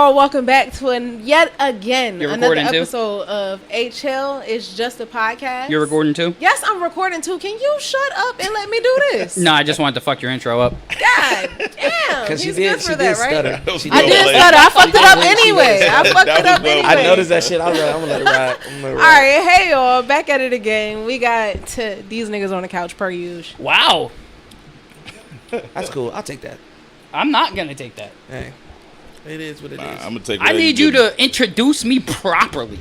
all, welcome back to yet again another episode too? Of HL It's Just a Podcast. You're recording too? Yes, I'm recording too. Can you shut up and let me do this? No, I just wanted to fuck your intro up. God damn, he's good for that, right? Stutter. I did stutter. I fucked it up anyway. I noticed that shit. I was like, I'm gonna let it ride. All right, hey y'all, back at it again. We got these niggas on the couch per usual. Wow. That's cool. I'll take that. I'm not gonna take that. Hey. It is what it is. I'm gonna take. I need you to introduce me properly.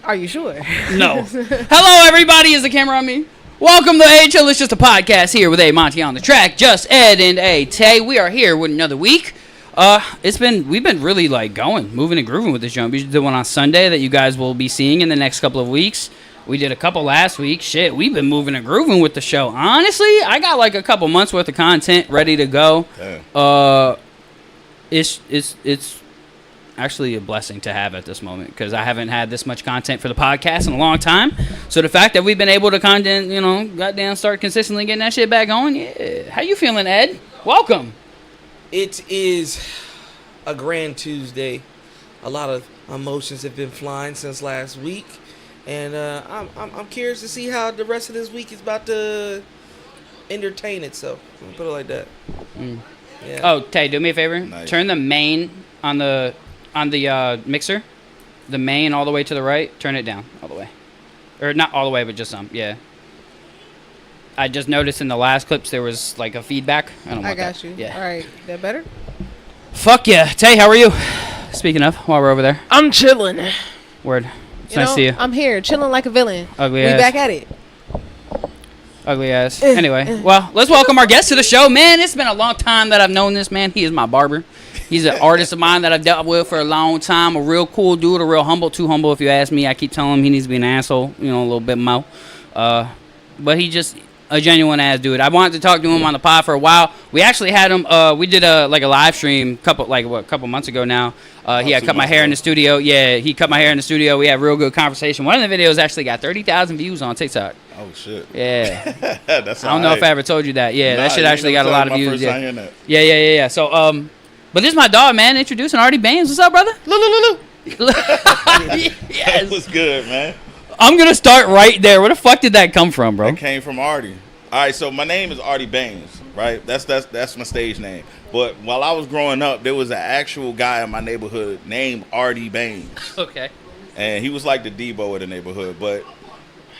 Are you sure? No. Hello, everybody. Is the camera on me? Welcome to HL It's Just a Podcast here with A Monty on the track, Just Ed and A Tay. We are here with another week. We've been really like moving and grooving with this joint. We did one on Sunday that you guys will be seeing in the next couple of weeks. We did a couple last week. Shit, we've been moving and grooving with the show. Honestly, I got like a couple months worth of content ready to go. Damn. It's actually a blessing to have at this moment because I haven't had this much content for the podcast in a long time. So the fact that we've been able to goddamn start consistently getting that shit back going. Yeah. How you feeling, Ed? Welcome. It is a grand Tuesday. A lot of emotions have been flying since last week, and I'm curious to see how the rest of this week is about to entertain itself. Put it like that. Yeah. Oh, Tay, do me a favor. Nice. Turn the main on the mixer, the main all the way to the right. Turn it down all the way, or not all the way, but just some. Yeah. I just noticed in the last clips there was like a feedback. I got you. Yeah. All right, that better? Fuck yeah, Tay, how are you? Speaking of, while we're over there. I'm chilling. Word. It's nice to see you. I'm here, chilling like a villain. Ugly we ass. back at it. Ugly ass. Anyway, well, let's welcome our guest to the show. Man, it's been a long time that I've known this man. He is my barber. He's an artist of mine that I've dealt with for a long time. A real cool dude, a real humble, too humble if you ask me. I keep telling him he needs to be an asshole, a little bit more. But he just a genuine ass dude. I wanted to talk to him on the pod for a while. We actually had him. We did a live stream couple months ago now. He had cut my hair in the studio. Yeah, he cut my hair in the studio. We had a real good conversation. One of the videos actually got 30,000 views on TikTok. Oh shit. Yeah. That's I don't know if I ever told you that. Yeah, that shit actually got a lot of views. Yeah. Yeah. So but this is my dog, man. Introducing Ardie Banez. What's up, brother? Yes. That was good, man. I'm gonna start right there. Where the fuck did that come from, bro? It came from Ardie. All right, so my name is Ardie Banez, right? That's my stage name. But while I was growing up, there was an actual guy in my neighborhood named Ardie Banez. Okay. And he was like the Debo of the neighborhood, but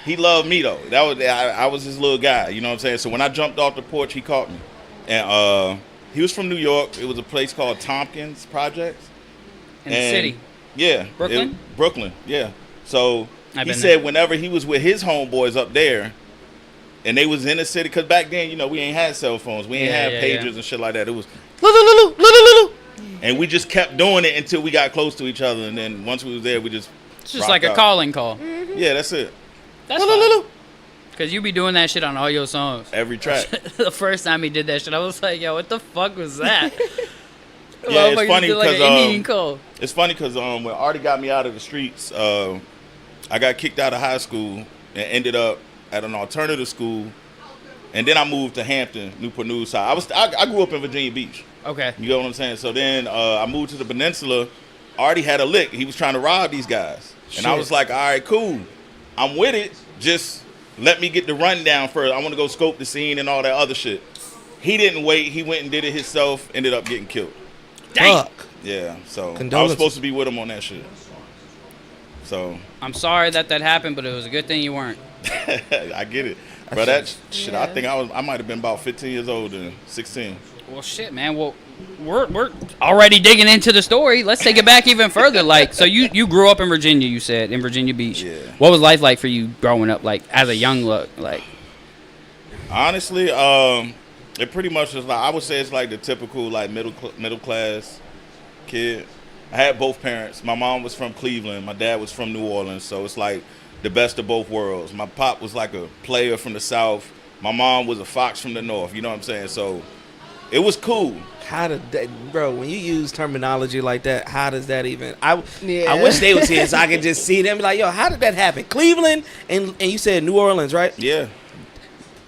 he loved me though. I was his little guy, you know what I'm saying? So when I jumped off the porch, he caught me. And he was from New York. It was a place called Tompkins Projects. In the city? Yeah. Brooklyn? Brooklyn, yeah. So he said whenever he was with his homeboys up there, and they was in the city, because back then, we ain't had cell phones. We ain't had pagers and shit like that. It was, and we just kept doing it until we got close to each other. And then once we was there, we just It's just like a calling call. Mm-hmm. Yeah, that's it. That's because you be doing that shit on all your songs. Every track. The first time he did that shit, I was like, yo, what the fuck was that? Yeah, it's funny because it's funny because when Ardie got me out of the streets, I got kicked out of high school and ended up at an alternative school, and then I moved to Hampton, Newport News side. I grew up in Virginia Beach. Okay. You know what I'm saying? So then I moved to the Peninsula. Ardie had a lick. He was trying to rob these guys. And I was like, all right, cool. I'm with it. Just let me get the rundown first. I want to go scope the scene and all that other shit. He didn't wait. He went and did it himself. Ended up getting killed. Dang. Yeah, so I was supposed to be with him on that shit. So I'm sorry that happened, but it was a good thing you weren't. I get it. But that shit, I think I might have been about 15 years old then, 16. Well, shit, man. Well, we're already digging into the story. Let's take it back even further. Like, so you grew up in Virginia, you said, in Virginia Beach. Yeah. What was life like for you growing up, like, as a young look, like? Honestly, it pretty much is like, I would say it's like the typical, like, middle class kid. I had both parents. My mom was from Cleveland. My dad was from New Orleans. So it's like the best of both worlds. My pop was like a player from the South. My mom was a fox from the North. You know what I'm saying? So it was cool. How did that, bro? When you use terminology like that, how does that even? I wish they was here so I could just see them. Like, yo, how did that happen? Cleveland and you said New Orleans, right? Yeah.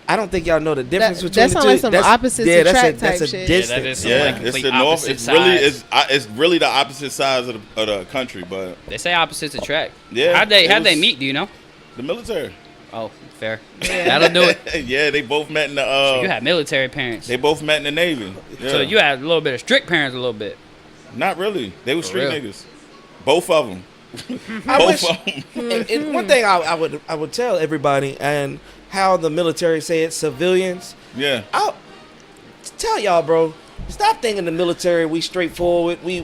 I don't think y'all know the difference That between the sound two. like some opposites attract that's type a shit. distance. Yeah, that is some, Yeah, like, it's complete the north. opposite It's really sides. it's really the opposite sides of the country. But They say opposites attract. Yeah, How'd they it was- meet? Do you know? the military. Oh, fair. That'll do it. Yeah, they both met in the. So you had military parents. They both met in the Navy. Yeah. So you had a little bit of strict parents, a little bit. Not really. They were For street real. niggas. Both of them. I Both wish, of them. and one thing I would tell everybody, and how the military say it, civilians. Yeah. I'll tell y'all, bro. Stop thinking the military. We straightforward. We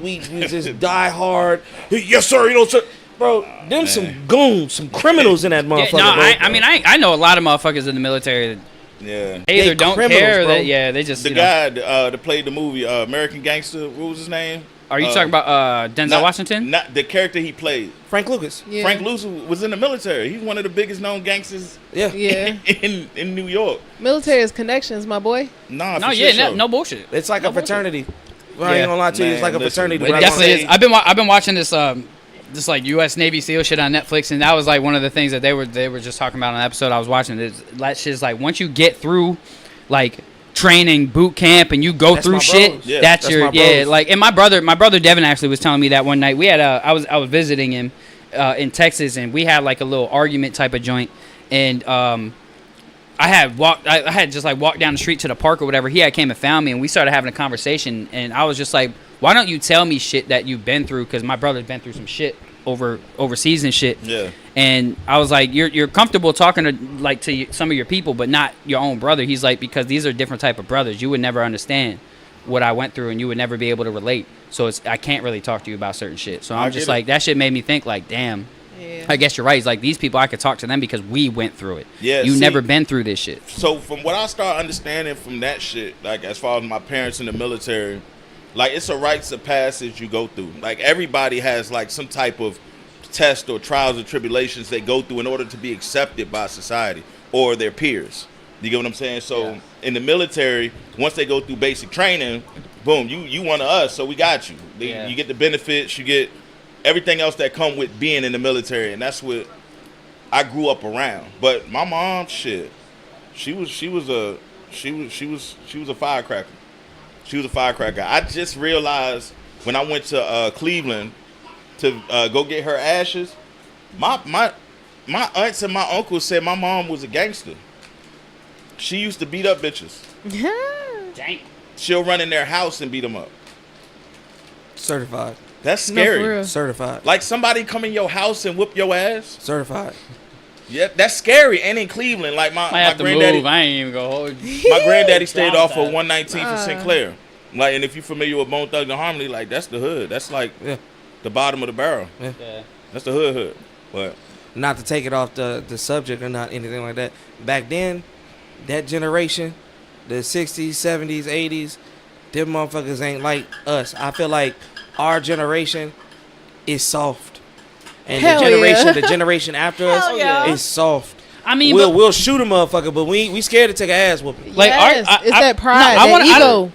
just die hard. Yes, sir. You know, sir. Bro, them some goons, some criminals in that Yeah, motherfucker. no, bro. I mean, I know a lot of motherfuckers in the military that Yeah. they either They don't criminals, care or bro. that, yeah, they just, The you know. guy that played the movie American Gangster, what was his name? Are you talking about Denzel Not- Washington? Not the character he played. Frank Lucas. Yeah. Frank Lucas was in the military. He's one of the biggest known gangsters Yeah. Yeah. in New York. Military is connections, my boy. Nah, No, for yeah, sure. no bullshit. It's like No a fraternity. Well, I Yeah. ain't gonna lie to you. It's Man, like a listen, fraternity. it It but I definitely wanna is. say- I've been watching this like U.S. Navy SEAL shit on Netflix, and that was like one of the things that they were just talking about on the episode I was watching. That shit's like once you get through like training boot camp and you go That's through my shit, bros. Yeah, that's that's your my yeah. bros. Like, and my brother Devin actually was telling me that one night we had I was visiting him in Texas, and we had like a little argument type of joint, and I had just like walked down the street to the park or whatever. He had came and found me, and we started having a conversation. And I was just like, "Why don't you tell me shit that you've been through?" Because my brother's been through some shit overseas and shit. Yeah. And I was like, "You're comfortable talking to some of your people, but not your own brother." He's like, "Because these are different type of brothers. You would never understand what I went through, and you would never be able to relate. So I can't really talk to you about certain shit." So I I'm just get it. like, that shit made me think like, damn. Yeah. I guess you're right. It's like these people, I could talk to them because we went through it. Yeah, You see- never been through this shit. So from what I start understanding from that shit, like as far as my parents in the military, like it's a rites of passage you go through. Like everybody has like some type of test or trials or tribulations they go through in order to be accepted by society or their peers. You get what I'm saying? So Yeah. in the military, once they go through basic training, boom, you one of us, so we got you. Yeah. You get the benefits, you get everything else that come with being in the military, and that's what I grew up around. But my mom, shit, she was a firecracker. She was a firecracker. I just realized when I went to Cleveland to go get her ashes, my aunts and my uncles said my mom was a gangster. She used to beat up bitches. Dang. She'll run in their house and beat them up. Certified. That's No, scary. for real. Certified. Like somebody come in your house and whoop your ass. Certified. Yeah, that's scary. And in Cleveland, like I my have to granddaddy, move. I ain't even gonna hold you. my granddaddy stayed off of Downside. 119th and Sinclair. Like, and if you're familiar with Bone Thugs and Harmony, like that's the hood. That's like Yeah. the bottom of the barrel. Yeah. That's the hood. But Not to take it off the subject or not anything like that. Back then, that generation, the 60s, 70s, 80s, them motherfuckers ain't like us. I feel like our generation is soft. And Hell yeah. the generation after Hell us yeah. is soft. I mean, We'll shoot a motherfucker, but we scared to take an ass whooping. like Yes, it's that pride, I that wanna- ego.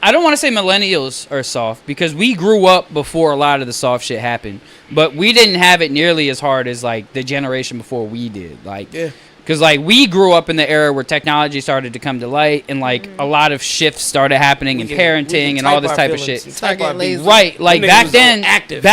I don't want to say millennials are soft because we grew up before a lot of the soft shit happened, but we didn't have it nearly as hard as like the generation before we did. Like, Yeah. because like we grew up in the era where technology started to come to light and like a lot of shifts started happening in We can parenting and type all this our type of feelings shit. and Start type our getting lazy. beats. Right, like Them niggas back was then, active.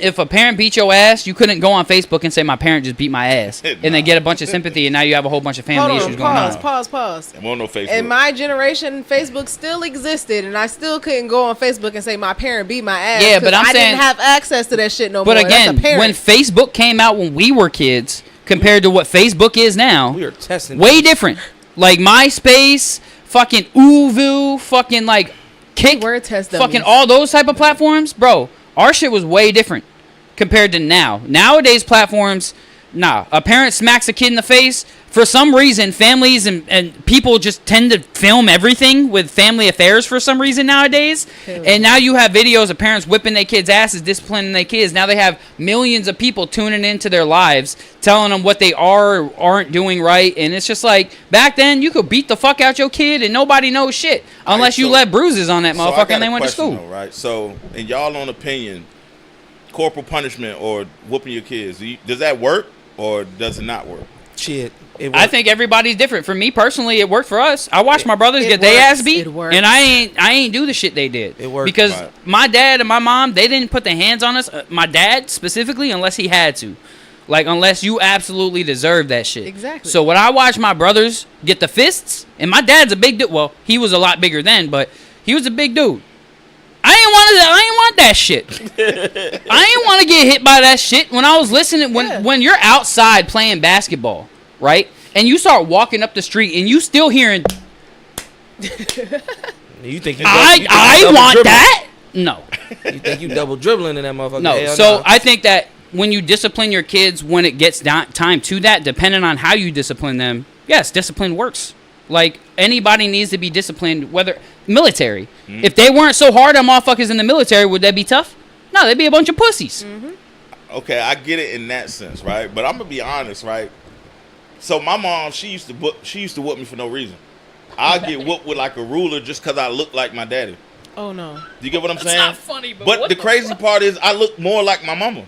if a parent beat your ass, you couldn't go on Facebook and say my parent just beat my ass, and then get a bunch of sympathy, and now you have a whole bunch of family Hold issues on, going pause. on. there won't no Facebook. In my generation, Facebook still existed, and I still couldn't go on Facebook and say my parent beat my ass. Yeah, but 'cause I'm I saying- didn't have access to that shit no But more. That's again, a parent. when Facebook came out when we were kids, compared to what Facebook is now, We are testing. way different. Like MySpace, fucking Uvu, fucking like Kick, were test fucking dummies. all those type of platforms, bro. Our shit was way different compared to now. Nowadays platforms, nah. A parent smacks a kid in the face. For some reason, families and people just tend to film everything with family affairs for some reason nowadays. Hell And now you have videos of parents whipping their kids' asses, disciplining their kids. Now they have millions of people tuning into their lives, telling them what they are or aren't doing right. And it's just like, back then, you could beat the fuck out your kid and nobody knows shit. Unless you so- left bruises on that So I motherfucker got and they a went to question, school. though, right? So, in y'all own opinion, corporal punishment or whooping your kids, does that work or does it not work? Shit. I think everybody's different. For me personally, it worked for us. I watched my brothers get their ass beat, and I ain't do the shit they did. It worked because my dad and my mom, they didn't put their hands on us. My dad specifically, unless he had to, like unless you absolutely deserve that shit. Exactly. So when I watched my brothers get the fists, and my dad's a big dude. Well, he was a lot bigger then, but he was a big dude. I ain't want that shit. I ain't want to get hit by that shit. When I was listening, when you're outside playing basketball, right, and you start walking up the street and you still hearing, you think I want dribbling. That? No. You think you double dribbling in that motherfucker? No. Hell So no. I think that when you discipline your kids, when it gets time to that, depending on how you discipline them, yes, discipline works. Like, anybody needs to be disciplined, whether military. Mm-hmm. If they weren't so hard on motherfuckers in the military, would that be tough? No, they'd be a bunch of pussies. Mm-hmm. Okay, I get it in that sense, right? But I'm gonna be honest, right? So my mom, she used to whoop me for no reason. I'd get whooped with like a ruler just because I look like my daddy. Oh no! Do you get what I'm saying? That's not funny, but the crazy part is I look more like my mama.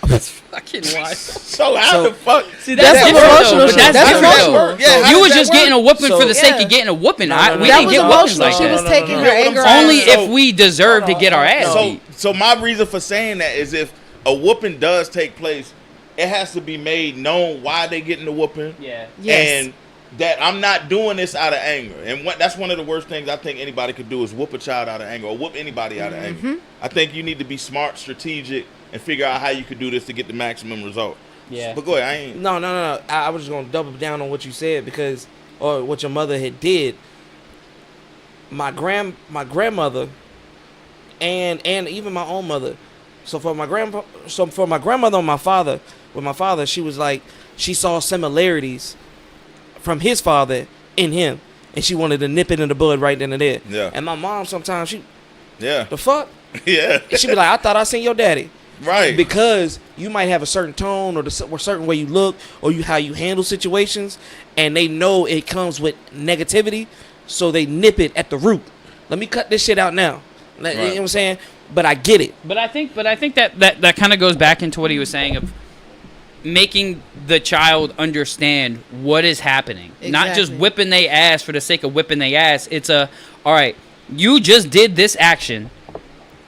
That's fucking wild. So how the fuck? See, that's emotional. That's emotional. Yeah, you was just getting a whooping for the sake of getting a whooping. We didn't get whoopings like that. She was taking her anger only if we deserve to get our ass beat. So my reason for saying that is if a whooping does take place, it has to be made known why they getting the whooping. Yeah. Yes. And that I'm not doing this out of anger. And that's one of the worst things I think anybody could do is whoop a child out of anger or whoop anybody out of anger. I think you need to be smart, strategic, and figure out how you could do this to get the maximum result. Yeah. But go ahead. No. I was just gonna double down on what you said or what your mother had did. My grandmother, and even my own mother. So for my grandmother and my father, with my father, she was like she saw similarities from his father in him, and she wanted to nip it in the bud right then and there. Yeah. And my mom sometimes the fuck. Yeah. She be like, I thought I seen your daddy. Right. Because you might have a certain tone or a certain way you look or how you handle situations, and they know it comes with negativity, so they nip it at the root. Let me cut this shit out now. Right. You know what I'm saying? But I get it. But I think that kind of goes back into what he was saying of making the child understand what is happening. Exactly. Not just whipping their ass for the sake of whipping their ass. It's all right, you just did this action.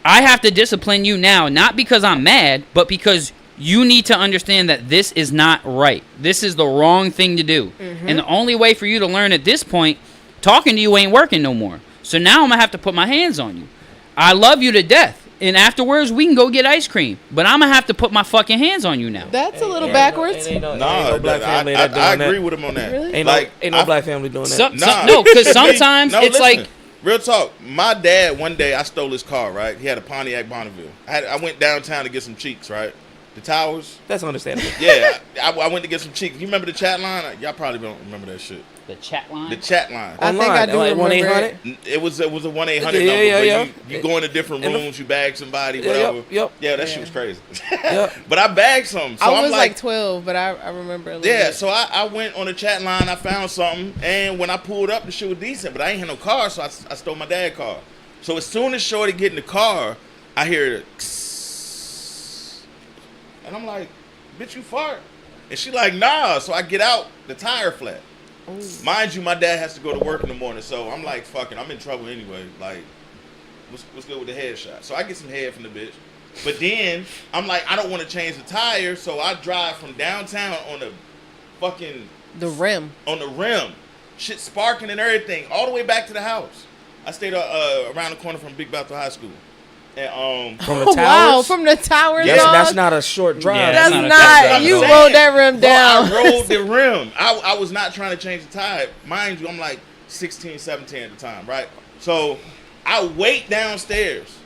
I have to discipline you now, not because I'm mad, but because you need to understand that this is not right. This is the wrong thing to do. Mm-hmm. And the only way for you to learn at this point, talking to you ain't working no more. So now I'm going to have to put my hands on you. I love you to death. And afterwards, we can go get ice cream. But I'm going to have to put my fucking hands on you now. That's a little backwards. Ain't no black family that doing I that. agree with him on that. Really? Ain't no black family doing that. No, because sometimes it's listen. like... Real talk. My dad, one day, I stole his car, right? He had a Pontiac Bonneville. I went downtown to get some cheeks, right? The towers. That's understandable. Yeah, I went to get some cheeks. You remember the chat line? Y'all probably don't remember that shit. The chat line? The chat line. I think I do like remember 1-800? It was a 1-800 number. Yeah. You go into different rooms, you bag somebody, whatever. Yep. Yeah, that shit was crazy. Yep. But I bagged some. So I was I'm like 12, but I remember a little bit. so I went on the chat line, I found something, and when I pulled up, the shit was decent, but I ain't had no car, so I stole my dad's car. So as soon as Shorty get in the car, I hear it, and I'm like, bitch, you fart? And she like, nah. So I get out, the tire flat. Ooh. Mind you, my dad has to go to work in the morning, so I'm like, fucking, I'm in trouble anyway. Like, what's good with the headshot? So I get some head from the bitch. But then, I'm like, I don't want to change the tire, so I drive from downtown on the fucking... The rim. On the rim. Shit sparking and everything, all the way back to the house. I stayed around the corner from Big Bethel High School. And, from the towers? Wow, from the towers. Yes, that's not a short drive. Yeah, that's not. You rolled that rim down. I rolled the rim. I was not trying to change the tire. Mind you, I'm like 16, 17 at the time, right? So I wait downstairs,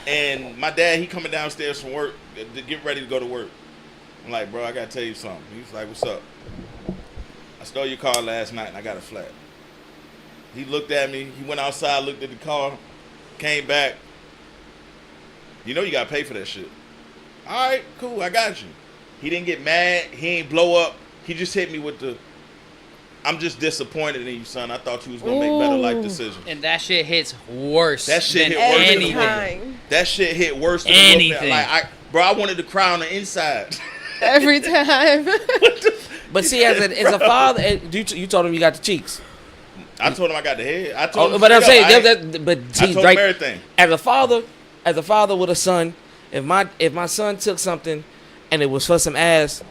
and my dad, he coming downstairs from work to get ready to go to work. I'm like, bro, I gotta tell you something. He's like, what's up? I stole your car last night and I got a flat. He looked at me. He went outside, looked at the car, came back. You know you gotta pay for that shit. All right, cool, I got you. He didn't get mad. He ain't blow up. He just hit me with the, I'm just disappointed in you, son. I thought you was gonna make better life decisions. And that shit hits worse. That shit than hit worse anything. than the whooping. That shit hit worse than anything. The whooping. Like, bro, I wanted to cry on the inside. Every time. But see, as a father, you told him you got the cheeks. I told him I got the head. I told him. But I'm saying, I told him everything. As a father with a son, if my son took something, and it was for some ass,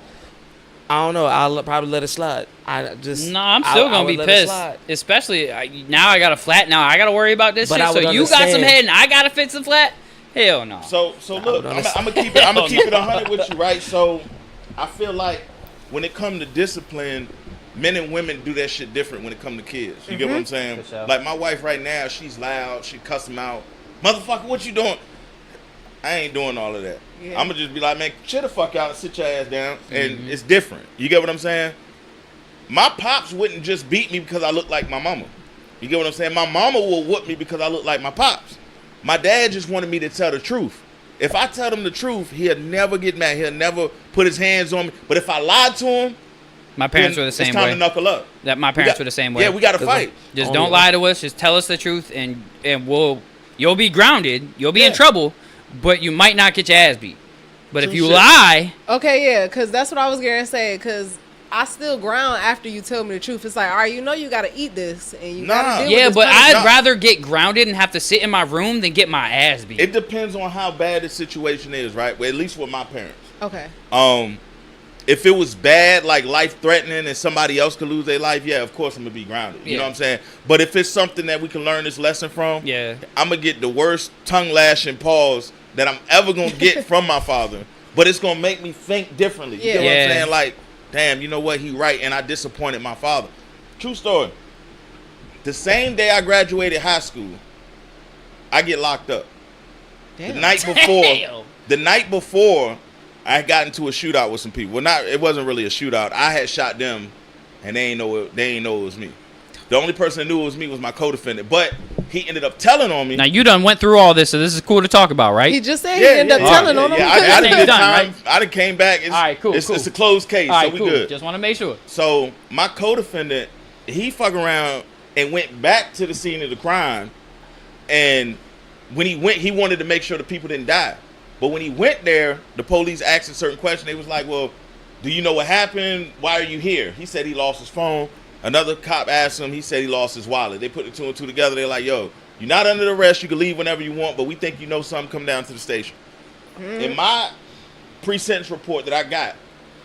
I don't know. I'll probably let it slide. I'm still gonna be pissed. Especially now, I got a flat. Now I gotta worry about this shit. So you got some head, and I gotta fix the flat. Hell no. So look, I'm gonna keep it 100 with you, right? So I feel like when it comes to discipline, men and women do that shit different when it comes to kids. You get what I'm saying? Sure. Like my wife right now, she's loud. She cuss them out. Motherfucker, what you doing? I ain't doing all of that. Yeah. I'm gonna just be like, man, chill the fuck out and sit your ass down. And it's different. You get what I'm saying? My pops wouldn't just beat me because I look like my mama. You get what I'm saying? My mama will whoop me because I look like my pops. My dad just wanted me to tell the truth. If I tell him the truth, he'll never get mad. He'll never put his hands on me. But if I lied to him, my parents were the same way. It's time to knuckle up. My parents were the same way. Yeah, we got to fight. Just don't lie to us. Just tell us the truth, and you'll be grounded. You'll be in trouble, but you might not get your ass beat. But if you lie... Okay, yeah, because that's what I was going to say, because I still ground after you tell me the truth. It's like, all right, you know you got to eat this, and you got to deal with this. But I'd rather get grounded and have to sit in my room than get my ass beat. It depends on how bad the situation is, right? Well, at least with my parents. Okay. If it was bad, like life-threatening, and somebody else could lose their life, yeah, of course I'm going to be grounded. You know what I'm saying? But if it's something that we can learn this lesson from, I'm going to get the worst tongue-lashing pause that I'm ever going to get from my father. But it's going to make me think differently. You know what I'm saying? Like, damn, you know what? He right, and I disappointed my father. True story. The same day I graduated high school, I get locked up. Damn. The night before, I got into a shootout with some people. Well, it wasn't really a shootout. I had shot them, and they ain't know it was me. The only person that knew it was me was my co-defendant, but he ended up telling on me. Now, you done went through all this, so this is cool to talk about, right? He just said he ended up telling on him. Yeah, I did time. Right? I done came back. All right, cool. It's a closed case, so we good. Just want to make sure. So my co-defendant, he fuck around and went back to the scene of the crime, and when he went, he wanted to make sure the people didn't die. But when he went there, the police asked a certain question. They was like, well, do you know what happened? Why are you here? He said he lost his phone. Another cop asked him. He said he lost his wallet. They put the two and two together. They're like, yo, you're not under arrest. You can leave whenever you want, but we think you know something. Come down to the station. In my pre-sentence report that I got,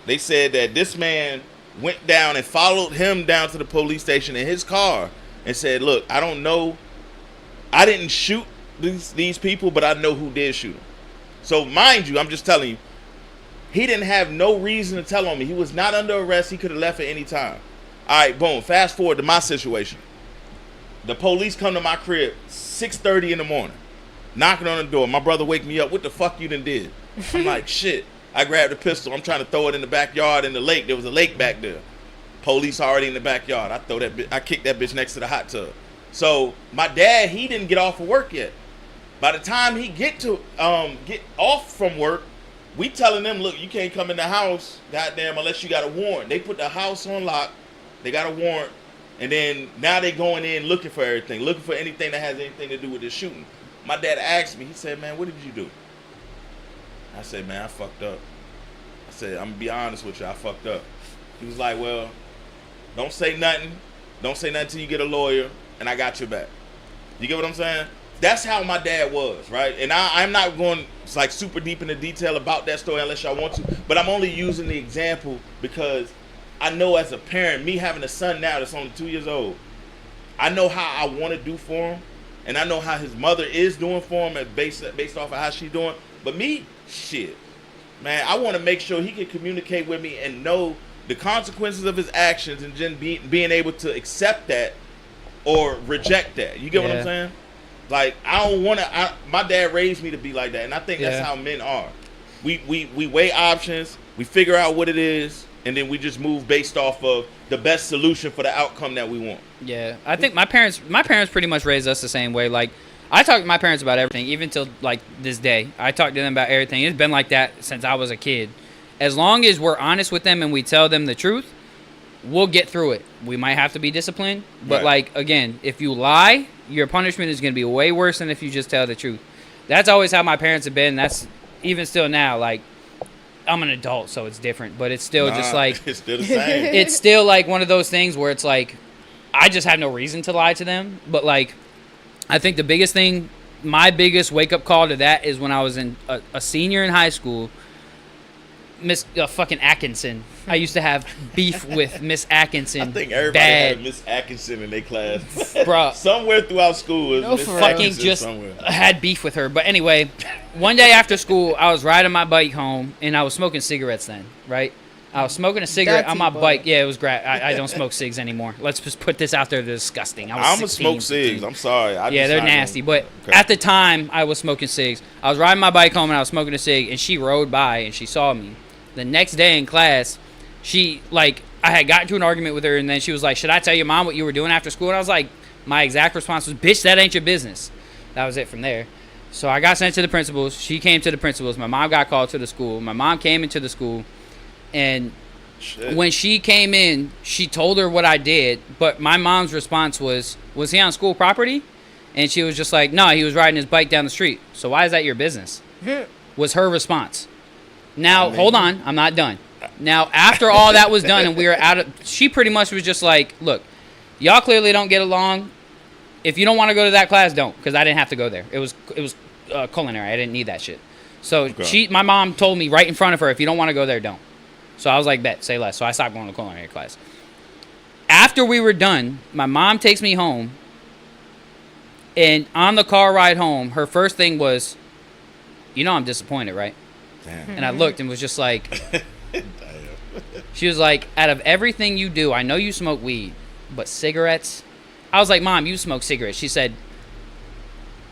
they said that this man went down and followed him down to the police station in his car and said, look, I don't know. I didn't shoot these people, but I know who did shoot them. So mind you, I'm just telling you, he didn't have no reason to tell on me. He was not under arrest. He could have left at any time. All right, boom. Fast forward to my situation. The police come to my crib 6:30 in the morning, knocking on the door. My brother wake me up. What the fuck you done did? I'm like, shit. I grabbed a pistol. I'm trying to throw it in the backyard in the lake. There was a lake back there. Police already in the backyard. I kicked that bitch next to the hot tub. So my dad, he didn't get off of work yet. By the time he get off from work, we telling them, look, you can't come in the house, goddamn, unless you got a warrant. They put the house on lock. They got a warrant, and then now they going in looking for everything, looking for anything that has anything to do with this shooting. My dad asked me, he said, man, what did you do? I said, man, I fucked up. I said, I'm going to be honest with you, I fucked up. He was like, well, don't say nothing. Don't say nothing till you get a lawyer, and I got your back. You get what I'm saying? That's how my dad was, right? And I'm not going like super deep into detail about that story unless y'all want to, but I'm only using the example because I know as a parent, me having a son now that's only 2 years old, I know how I want to do for him, and I know how his mother is doing for him based off of how she's doing. But me, shit, man, I want to make sure he can communicate with me and know the consequences of his actions and then being able to accept that or reject that. You get what I'm saying? Like, I don't want to. My dad raised me to be like that, and I think that's how men are. We weigh options, we figure out what it is, and then we just move based off of the best solution for the outcome that we want. Yeah, I think my parents pretty much raised us the same way. Like, I talk to my parents about everything, even till like this day. I talk to them about everything. It's been like that since I was a kid. As long as we're honest with them and we tell them the truth, we'll get through it. We might have to be disciplined, but like, again, if you lie, your punishment is going to be way worse than if you just tell the truth. That's always how my parents have been. That's even still now. Like, I'm an adult, so it's different. But it's still just like it's still the same. it's still like one of those things where it's like I just have no reason to lie to them. But like I think the biggest thing, my biggest wake up call to that is when I was in a senior in high school. Miss fucking Atkinson. I used to have beef with Miss Atkinson. I think everybody had Miss Atkinson in their class. Bro. Somewhere throughout school was Miss fucking Atkinson just somewhere. had beef with her. But anyway, one day after school, I was riding my bike home, and I was smoking cigarettes then, right? I was smoking a cigarette on my bike. Yeah, it was great. I don't smoke cigs anymore. Let's just put this out there. They're disgusting. I'm going to smoke cigs. I'm sorry. Yeah, they're nasty. But at the time, I was smoking cigs. I was riding my bike home, and I was smoking a cig, and she rode by, and she saw me. The next day in class, I had gotten into an argument with her, and then she was like, should I tell your mom what you were doing after school? And I was like, my exact response was, bitch, that ain't your business. That was it from there. So I got sent to the principals. She came to the principals. My mom got called to the school. My mom came into the school, and when she came in, she told her what I did, but my mom's response was he on school property? And she was just like, no, he was riding his bike down the street. So why is that your business? Was her response. Now, hold on. I'm not done. Now, after all that was done and we were she pretty much was just like, look, y'all clearly don't get along. If you don't want to go to that class, don't, because I didn't have to go there. It was culinary. I didn't need that shit. So my mom told me right in front of her, if you don't want to go there, don't. So I was like, bet, say less. So I stopped going to culinary class. After we were done, my mom takes me home, and on the car ride home, her first thing was, I'm disappointed, right? Damn. And I looked and was just like, she was like, out of everything you do, I know you smoke weed, but cigarettes? I was like, Mom, you smoke cigarettes. She said,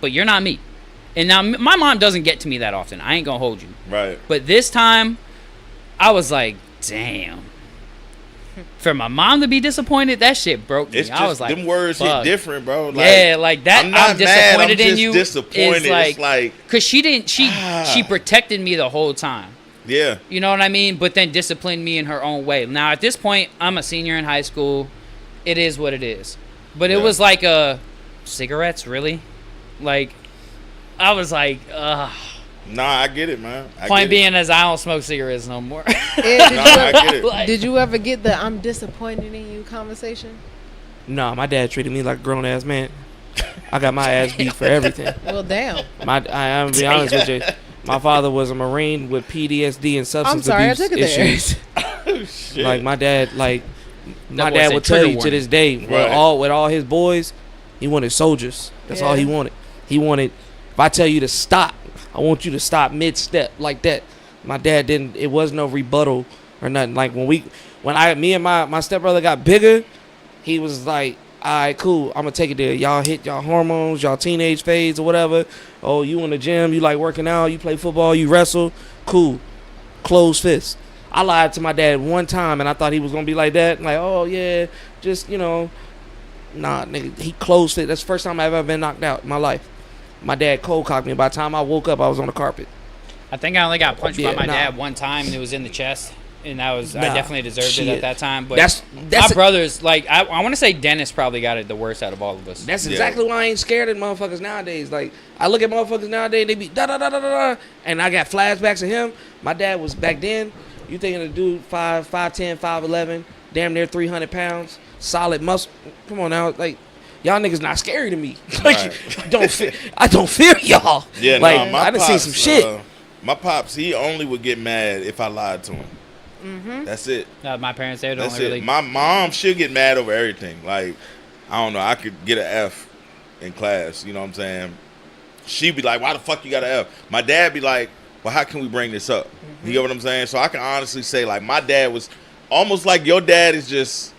but you're not me. And now my mom doesn't get to me that often. I ain't going to hold you. Right. But this time, I was like, damn. For my mom to be disappointed, that shit broke me. I was like, them words hit different, bro. Like, yeah, like that. I'm disappointed in you. Disappointed. It's like, cause she didn't. She protected me the whole time. Yeah. You know what I mean? But then disciplined me in her own way. Now at this point, I'm a senior in high school. It is what it is. But it was like cigarettes, really? Like, I was like, ugh. Nah, I get it, man. Point being as I don't smoke cigarettes no more. I get it. Did you ever get the I'm disappointed in you conversation? Nah, my dad treated me like a grown ass man. I got my ass beat for everything. Well, damn. I'm gonna be honest with you. My father was a Marine with PTSD and substance abuse issues. Oh, shit. Like my dad, my dad would tell you to this day, with all his boys, he wanted soldiers. That's all he wanted. He wanted, if I tell you to stop, I want you to stop mid-step like that. My dad didn't. It was no rebuttal or nothing. Like me and my stepbrother got bigger, he was like, all right, cool. I'm gonna take it there. Y'all hit y'all hormones, y'all teenage phase or whatever. Oh, you in the gym? You like working out? You play football? You wrestle? Cool. Closed fist. I lied to my dad one time, and I thought he was gonna be like that. Like, oh yeah, just nah, nigga. He closed fist. That's the first time I've ever been knocked out in my life. My dad cold cocked me. By the time I woke up, I was on the carpet. I think I only got punched by my dad one time, and it was in the chest. And I definitely deserved it at that time. But that's my brothers, like, I want to say Dennis probably got it the worst out of all of us. That's exactly why I ain't scared of motherfuckers nowadays. Like, I look at motherfuckers nowadays, they be da-da-da-da-da-da, and I got flashbacks of him. My dad was, back then, you thinking a dude 5'10", 5'11", damn near 300 pounds, solid muscle. Come on now, like, y'all niggas not scary to me. Like, I don't fear y'all. Yeah, like, I done seen some shit. My pops, he only would get mad if I lied to him. Mm-hmm. That's it. My parents, they don't really. My mom, she'll get mad over everything. Like, I don't know, I could get an F in class. You know what I'm saying? She'd be like, "Why the fuck you got an F?" My dad be like, "Well, how can we bring this up?" Mm-hmm. You get what I'm saying? So I can honestly say, like, my dad was almost like your dad is just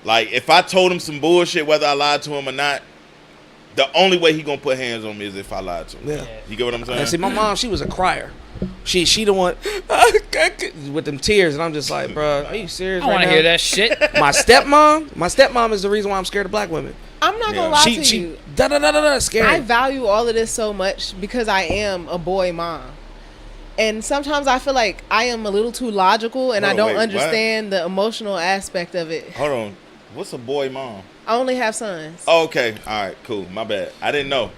like, if I told him some bullshit, whether I lied to him or not, the only way he gonna put hands on me is if I lied to him. Yeah. You get what I'm saying? And see, my mom, she was a crier. She the one with them tears, and I'm just like, bro, are you serious? I want to hear that shit. My stepmom is the reason why I'm scared of black women. I'm not gonna lie to you. Scary. I value all of this so much because I am a boy mom, and sometimes I feel like I am a little too logical, and I don't understand the emotional aspect of it. Hold on, what's a boy mom? I only have sons. Oh, okay, all right, cool. My bad. I didn't know.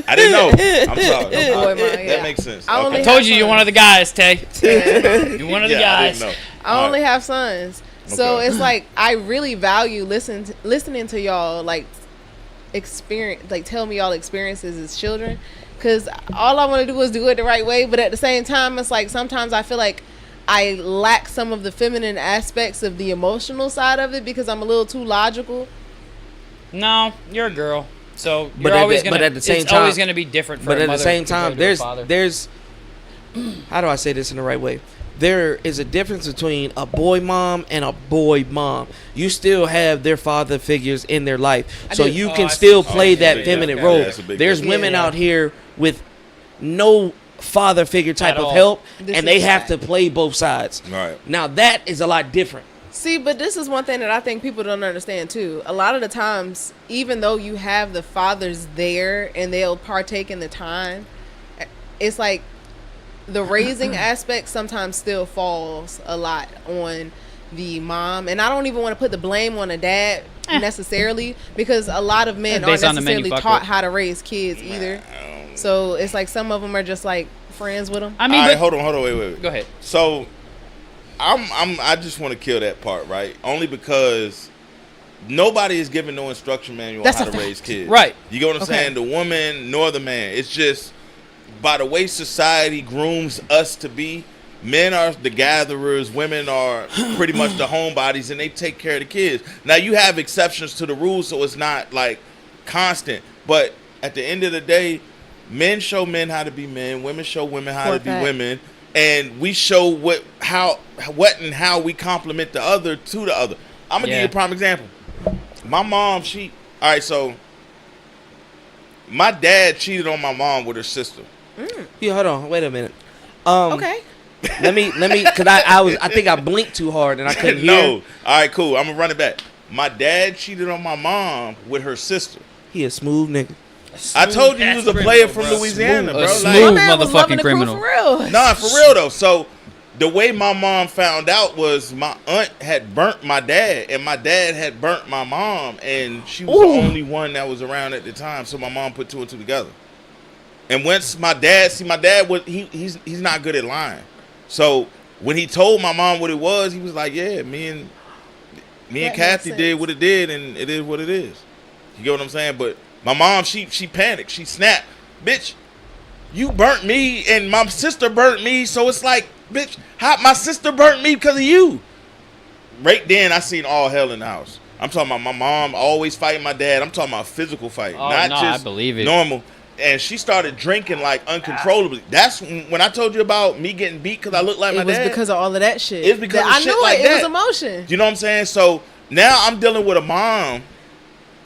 I didn't know. I'm sorry. Boy, That makes sense. I told you you're one of the guys, Tay. You're one of the guys. I only have sons. So it's like I really value listening to y'all like experience, like tell me y'all experiences as children, because all I want to do is do it the right way. But at the same time, it's like sometimes I feel like I lack some of the feminine aspects of the emotional side of it because I'm a little too logical. No, you're a girl, so But at the same time, always gonna be different. For but a at the mother same time, compared to a father. there's how do I say this in the right way? There is a difference between a boy mom and a boy mom. You still have their father figures in their life, so you can still play that feminine role. There's women out here with no father figure type of help, and they have to play both sides. Right. Now that is a lot different. See, but this is one thing that I think people don't understand too. A lot of the times, even though you have the fathers there and they'll partake in the time, it's like the raising aspect sometimes still falls a lot on the mom. And I don't even want to put the blame on the dad necessarily, because a lot of men aren't necessarily taught how to raise kids either. So it's like some of them are just like friends with them. I mean, all right, hold on, wait. Go ahead. So I just want to kill that part, right? Only because nobody is giving no instruction manual on how to raise kids. Right. You get what I'm saying? The woman nor the man. It's just by the way society grooms us to be. Men are the gatherers, women are pretty much the homebodies, and they take care of the kids. Now, you have exceptions to the rules, so it's not like constant. But at the end of the day, men show men how to be men, women show women how to be women, and we show what and how we compliment the other to the other. I'm gonna give you a prime example. My mom, all right, so my dad cheated on my mom with her sister. Yeah, hold on, wait a minute. Okay. Let me, cause I think I blinked too hard and I couldn't hear. No, all right, cool. I'm gonna run it back. My dad cheated on my mom with her sister. He a smooth nigga. I told you he was a player from Louisiana, bro. Smooth motherfucking criminal. For real. Nah, for real though. So the way my mom found out was my aunt had burnt my dad, and my dad had burnt my mom, and she was the only one that was around at the time. So my mom put two and two together. And once my dad was he's not good at lying. So when he told my mom what it was, he was like, "Yeah, me and Kathy did what it did, and it is what it is." You get what I'm saying? But my mom, she panicked, she snapped, "Bitch, you burnt me, and my sister burnt me, so it's like, bitch, how my sister burnt me because of you?" Right then, I seen all hell in the house. I'm talking about my mom always fighting my dad. I'm talking about physical fight, not just I believe it. Normal. And she started drinking like uncontrollably. That's when I told you about me getting beat because I looked like my dad. It was because of all of that shit. It's because of I shit knew like it. that. It was emotion. You know what I'm saying? So now I'm dealing with a mom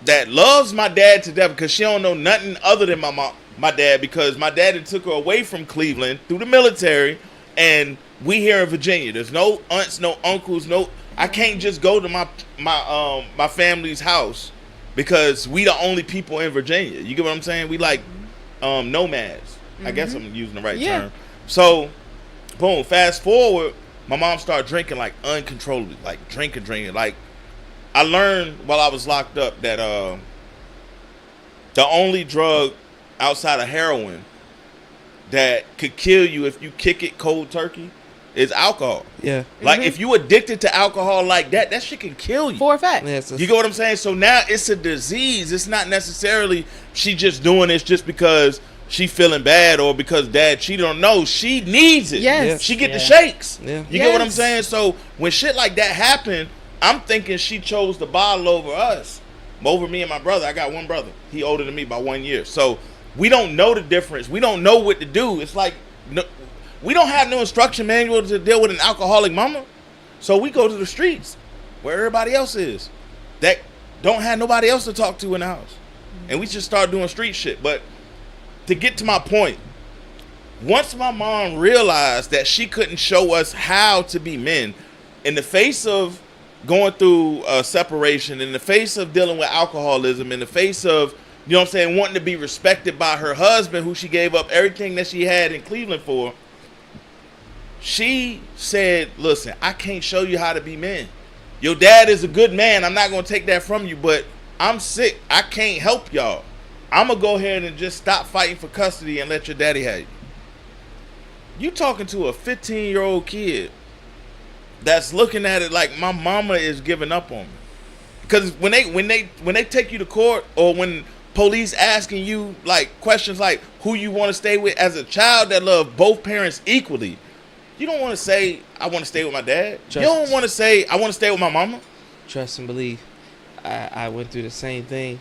that loves my dad to death because she don't know nothing other than my dad, because my dad took her away from Cleveland through the military, and we here in Virginia. There's no aunts, no uncles, I can't just go to my family's house because we the only people in Virginia. You get what I'm saying? We like nomads. I guess I'm using the right term. So, boom, fast forward, my mom started drinking like uncontrollably, like drinking. Like, I learned while I was locked up that the only drug outside of heroin that could kill you if you kick it cold turkey is alcohol. Yeah. Like, if you addicted to alcohol like that shit can kill you. For a fact. Yeah, you get what I'm saying? So now it's a disease. It's not necessarily she just doing this just because she feeling bad or because dad cheated on. No, she needs it. Yes. She get the shakes. Yeah. You get what I'm saying? So when shit like that happen, I'm thinking she chose the bottle over us. Over me and my brother. I got one brother. He older than me by 1 year. So we don't know the difference. We don't know what to do. It's like, we don't have no instruction manual to deal with an alcoholic mama. So we go to the streets where everybody else is that don't have nobody else to talk to in the house. And we just start doing street shit. But to get to my point, once my mom realized that she couldn't show us how to be men, in the face of going through a separation, in the face of dealing with alcoholism, in the face of, you know what I'm saying, wanting to be respected by her husband, who she gave up everything that she had in Cleveland for, she said, "Listen, I can't show you how to be men. Your dad is a good man. I'm not going to take that from you, but I'm sick. I can't help y'all. I'm going to go ahead and just stop fighting for custody and let your daddy have you. You talking to a 15-year-old kid that's looking at it like my mama is giving up on me. Because when they take you to court, or when police asking you like questions like who you want to stay with, as a child that love both parents equally, you don't want to say I want to stay with my dad. You don't want to say I want to stay with my mama. Trust and believe. I went through the same thing,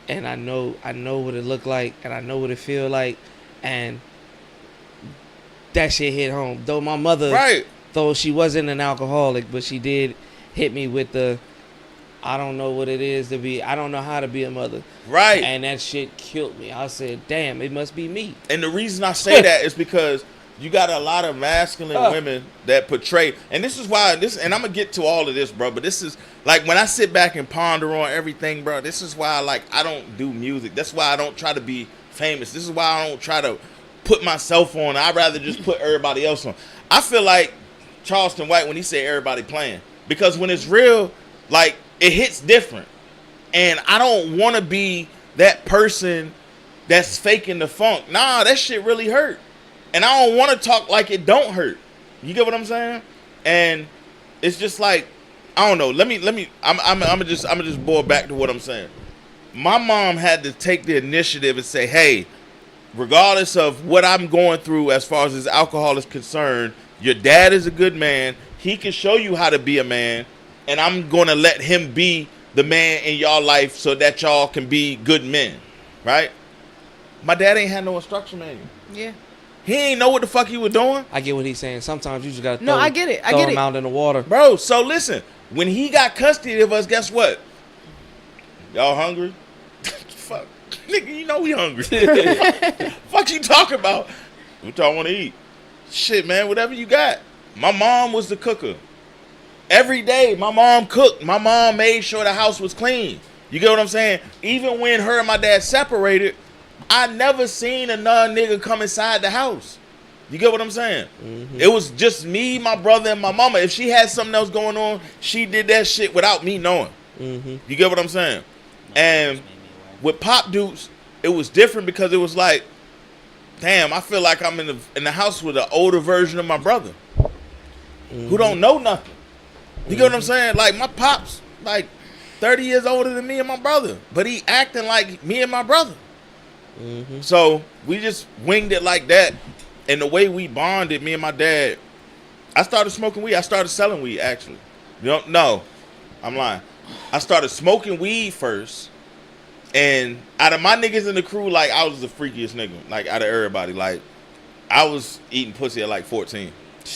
and I know what it looked like, and I know what it feel like, and that shit hit home. Though my mother, right, though she wasn't an alcoholic, but she did hit me with the, I don't know what it is to be, I don't know how to be a mother. Right. And that shit killed me. I said, damn, it must be me. And the reason I say that is because you got a lot of masculine women that portray, and this is why and I'm gonna get to all of this, bro, but this is like when I sit back and ponder on everything, bro, this is why I don't do music. That's why I don't try to be famous. This is why I don't try to put myself on. I'd rather just put everybody else on. I feel like Charleston White when he said everybody playing, because when it's real, like, it hits different. And I don't want to be that person that's faking the funk. Nah, that shit really hurt. And I don't want to talk like it don't hurt. You get what I'm saying? And it's just like, I don't know. I'm just boil back to what I'm saying. My mom had to take the initiative and say, hey, regardless of what I'm going through as far as this alcohol is concerned, your dad is a good man. He can show you how to be a man. And I'm going to let him be the man in y'all life so that y'all can be good men. Right? My dad ain't had no instruction manual. Yeah. He ain't know what the fuck he was doing. I get what he's saying. Sometimes you just got to I get it. throw him out in the water. Bro, so listen. When he got custody of us, guess what? Y'all hungry? Fuck. Nigga, you know we hungry. Fuck you talking about? What y'all want to eat? Shit, man, whatever you got. My mom was the cooker. Every day, my mom cooked. My mom made sure the house was clean. You get what I'm saying? Even when her and my dad separated, I never seen another nigga come inside the house. You get what I'm saying? Mm-hmm. It was just me, my brother, and my mama. If she had something else going on, she did that shit without me knowing. Mm-hmm. You get what I'm saying? And with Pop Dukes, it was different because it was like, damn, I feel like I'm in the house with an older version of my brother who don't know nothing. You get what I'm saying? Like, my pop's like 30 years older than me and my brother, but he acting like me and my brother. Mm-hmm. So we just winged it like that. And the way we bonded, me and my dad, I started smoking weed. I started selling weed, actually. No, I'm lying. I started smoking weed first. And out of my niggas in the crew, like, I was the freakiest nigga. Like, out of everybody. Like, I was eating pussy at like 14.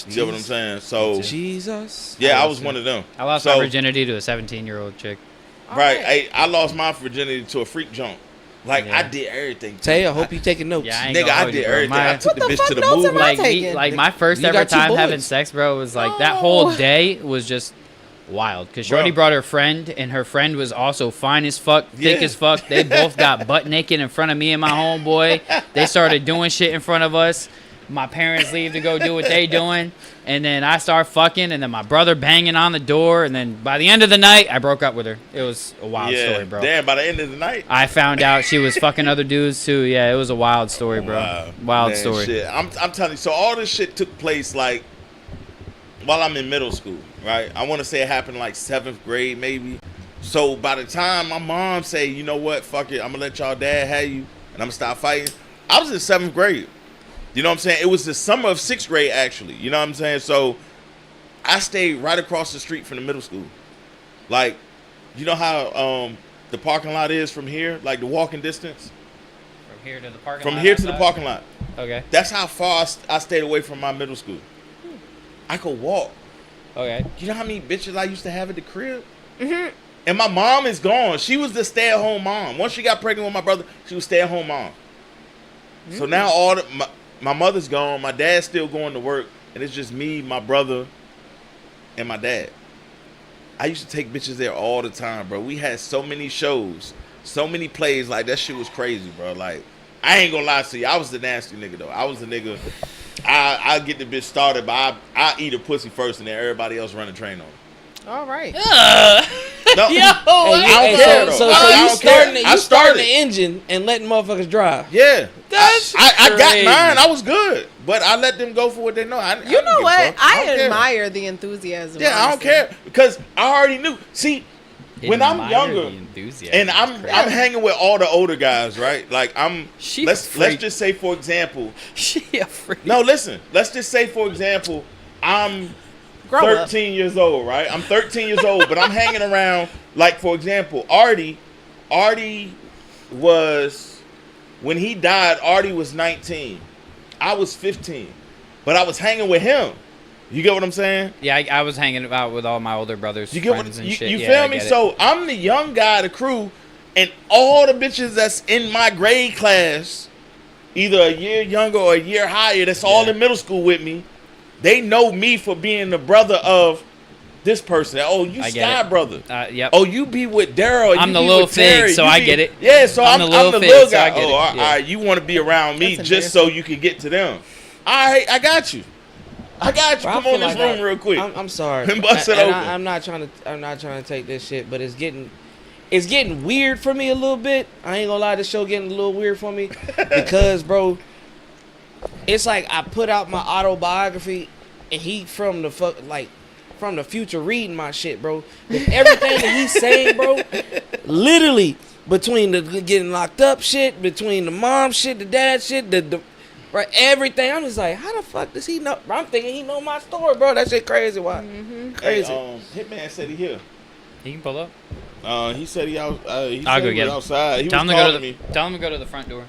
You get what I'm saying? So Jesus. Yeah, I was one of them. I lost my virginity to a 17-year-old chick. Right. I lost my virginity to a freak junk. Like, yeah. I did everything. Tay, I hope you taking notes. Yeah, nigga, I did everything. I took the bitch to the movie. Like my first ever time having sex, bro, was like that whole day was just wild. Because Shorty brought her friend, and her friend was also fine as fuck, thick as fuck. They both got butt naked in front of me and my homeboy. They started doing shit in front of us. My parents leave to go do what they doing, and then I start fucking, and then my brother banging on the door, and then by the end of the night, I broke up with her. It was a wild story, bro. Damn, by the end of the night, I found out she was fucking other dudes too. Yeah, it was a wild story, bro. Wow. Wild story. Shit. I'm telling you. So all this shit took place like while I'm in middle school, right? I want to say it happened like 7th grade, maybe. So by the time my mom say, you know what, fuck it, I'm gonna let y'all dad have you, and I'm gonna stop fighting, I was in 7th grade. You know what I'm saying? It was the summer of 6th grade, actually. You know what I'm saying? So I stayed right across the street from the middle school. Like, you know how the parking lot is from here? Like the walking distance? From here to the parking lot? From here to the parking lot. Okay. That's how far I stayed away from my middle school. I could walk. Okay. You know how many bitches I used to have at the crib? Mm-hmm. And my mom is gone. She was the stay-at-home mom. Once she got pregnant with my brother, she was stay-at-home mom. Mm-hmm. So now my mother's gone, my dad's still going to work, and it's just me, my brother, and my dad. I used to take bitches there all the time, bro. We had so many shows, so many plays, like that shit was crazy, bro. Like, I ain't gonna lie to you, I was the nasty nigga though. I was the nigga, I get the bitch started, but I eat a pussy first and then everybody else run the train on it. All right. No, Yo, I don't care, though. So I you don't care. I starting started. the engine and letting motherfuckers drive. Yeah, That's I got crazy. mine. I was good, but I let them go for what they know. You know what? I don't care. admire the enthusiasm. Yeah, I don't honestly. care because I already knew. See, when I'm Admire younger the enthusiasm. and I'm hanging with all the older guys, right? Like let's just say for example. She a freak. No, listen. Let's just say for example, I'm Grow 13 years old, right? I'm 13 years old, but I'm hanging around. Like for example, Ardie was when he died. Ardie was 19. I was 15, but I was hanging with him. You get what I'm saying? Yeah, I was hanging out with all my older brothers. You get what friends and you shit. you Yeah, feel I me? get it. So I'm the young guy of the crew, and all the bitches that's in my grade class, either a year younger or a year higher, that's all in middle school with me. They know me for being the brother of this person. Oh, you I get Sky it. brother. Yep. Oh, you be with Daryl. I'm you the be little with Terry, fig, so you I be- get it. Yeah, so I'm the little fig, so guy. I get it. All Yeah. right, you want to be around me That's just so you can get to them. All right, I got you. I got you. Bro, I Come feel on this like room real quick. I'm sorry. And bust it And open. I'm not trying to take this shit, but it's getting weird for me a little bit. I ain't gonna lie, this show getting a little weird for me because, bro, it's like I put out my autobiography and he from the future reading my shit, bro. With everything that he's saying, bro, literally between the getting locked up shit, between the mom shit, the dad shit, the right, everything. I'm just like, how the fuck does he know? I'm thinking he know my story, bro. That shit crazy. Why? Crazy. Hey, Hitman said he here. You can pull up. He said he out. He I'll said go he get was him. outside. He Tell was him to go calling to me. Tell him to go to the front door.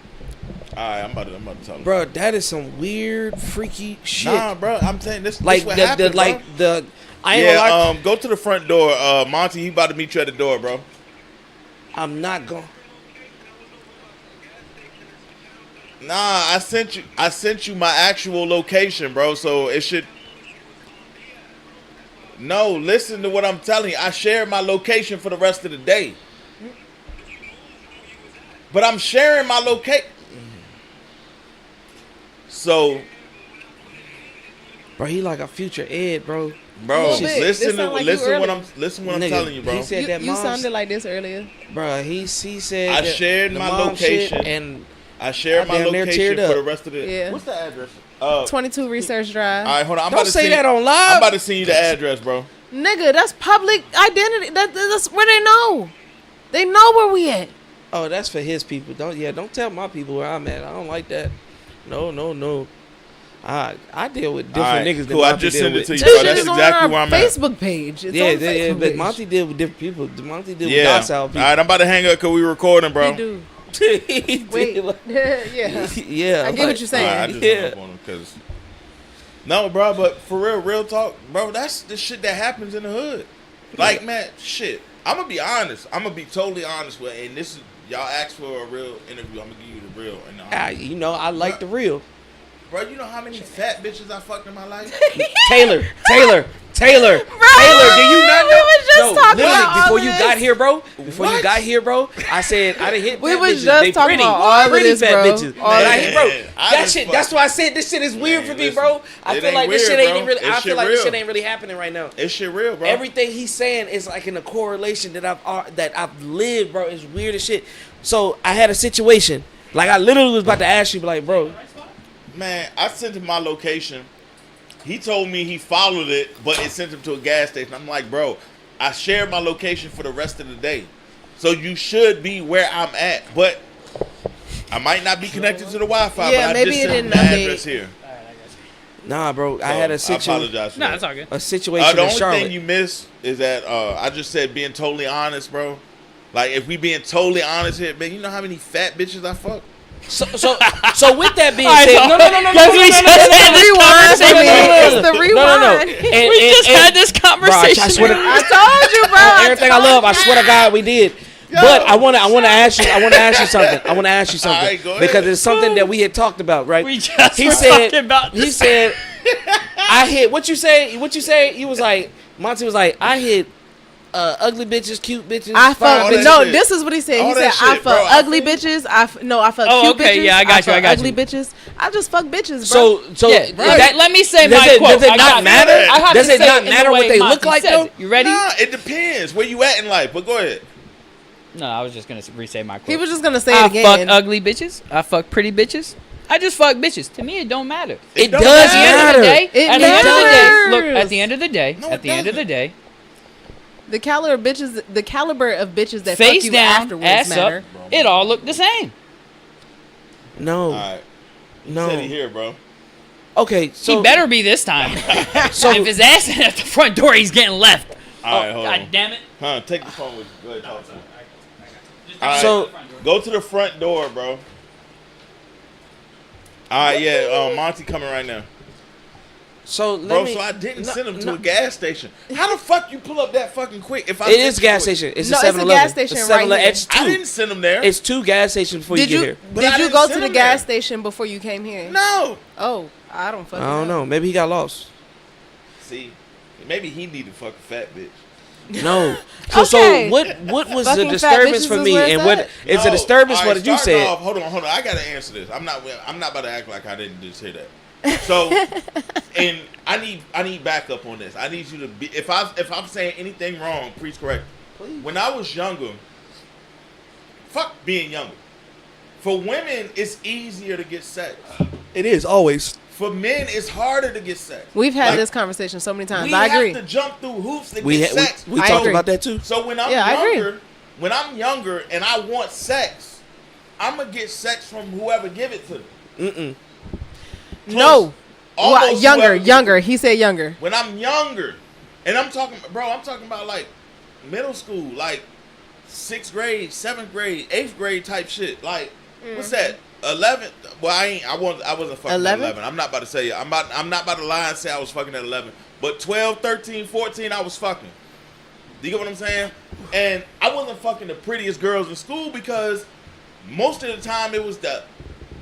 All right, I'm about to tell him. Bro, that is some weird, freaky shit. Nah, bro, I'm saying this. like this what the happened, bro. like the. I ain't gonna lie. Go to the front door. Monty, he about to meet you at the door, bro. I'm not going. Nah, I sent you my actual location, bro. So it should. No, listen to what I'm telling you. I shared my location for the rest of the day. But I'm sharing my location. So, Bro, he like a future Ed, bro. bro, Little bit. This listen sound like you listen what early. I'm Nigga, telling you, bro. He said that You mom's, sounded like this earlier. bro. He said I that shared the my mom location. shit and I shared I my damn near location teared for the up. rest of the. Yeah. What's the address? 22 Research Drive. All right, hold on. I'm don't about to say send that you, on live. I'm about to send you the address, bro. Nigga, that's public identity. That's where they know. They know where we at. Oh, that's for his people. Don't tell my people where I'm at. I don't like that. No. I deal with different All right, niggas cool. than I Monty just deal sent it with. to you, This bro. shit That's is on exactly our where I'm at. Facebook page. It's Yeah, on yeah, Facebook but page. Monty deal with different people. Monty deal with Yeah. docile All people. right, I'm about to hang up because we recording, bro. He do. He Wait. deal with- Yeah. yeah, I get what you're saying. All right, I just Yeah. hung up on him because. No, bro, but for real talk, bro, that's the shit that happens in the hood. Like, man, shit. I'm gonna be honest. I'm gonna be totally honest with, and this is y'all asked for a real interview. I'm gonna give you the real. And I like the real. bro, you know how many fat bitches I fucked in my life? Taylor, do you not know? we was just talking literally, about all before of you this. got here, bro. Before you What? got here, bro, I said I done hit We fat was bitches. just They talking pretty, about all of pretty this, fat bro. bitches. All And of I it. hit, bro. Man, I That just shit. fuck- That's why I said this shit is weird Man, for me, listen, bro. I it feel ain't like this weird, shit ain't bro. really. This I shit feel like this real. shit ain't really happening right now. It's shit real, bro. Everything he's saying is like in a correlation that I've lived, bro. It's weird as shit. So I had a situation. Like I literally was about to ask you, like, bro. Man, I sent him my location. He told me he followed it, but it sent him to a gas station. I'm like, bro, I shared my location for the rest of the day. So you should be where I'm at. But I might not be connected to the Wi-Fi, Yeah, but I maybe just it sent him didn't the update. address here. Nah, bro. I So, had a I situation. apologize for No, that. it's all good. A situation The in only Charlotte. thing you miss is that I just said being totally honest, bro. Like, if we being totally honest here, man, you know how many fat bitches I fuck? So with that being All right, said, so- no. Because we just had this conversation. It's the rewind. We just had this conversation. I swear to, I told you, bro. everything I love, I swear to God, we did. But I want to ask you something. All right, go ahead. Because it's something that we had talked about, right? We just He were said- talking about He this. said, I hit. What you say? He was like, Monty was like, I hit ugly bitches, cute bitches. I fuck. all that No, shit. this is what he said. All He said that I shit, fuck bro. I ugly feel- bitches. I fuck Oh, cute okay, bitches. yeah, I got you, fuck I got ugly you. bitches. I just fuck bitches, bro. So Yeah, that, let me say does my it, quote. Does it I not got matter? it. I have Does to it say not in the matter what way they Monty look like says though? it. You ready? Nah, it depends where you at in life. But go ahead. No, I was just gonna re-say my quote. He was just gonna say I it fuck again. ugly bitches. I fuck pretty bitches. I just fuck bitches. To me, it don't matter. It don't does At the end of the matter. day, It at the end of the day, matters. look. At the end of the day, No, at it the end of the doesn't. day, The caliber of bitches that fuck face you down, afterwards ass matter. up, it all look the same. No, All right. He said he no. here, bro. Okay, so He better be this time. So if his ass is at the front door, he's getting left. All right, hold God on. damn it! Huh? Take the phone with you. Go ahead, talk to him. All right. So- Go to the front door, bro. All right, yeah. Monty coming right now, so bro. let me. So I didn't no, send him to no. a gas station. How the fuck you pull up that fucking quick? If I It sent is a you gas to it? station. It's No, a it's a 7-Eleven. gas station It's right 7-Eleven. here. It's I two. didn't send him there. It's two gas stations before Did you you get here. But I did you didn't go send to the him gas there. station before you came here? No. Oh, I don't fucking I don't know. Maybe he got lost. See, maybe he need to fuck a fat bitch. No. So Okay. so what was Fucking the fat disturbance bitches for is me, where it's and what at. is the No. disturbance? All What right, did you starting say? off- hold on. I gotta answer this. I'm not about to act like I didn't just hear that. So, and I need backup on this. I need you to be if I'm saying anything wrong, please correct. When I was younger, fuck being younger. For women, it's easier to get sex. It is always. For men, it's harder to get sex. We've had Like, this conversation so many times. We I agree. have to jump through hoops to We get sex. we I talked agree. about that too. So when I'm Yeah, I agree. younger and I want sex, I'm gonna get sex from whoever give it to me. Mm-mm. No. Almost Younger, whoever gives younger. it to me. He said younger. When I'm younger, and I'm talking about like middle school, like 6th grade, 7th grade, 8th grade type shit. Like, what's that? 11? Well, I wasn't fucking 11? at 11. I'm not about to say I'm not about to lie and say I was fucking at 11. But 12, 13, 14, I was fucking. Do you get what I'm saying? And I wasn't fucking the prettiest girls in school because most of the time it was the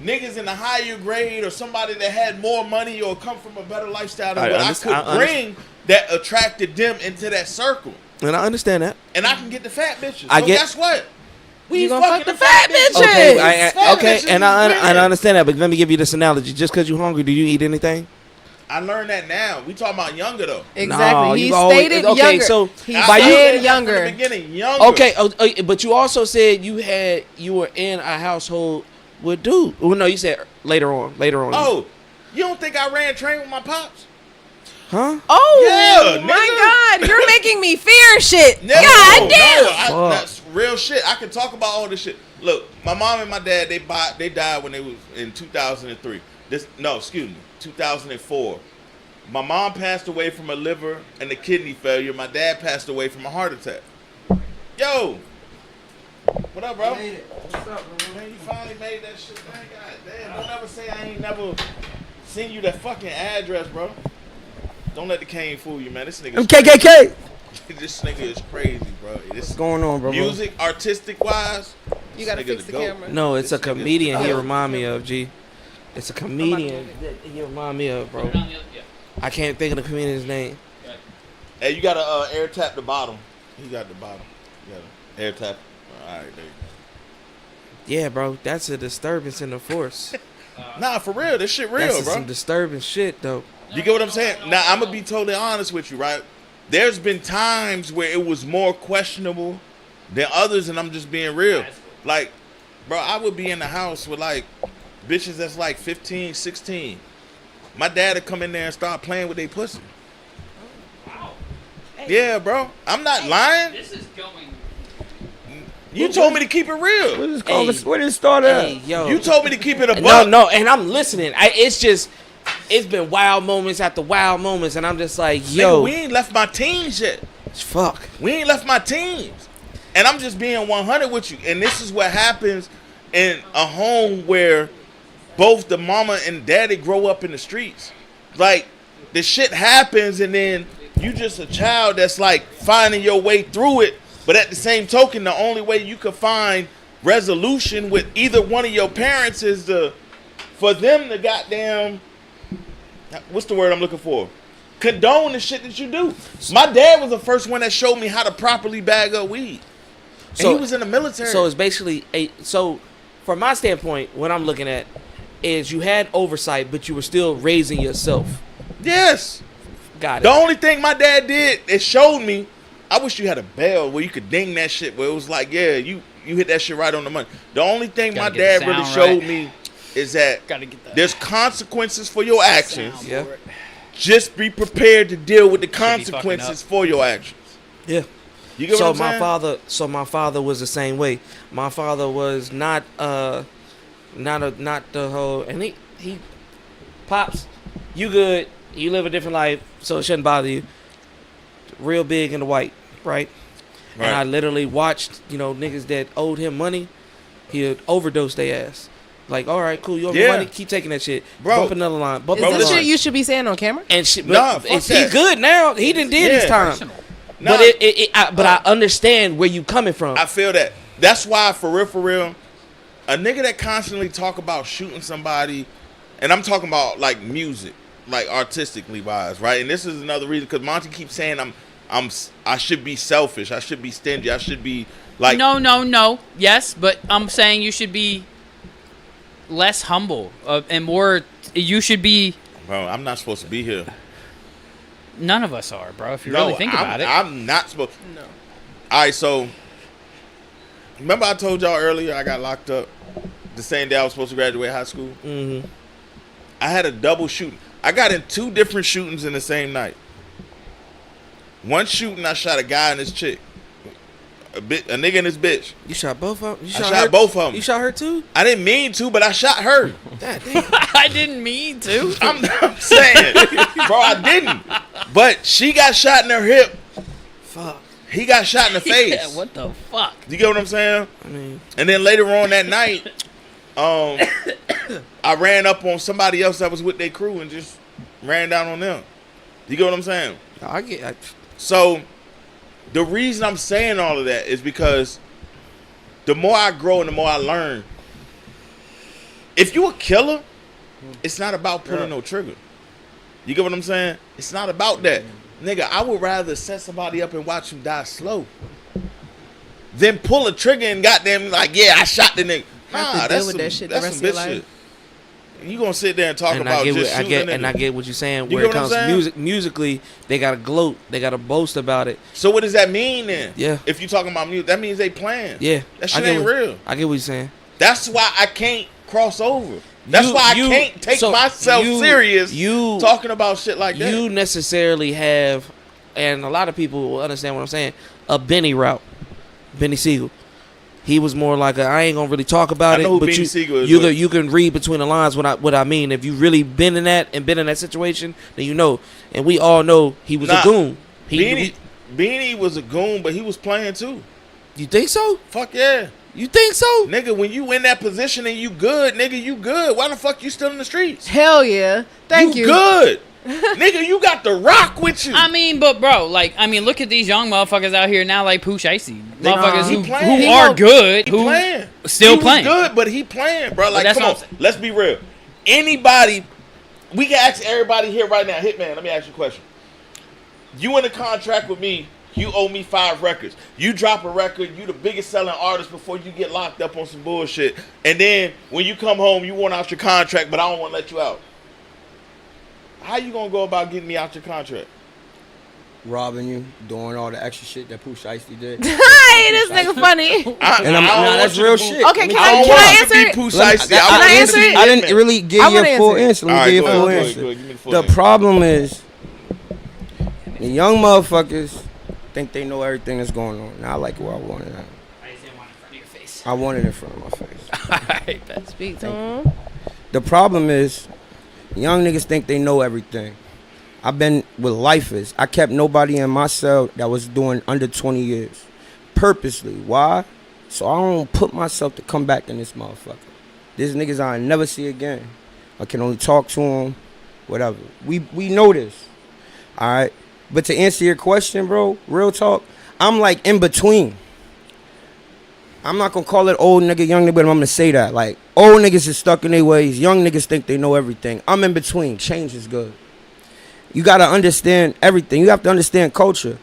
niggas in the higher grade or somebody that had more money or come from a better lifestyle than what I could bring that attracted them into that circle. And I understand that. And I can get the fat bitches. I So get- guess what? We You gonna fucking fuck the the fat bitches. bitches. Okay, Fat okay, bitches and is I weird. understand that, but let me give you this analogy. Just because you're hungry, do you eat anything? I learned that now. We talking about younger though. Exactly. No, he you've always- stated okay, younger. so he I by you- said said that younger. from the beginning, younger. Okay, but you also said you were in a household with dude. Well, no, you said later on. Oh, you don't think I ran train with my pops? Huh? Oh Yeah, my nigga. God! You're making me fear shit. No, God damn! Fuck. That's real shit. I can talk about all this shit. Look, my mom and my dad, they died when they was in 2003. 2004. My mom passed away from a liver and a kidney failure. My dad passed away from a heart attack. Yo, what up, bro? What's up, Man, you finally made that shit. Man, God damn, don't ever say I ain't never seen you that fucking address, bro. Don't let the cane fool you, man. This nigga. I'm KKK. This nigga is crazy, bro. This What's going on, bro? music, artistic wise. You gotta this fix nigga the GOAT. camera. No, it's a This nigga- comedian he Oh. remind me of, G. It's a comedian that he remind me of, bro. I can't think of the comedian's name. Hey, you gotta air tap the bottom. He got the bottom. You gotta air tap. All right, there you Yeah, bro, that's a disturbance in the force. go. Nah, for real, this shit real, That's bro. some disturbing shit, though. You get what I'm saying? Now, I'm gonna be totally honest with you, right? There's been times where it was more questionable than others, and I'm just being real. Like, bro, I would be in the house with, like, bitches that's, like, 15, 16. My dad would come in there and start playing with their pussy. Yeah, bro. I'm not lying. This is going. You told me to keep it real. Where did it start at? Hey, yo. You told me to keep it a No, buck. no, and I'm listening. It's been wild moments after wild moments, and I'm just like, yo, Nigga, we ain't left my teams yet. fuck. We ain't left my teams. And I'm just being 100 with you. And this is what happens in a home where both the mama and daddy grow up in the streets. Like, the shit happens and then you just a child that's like finding your way through it. But at the same token, the only way you can find resolution with either one of your parents is for them to goddamn, what's the word I'm looking for? condone the shit that you do. My dad was the first one that showed me how to properly bag up weed. And he was in the military. So it's basically so from my standpoint, what I'm looking at is you had oversight, but you were still raising yourself. Yes. Got it. The only thing my dad did, it showed me, I wish you had a bell where you could ding that shit, where it was like, yeah, you hit that shit right on the money. The only thing my dad really showed me is that there's consequences for your actions. Yeah. Just be prepared to deal with the consequences for your actions. Yeah. You get what I'm saying? My father was the same way. My father was not the whole, and he pops, you good, you live a different life, so it shouldn't bother you. Real big in the white, right? And I literally watched, niggas that owed him money, he'd overdose their ass. Like, all right, cool, you owe me money, keep taking that shit. Bro. Bump another line. Is this shit you should be saying on camera? And shit, Nah, but fuck he that. good now. He did his time. Personal. Nah. But I understand where you coming from. I feel that. That's why, for real, a nigga that constantly talk about shooting somebody, and I'm talking about like music, like artistically wise, right? And this is another reason because Monty keeps saying I should be selfish, I should be stingy, I should be like No. Yes, but I'm saying you should be less humble and more. You should be. Bro, I'm not supposed to be here. None of us are, bro. If you really think about it, I'm not supposed. No. All right, so remember I told y'all earlier I got locked up the same day I was supposed to graduate high school. Mm-hmm. I had a double shooting. I got in 2 different shootings in the same night. One shooting, I shot a guy and his chick. A nigga and his bitch. You shot both of them? I shot both of them. You shot her too? I didn't mean to, but I shot her. God damn. I didn't mean to. I'm saying, bro, I didn't. But she got shot in her hip. Fuck. He got shot in the face. Yeah, what the fuck? You get what I'm saying? I mean, And then later on that night, I ran up on somebody else that was with their crew and just ran down on them. You get what I'm saying? I get. So the reason I'm saying all of that is because the more I grow and the more I learn, if you a killer, it's not about pulling no trigger. You get what I'm saying? It's not about that. Nigga, I would rather set somebody up and watch him die slow than pull a trigger and goddamn like, yeah, I shot the nigga. Have to deal with that shit the rest of your life. You gonna sit there and talk about just shooting a nigga. I get what you're saying. You Where it get what I'm comes saying? musically, they gotta gloat, they gotta boast about it. So what does that mean then? Yeah. If you talking about music, that means they playing. Yeah, That shit ain't real. I get what you're saying. That's why I can't cross over. That's why I can't take myself serious talking about shit like that. You necessarily have, and a lot of people will understand what I'm saying, a Benny route. Benny Siegel. He was more like I ain't gonna really talk about it, but you can read between the lines what I mean. If you really been in that situation, then you know. And we all know he was a goon. Beanie was a goon, but he was playing too. You think so? Fuck yeah. You think so? Nigga, when you in that position and you good, nigga, you good. Why the fuck you still in the streets? Hell yeah. Thank you. You good. Nigga, you got the rock with you. I mean, but bro, look at these young motherfuckers out here now, like Pooh Shiesty. Motherfuckers who are good, who playing. Still playing. He was good, but he playing, bro. Like, that's come on, let's be real. Anybody, we can ask everybody here right now. Hitman, let me ask you a question. You in a contract with me, you owe me 5 records. You drop a record, you the biggest selling artist before you get locked up on some bullshit. And then when you come home, you want out your contract, but I don't want to let you out. How you gonna go about getting me out your contract? Robbing you, doing all the extra shit that Pooh Shiesty did. Hey, this nigga funny. That's real shit. Okay, can I answer it? I answer it? I didn't really give you a full answer. Let me give you a full answer. The problem is, the young motherfuckers think they know everything that's going on. Now I like what I wanted. I just didn't want it in front of your face. I want it in front of my face. Alright, bet. Speak to him. The problem is, young niggas think they know everything. I've been with lifers. I kept nobody in my cell that was doing under 20 years. Purposely. Why? So I don't put myself to come back in this motherfucker. There's niggas I'll never see again. I can only talk to them, whatever. We know this. Alright? But to answer your question, bro, real talk, I'm like in between. I'm not gonna call it old nigga, young nigga, but I'm gonna say that. Like, old niggas is stuck in their ways. Young niggas think they know everything. I'm in between. Change is good. You gotta understand everything. You have to understand culture.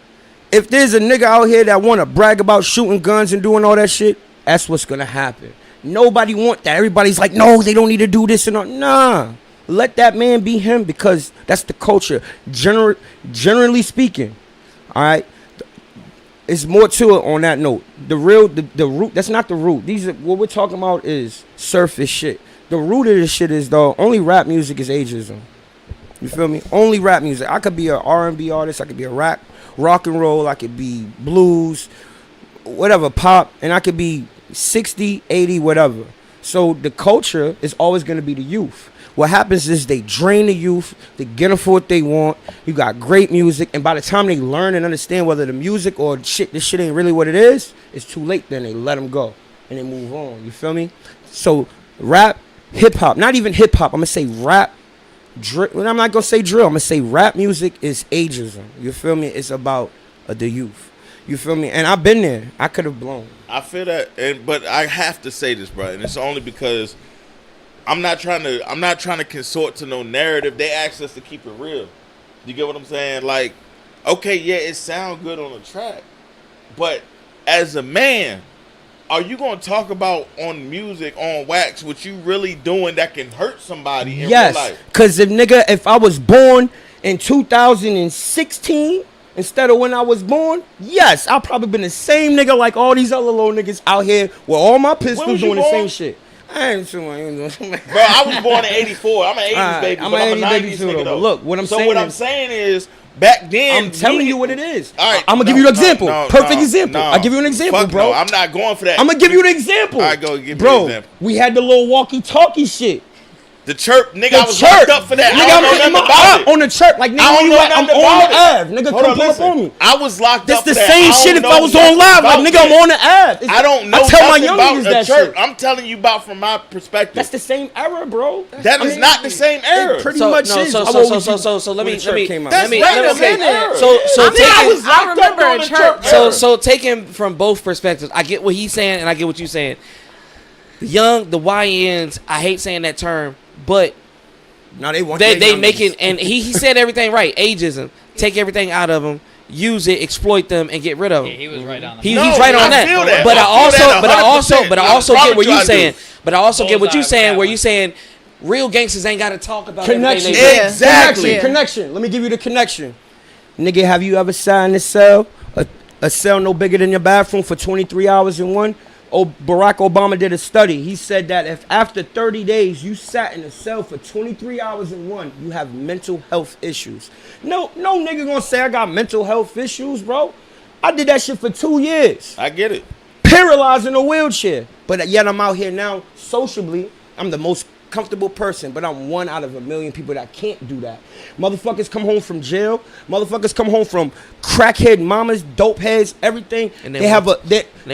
If there's a nigga out here that wanna brag about shooting guns and doing all that shit, that's what's gonna happen. Nobody want that. Everybody's like, no, they don't need to do this and all. Nah. Let that man be him because that's the culture. Generally speaking, all right. It's more to it on that note. The root. That's not the root. What we're talking about is surface shit. The root of this shit is though only rap music is ageism. You feel me? Only rap music. I could be an R&B artist. I could be a rock and roll. I could be blues, whatever, pop, and I could be 60, 80, whatever. So the culture is always going to be the youth. What happens is they drain the youth, they get them for what they want. You got great music, and by the time they learn and understand whether the music or this shit ain't really what it is, it's too late. Then they let them go and they move on. You feel me? So rap, hip hop, not even hip hop. I'm gonna say rap. I'm not gonna say drill. I'm gonna say rap music is ageism. You feel me? It's about the youth. You feel me? And I've been there. I could have blown. I feel that, but I have to say this, bro, and it's only because I'm not trying to consort to no narrative. They asked us to keep it real. You get what I'm saying? Like, okay, yeah, it sounds good on the track, but as a man, are you gonna talk about on music, on wax, what you really doing that can hurt somebody in real life? Cause if I was born in 2016 instead of when I was born, yes, I'll probably been the same nigga like all these other little niggas out here with all my pistols doing the same shit. I ain't sure. Bro, I was born in '84. I'm an '80s baby, but I'm a '90s nigga though. Look, what I'm saying is, back then, I'm telling you what it is. All right, I'm gonna give you an example. Perfect example. I'll give you an example, bro. No, I'm not going for that. I'm gonna give you an example. All right, go give me bro, an example. We had the little walkie-talkie shit. The chirp, nigga, I was locked up for that. Nigga, I don't know nothing about it. On the chirp, like nigga, I don't know I'm nothing on the about Ave. Nigga, come pull up on me. I was locked up for That's the that. same shit if I was on live. Like nigga, I'm on the Ave. I don't know I tell my nothing young about niggas a that chirp. shit. I'm telling you about from my perspective. That's the same era, bro. That is not the same era. It pretty much is. So let me. That's right. I was locked up during the church. So taking from both perspectives, I get what he's saying and I get what you're saying. The YNs, I hate saying that term, but no, they make it, and he said everything right. Ageism, take everything out of them, use it, exploit them, and get rid of them. Yeah, he was right on that. He's right on that. But I also get what you're saying. But I also get what you're saying, where you're saying real gangsters ain't got to talk about connection. everything they do. Exactly. Connection. Let me give you the connection. Nigga, have you ever sat in a cell, a cell no bigger than your bathroom for 23 hours in one? Barack Obama did a study. He said that if after 30 days you sat in a cell for 23 hours in one, you have mental health issues. No nigga gonna say I got mental health issues, bro. I did that shit for 2 years. I get it. Paralyzed in a wheelchair. But yet I'm out here now sociably. I'm the most comfortable person, but I'm one out of a million people that can't do that. Motherfuckers come home from jail. Motherfuckers come home from crackhead mamas, dope heads, everything. And they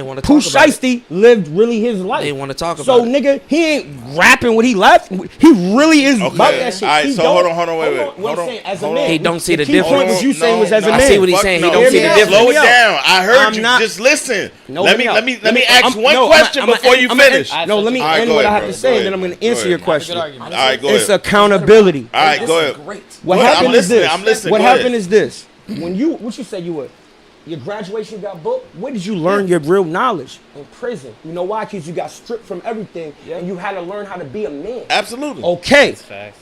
want to Pooh Shiesty lived really his life. They want to talk about so, nigga, he ain't rapping what he left. He really is about that shit. All right, so hold on, wait. What I'm saying, as a man, he don't see the key point difference. was you saying was as a man. I see what he's saying. He don't see the difference. Slow it down. I heard you. Just listen. Let me ask one question before you finish. No, let me end what I have to say, and then I'm going to answer your question. All right, go ahead. It's accountability. All right, go ahead. What happened is this. I'm listening. What happened is this. When what you said you were, your graduation got booked. Where did you learn your real knowledge? In prison. You know why? Because you got stripped from everything, and you had to learn how to be a man. Absolutely. Okay.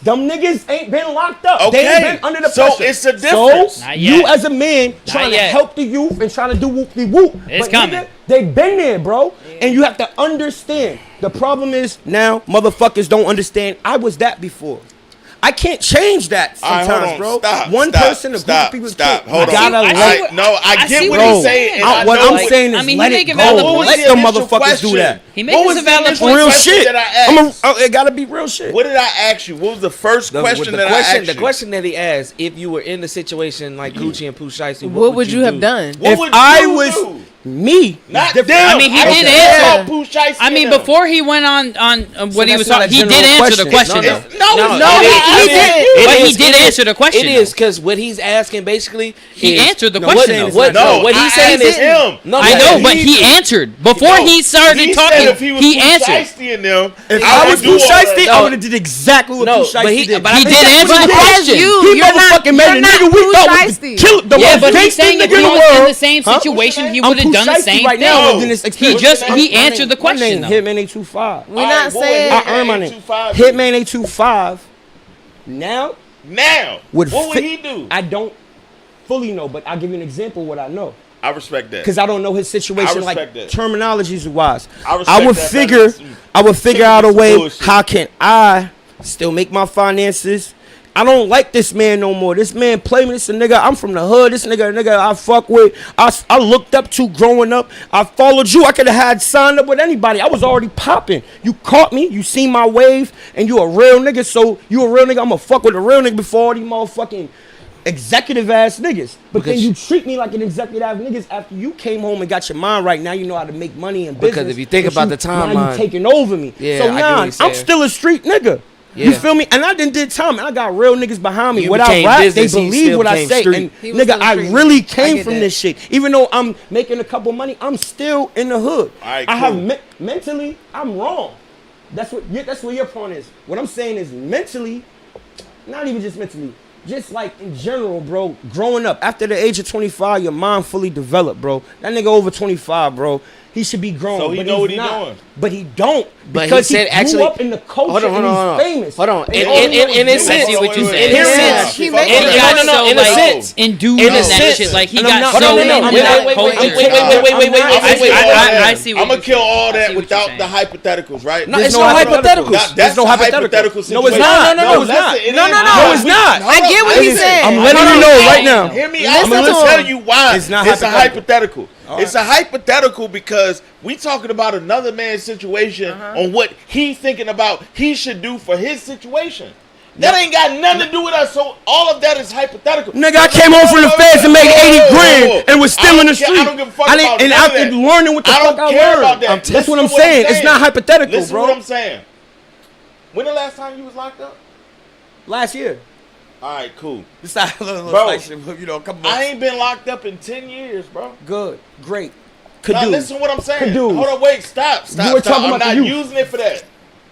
Them niggas ain't been locked up. Okay. They ain't been under the pressure. So it's a difference. So you as a man trying to help the youth and trying to do whoop-de-whoop. It's but coming. Nigga, they been there, bro. And you have to understand. The problem is now motherfuckers don't understand. I was that before. I can't change that sometimes, bro. One person, a group of people can't. Hold on. I get what he's he's saying. What I'm saying is let it go. Let them motherfuckers do that. He makes a valid point. Real shit. It gotta be real shit. What did I ask you? What was the first question that I asked you? The question that he asked, if you were in the situation like Gucci and Pooh Shiesty, what would you have done? What would you do? Me. Not different. them. I mean, he don't did care answer. about Pooh Shiesty I mean, and them. before he went on what he that's was not a talking, he did general answer the question question. though. No, he didn't. But he did answer the question, It is because what he's asking basically. He answered the No, question what- though. what- No, No, what he's saying is him. No, I know, he- but he answered before he started He talking. said if he was He Pooh answered. Shiesty in them, If I I would was do Pooh all that. Shiesty, I would have did exactly what No, Pooh but Shiesty he- did. but I He think did that's answer what the he did. question. He You're not- motherfucking made you're a not nigga we Pooh thought was Shiesty. the kill the Yeah, most but he's gangster saying if nigga in he the was in world. the same Huh? situation, he I'm would have Pooh done the Shiesty same right thing. now. No. Within this He experience. just My he name- answered the my question name though. Hitman 825. We're not saying. I earn my name. 825. Hitman 825. Now Now, would what would fit- he do? I don't fully know, but I'll give you an example of what I know. I respect that. Because I don't know his situation, I like respect that. terminologies wise. I respect I would that. figure, That's some I would figure out a some way. bullshit. How can I still make my finances? I don't like this man no more. This man play me. This a nigga. I'm from the hood. This nigga I fuck with. I looked up to growing up. I followed you. I could have had signed up with anybody. I was already popping. You caught me. You seen my wave, and you a real nigga. So you a real nigga. I'ma fuck with a real nigga before all these motherfucking executive ass niggas. But Because then you treat me like an executive ass niggas after you came home and got your mind right. Now you know how to make money and business. Because if you think but about the now timeline- you taking over me. Yeah, so I get now what I'm he's saying. still a street nigga. You Yeah. feel me? And I did time, and I got real niggas behind me. You What I became rap, business, they he believe still what I became say. street. And He was nigga, still I street. really I came get from that. this shit. Even though I'm making a couple money, I'm still in the hood. All right, I have cool. mentally, I'm wrong. That's what your point is. What I'm saying is mentally, not even just mentally, just like in general, bro. Growing up after the age of 25, your mind fully developed, bro. That nigga over 25, bro. He should be grown. So he but know he's what he not. doing. But he don't. But he Because said grew actually- up in the culture Hold on. and he's famous. Hold on. And In all he knows a is sense, I see what you said. In a Yeah. sense, He in making And it he got no, so in a like sense. endued In in a that sense. shit. Like he And I'm got not- so no, into no, no, that wait, culture. wait. I see what I'm gonna you're kill all I see that what without you're the hypotheticals, right? No, There's it's no no hypotheticals. hypotheticals. That's no a hypothetical. hypothetical No, it's situation. not. No, listen, it No, is no, not. no, it's not. I get what he's saying. I'm letting you know right now. Hear me Listen out. I'm to gonna him. tell you why It's not a hypothetical. hypothetical. All It's a hypothetical because we talking about another man's situation on what he thinking about he should do for his situation. That ain't got nothing to do with us. So all of that is hypothetical. Nigga, I came home from the feds and made 80 grand and was still in the street. I don't give a fuck I didn't, about and none of I'm that. learning what the I fuck don't I care learned. about that. That's Listen what I'm to what I'm saying. It's saying. not hypothetical, Listen bro. to what I'm saying. When the last time you was locked up? Last year. All right, cool. This a little Bro, like shit, you know, a couple I months. ain't been locked up in 10 years, bro. Good, great. Now Kadu. listen to what I'm saying. Kadu. Hold on, wait, stop. You were talking I'm about the not youth. using it for that.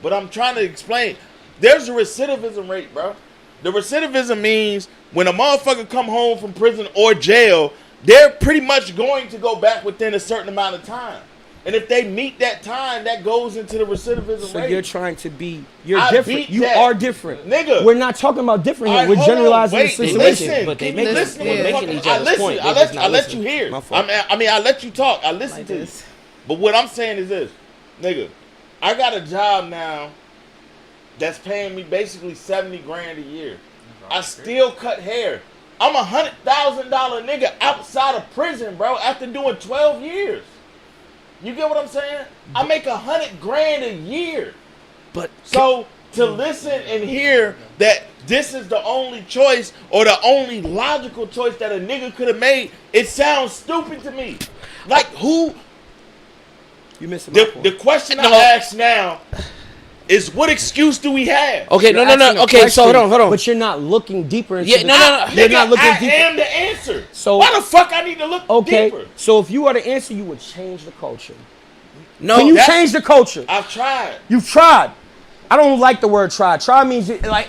But I'm trying to explain. There's a recidivism rate, bro. The recidivism means when a motherfucker come home from prison or jail, they're pretty much going to go back within a certain amount of time. And if they meet that time, that goes into the recidivism So rate. you're trying to be, you're I different. beat You that. are different. Nigga. We're not talking about different All here. right, We're hold on, generalizing wait, the they situation. listen, but they Keep making- listening, they're making motherfucker. each other's I listen. point. I They're let, just not I let you listening. hear. My fault. I mean, I let you talk. I listen Like to you. this. But what I'm saying is this, nigga, I got a job now that's paying me basically 70 grand a year. I still cut hair. I'm $100,000 nigga outside of prison, bro, after doing 12 years. You get what I'm saying? I make 100 grand a year. But So to listen and hear that this is the only choice or the only logical choice that a nigga could have made, it sounds stupid to me. Like who? You missing my point. The question No. I ask now is what excuse do we have? okay, You're no. asking a Okay, so question, hold on. But you're not looking deeper into Yeah, the- no. You're Nigga, not looking I deeper. am the answer. So- why the fuck I need to look Okay, deeper? so if you are the answer, you would change the culture. No, Can you that's- change the culture? I've tried. You've tried. I don't like the word try. Try means like,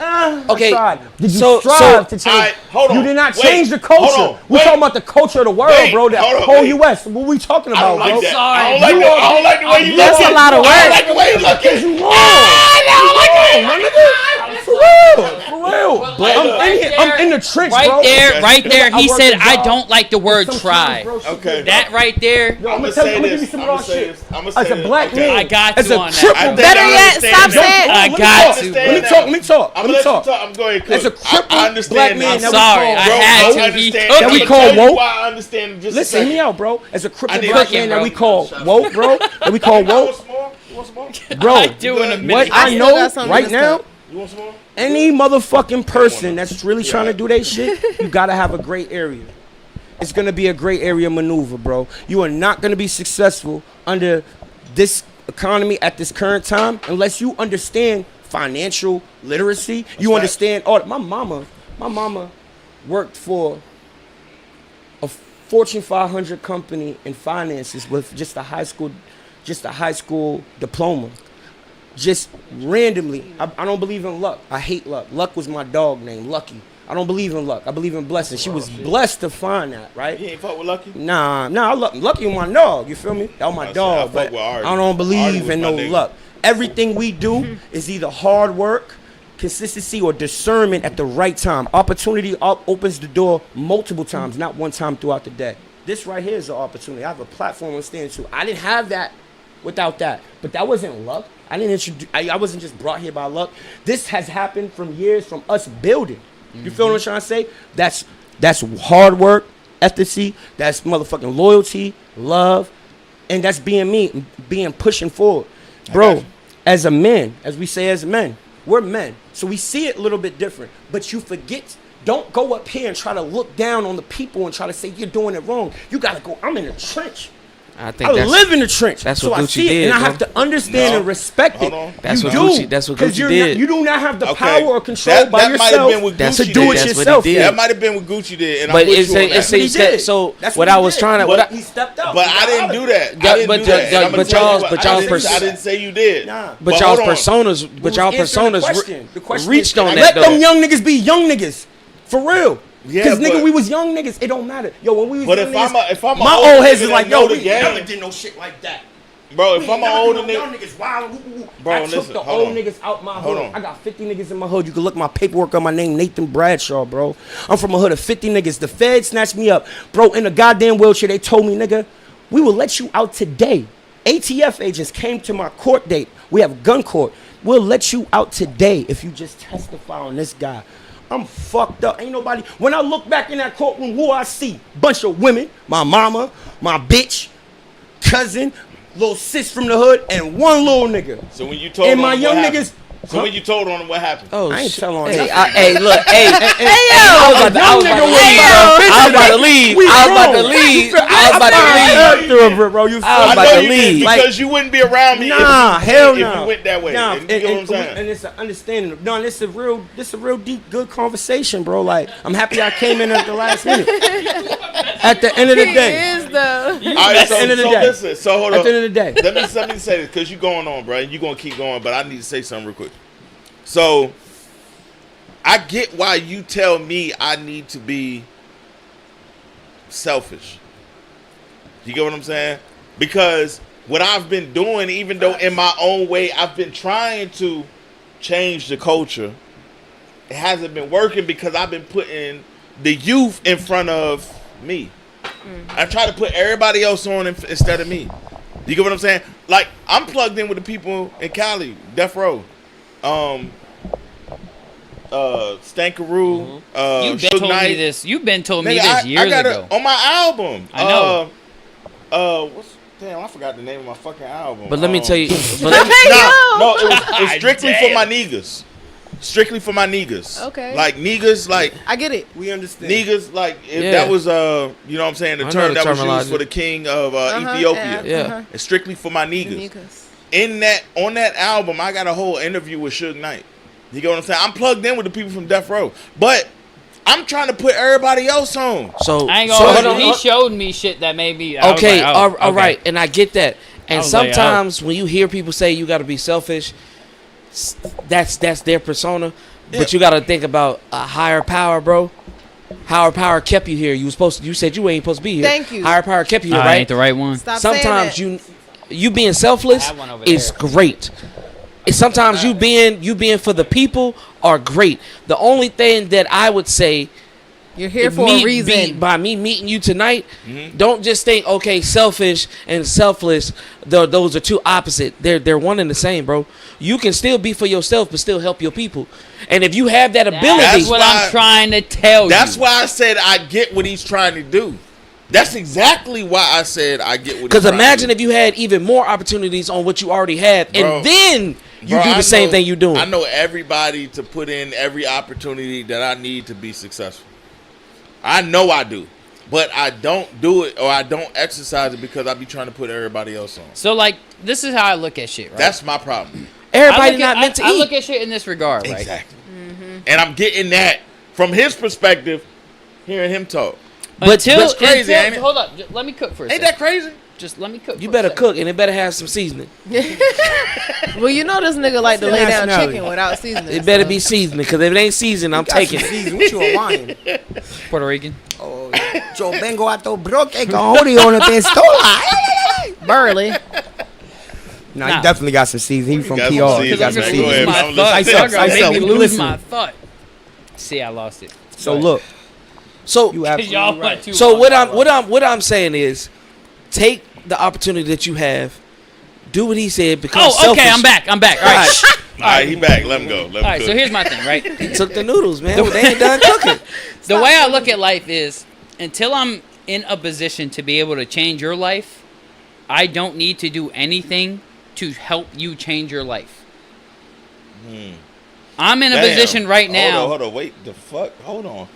Okay, I tried. Did you so- strive to change? Alright, hold on. You did not Wait, change the hold culture. on, We're wait. talking about the culture of the world, Wait, bro. The hold on, whole wait. U.S. What we talking I about, don't like bro? that. sorry. I don't like that. I don't like the way you That's look a at lot of it. I work. don't like the way you look at You it. wrong. I don't like it. For real. Like, I'm in the trench, Right bro. there, right there. I He work said, a "I job. don't like the word Sometimes, try." bro, shit Okay. get That right there. Yo, I'm I'ma gonna tell say you, I'm gonna this. give you some I'ma raw say shit. this. I'ma As say a this. black Okay. man, I got as you a on that. triple, I think Better I yet, understand stop now. saying- I Let me got talk. to, Let me bro. talk. Let me talk. I'm Let me gonna let talk. you talk. I'm going to As a crippled I understand black man, now. I'm that we sorry, call- I Bro, had I to. He understand. took That we it. call I'ma tell you woke. why I understand in just a Listen, hear me second. out, bro. As a crippled need black cooking, man bro. that we call woke, bro. That we call You want woke, some more? You want some more? bro. I do in a What minute. What I I still know got something right in this now, cup. You want some more? any motherfucking person that's really trying to do that shit, you gotta have a gray area. it's going to be a gray area maneuver, bro. You are not going to be successful under this economy at this current time unless you understand financial literacy. You understand my mama worked for a Fortune 500 company in finances with just a high school diploma. Just randomly. I don't believe in luck. I hate luck. Luck was my dog name, Lucky. I don't believe in luck. I believe in blessing. She was blessed to find that, right? You ain't fuck with Lucky? Nah, Lucky was my dog, you feel me? That was my dog, but I don't believe in no luck. Everything we do is either hard work, consistency, or discernment at the right time. Opportunity opens the door multiple times, not one time throughout the day. This right here is an opportunity. I have a platform I'm standing to. I didn't have that without that, but that wasn't luck. I wasn't just brought here by luck. This has happened from years from us building. You feel what I'm trying to say? That's hard work, ethics, that's motherfucking loyalty, love, and that's being me, being pushing forward. Bro, as a man, as we say as men, we're men. So we see it a little bit different. But you forget, don't go up here and try to look down on the people and try to say you're doing it wrong. You gotta go, I'm in the trench. I live in the trench. That's so what Gucci I see it, did, and I bro. have to understand and respect it. That's you what do, Gucci. That's what Gucci did. You do not have the Okay. power or control by That might have yourself been what to Gucci do did. it That's what he yourself. did. That might have been what Gucci did, and But I'm with it's you on that. That's what he did. so That's what he I was did. trying to. But He stepped up. But I didn't do that. I didn't but do that. And y'all- I'm gonna but tell you y'all's- what, but I y'all's didn't- pers- I didn't say you did. Nah. But y'all's hold on. personas. But y'all personas. The question reached is, on let that them though. young niggas be young niggas. For real. Yeah, Because nigga, but- we was young niggas. It don't matter. Yo, when we was But young if niggas, I'm a my older old heads nigga is that like, know yo, the we game. never did no shit like that. Bro, if I'm an older Young nigga, niggas wild. Bro, I took listen, the hold old on. niggas out my Hold hood. on. I got 50 niggas in my hood. You can look my paperwork on my name, Nathan Bradshaw, bro. I'm from a hood of 50 niggas. The Fed snatched me up, bro, in a goddamn wheelchair. They told me, nigga, we will let you out today. ATF agents came to my court date. We have gun court. We'll let you out today if you just testify on this guy. I'm fucked up. Ain't nobody. When I look back in that courtroom, who I see? Bunch of women, my mama, my bitch, cousin, little sis from the hood, and one little nigga. so when you told And on my him, young what niggas. happened? So when you told on him, what happened? Oh, I ain't shit. telling on Hey, nothing. hey, look, hey, I was about to leave, bro. You feel I was I about know to you leave. did because you wouldn't be around me. Nah, if hell if no. you went that way. Nah, You know what I'm saying? and it's an understanding. No, this is a real deep, good conversation, bro. Like, I'm happy I came in at the last minute. At the end of the He day. is though. All right, At the end of the day. listen. So hold on. At the end of the day. Let me say this because you're going on, bro. And you're gonna keep going, but I need to say something real quick. So I get why you tell me I need to be selfish. You get what I'm saying? Because what I've been doing, even though in my own way, I've been trying to change the culture. It hasn't been working because I've been putting the youth in front of me. I try to put everybody else on instead of me. You get what I'm saying? Like, I'm plugged in with the people in Cali, Death Row, Stankaroo, You've been Suge told Knight. me this. You've been told me Nigga, this I years got ago. it on my album. I know. Damn, I forgot the name of my fucking album. But let me tell you, No, it's strictly for my niggas. Strictly for my niggas. Okay. Like niggas, like I get it. We understand. niggas, like if Yeah. that was you know what I'm saying, the I know term the that was used terminology. for the king of Ethiopia. Yeah. It's strictly for my niggas. Niggas. On that album, I got a whole interview with Suge Knight. You get what I'm saying? I'm plugged in with the people from Death Row, but I'm trying to put everybody else on. So, I ain't so gonna. hold on. He showed me shit that made me. I was Okay, like, oh, all okay. right, and I get that. And was like, oh. sometimes when you hear people say you got to be selfish, that's their persona. But you got to think about a higher power, bro. Higher power kept you here. You said you ain't supposed to be here. Thank you. Higher power kept you here, I right? ain't the right one. Stop Sometimes saying you being selfless I have one over is there. great. And sometimes you being for the people are great. The only thing that I would say, that. You're here if for a reason. by me meeting you tonight, don't just think, okay, selfish and selfless, those are two opposite. They're one and the same, bro. You can still be for yourself but still help your people. And if you have that ability, That's what why- I'm trying to tell you. That's why I said I get what he's trying to do. That's exactly why I said I get what he's because trying imagine to do. if you had even more opportunities on what you already have, Bro. and then you Bro, do I the same know- thing you're doing. I know everybody to put in every opportunity that I need to be successful. I know I do. but I don't do it or I don't exercise it because I be trying to put everybody else on. So like, this is how I look at shit, right? That's my problem. Everybody not meant to I eat. look at shit in this regard, right? Exactly. And I'm getting that from his perspective, hearing him talk. But that's crazy, ain't it? Hold up, let me cook for a Ain't second. that crazy? Just let me cook. You for a better second. cook, and it better have some seasoning. Well, you know this nigga like to lay down Nationality. chicken without seasoning. It better so. be seasoning, because if it ain't seasoned, I'm taking it. Season. What you Hawaiian? Puerto Rican. Oh, yo vengo a tu broque con Julio una pistola. Burley. Nah, Nah. he definitely got some season. He from got some PR. He season, got some man. Lose Go ahead, my man. I'm thought. listening. Y'all gonna Ice up, make me we lose listening. my thought. See, I lost it. So look, So you Y'all absolutely went right. too So long. what I'm saying is, take the opportunity that you have, do what he said, become Oh, selfish. okay, I'm back. All right. All All right, he back. Let him go. Let him All right, cook. so here's my thing, right? He took the noodles, man. They ain't done cooking. The way I look at life is, until I'm in a position to be able to change your life, I don't need to do anything to help you change your life. I'm in a Damn. position right now. Hold on, wait. The fuck? Hold on.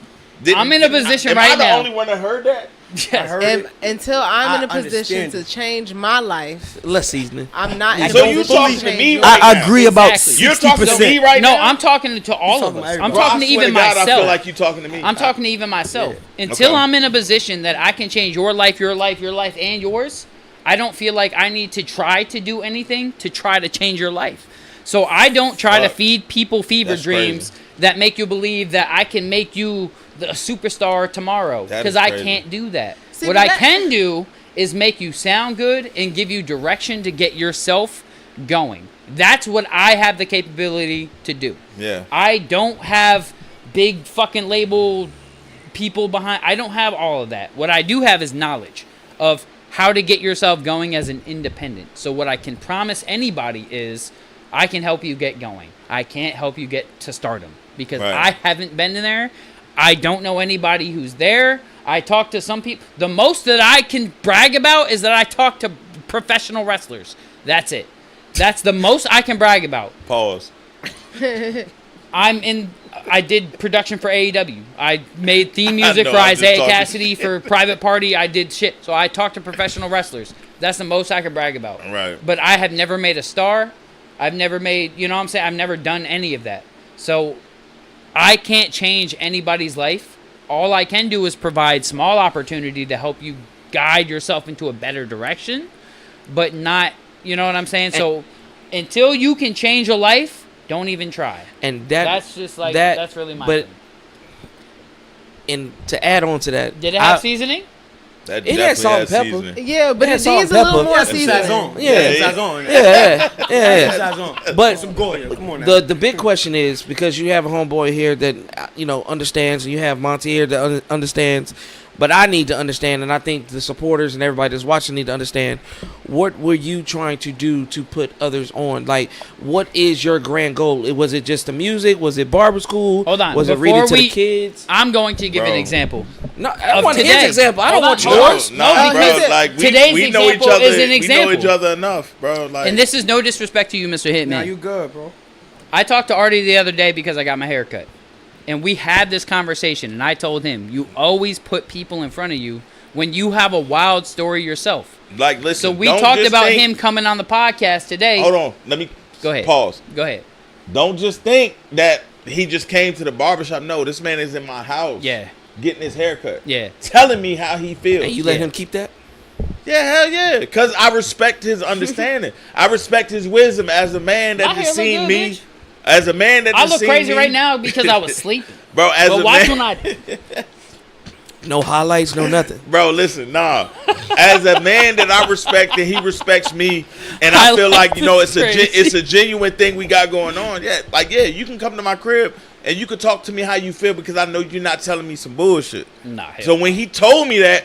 I'm in a position am right I the now. only one that heard that? Yes. Until I'm in a I position understand to it. change my life, Less seasoning. I'm not. So you talking to change me yours. right I now? agree about Exactly. You're 60%. talking to me right No, now? I'm talking to all of talking to us. I'm everybody. Bro, talking I to swear even God, myself. I feel like you talking to me. I'm talking to even myself. Until Okay. I'm in a position that I can change your life, and yours, I don't feel like I need to try to do anything to try to change your life. So I don't try to Fuck. feed people fever That's dreams crazy. that make you believe that I can make you a superstar tomorrow. That Because is I crazy. can't do that. See, What but I that- can do is make you sound good and give you direction to get yourself going. That's what I have the capability to do. Yeah. I don't have big fucking label people behind. I don't have all of that. What I do have is knowledge of how to get yourself going as an independent. So what I can promise anybody is I can help you get going. I can't help you get to stardom because Right. I haven't been there. I don't know anybody who's there. I talk to some people. The most that I can brag about is that I talk to professional wrestlers. That's it. That's the most I can brag about. Pause. I did production for AEW. I made theme music know, for I'm just Isaiah talking Cassidy for Private Party. I did shit. So I talked to professional wrestlers. That's the most I can brag about. Right. But I have never made a star. I've never made, you know what I'm saying? I've never done any of that. So I can't change anybody's life. All I can do is provide small opportunity to help you guide yourself into a better direction, but not, you know what I'm saying? So until you can change your life, don't even try. And That's just like, that's really my but thing. And to add on to that, Did it have seasoning? That It had definitely salt has and pepper. seasoning. Yeah, but Yeah, it salt needs a and little pepper. more Yeah, seasoning. yeah. But Some Goya. Come on now. the big question is, because you have a homeboy here that understands, and you have Monty here that understands, but I need to understand, and I think the supporters and everybody that's watching need to understand, what were you trying to do to put others on? Like, what is your grand goal? Was it just the music? Was it barber school? Hold on. Was it Before reading to the we- kids? I'm going to give an Bro. example. No, I Of want his today. example. I don't Hold want on, yours. hold on. Nah, No, bro. because Like today's we know each example other. is an We know example. each other enough, bro. Like, And this is no disrespect to you, Mr. Hitman. Nah, you good, bro. I talked to Ardie the other day because I got my hair cut. And we had this conversation, and I told him, you always put people in front of you when you have a wild story yourself. like, listen. So we don't talked just about think- him coming on the podcast today. Hold on. Let me Go ahead. pause. Go ahead. Don't just think that he just came to the barbershop. No, this man is in my house. Yeah. Getting his hair cut. Yeah. Telling me how he feels. And you let Yeah. him keep that? Yeah, hell yeah. Because I respect his understanding. I respect his wisdom as a man My that hair has look seen good, me. bitch. As a man that I has look seen crazy me. right now because I was sleeping. Bro, as But a watch man. when I... No highlights, no nothing. Bro, listen, nah. As a man that I respect and he respects me, and I feel like, you know, it's a genuine thing we got going on. Yeah, like, yeah, you can come to my crib and you can talk to me how you feel because I know you're not telling me some bullshit. Nah, hell So when he told me that,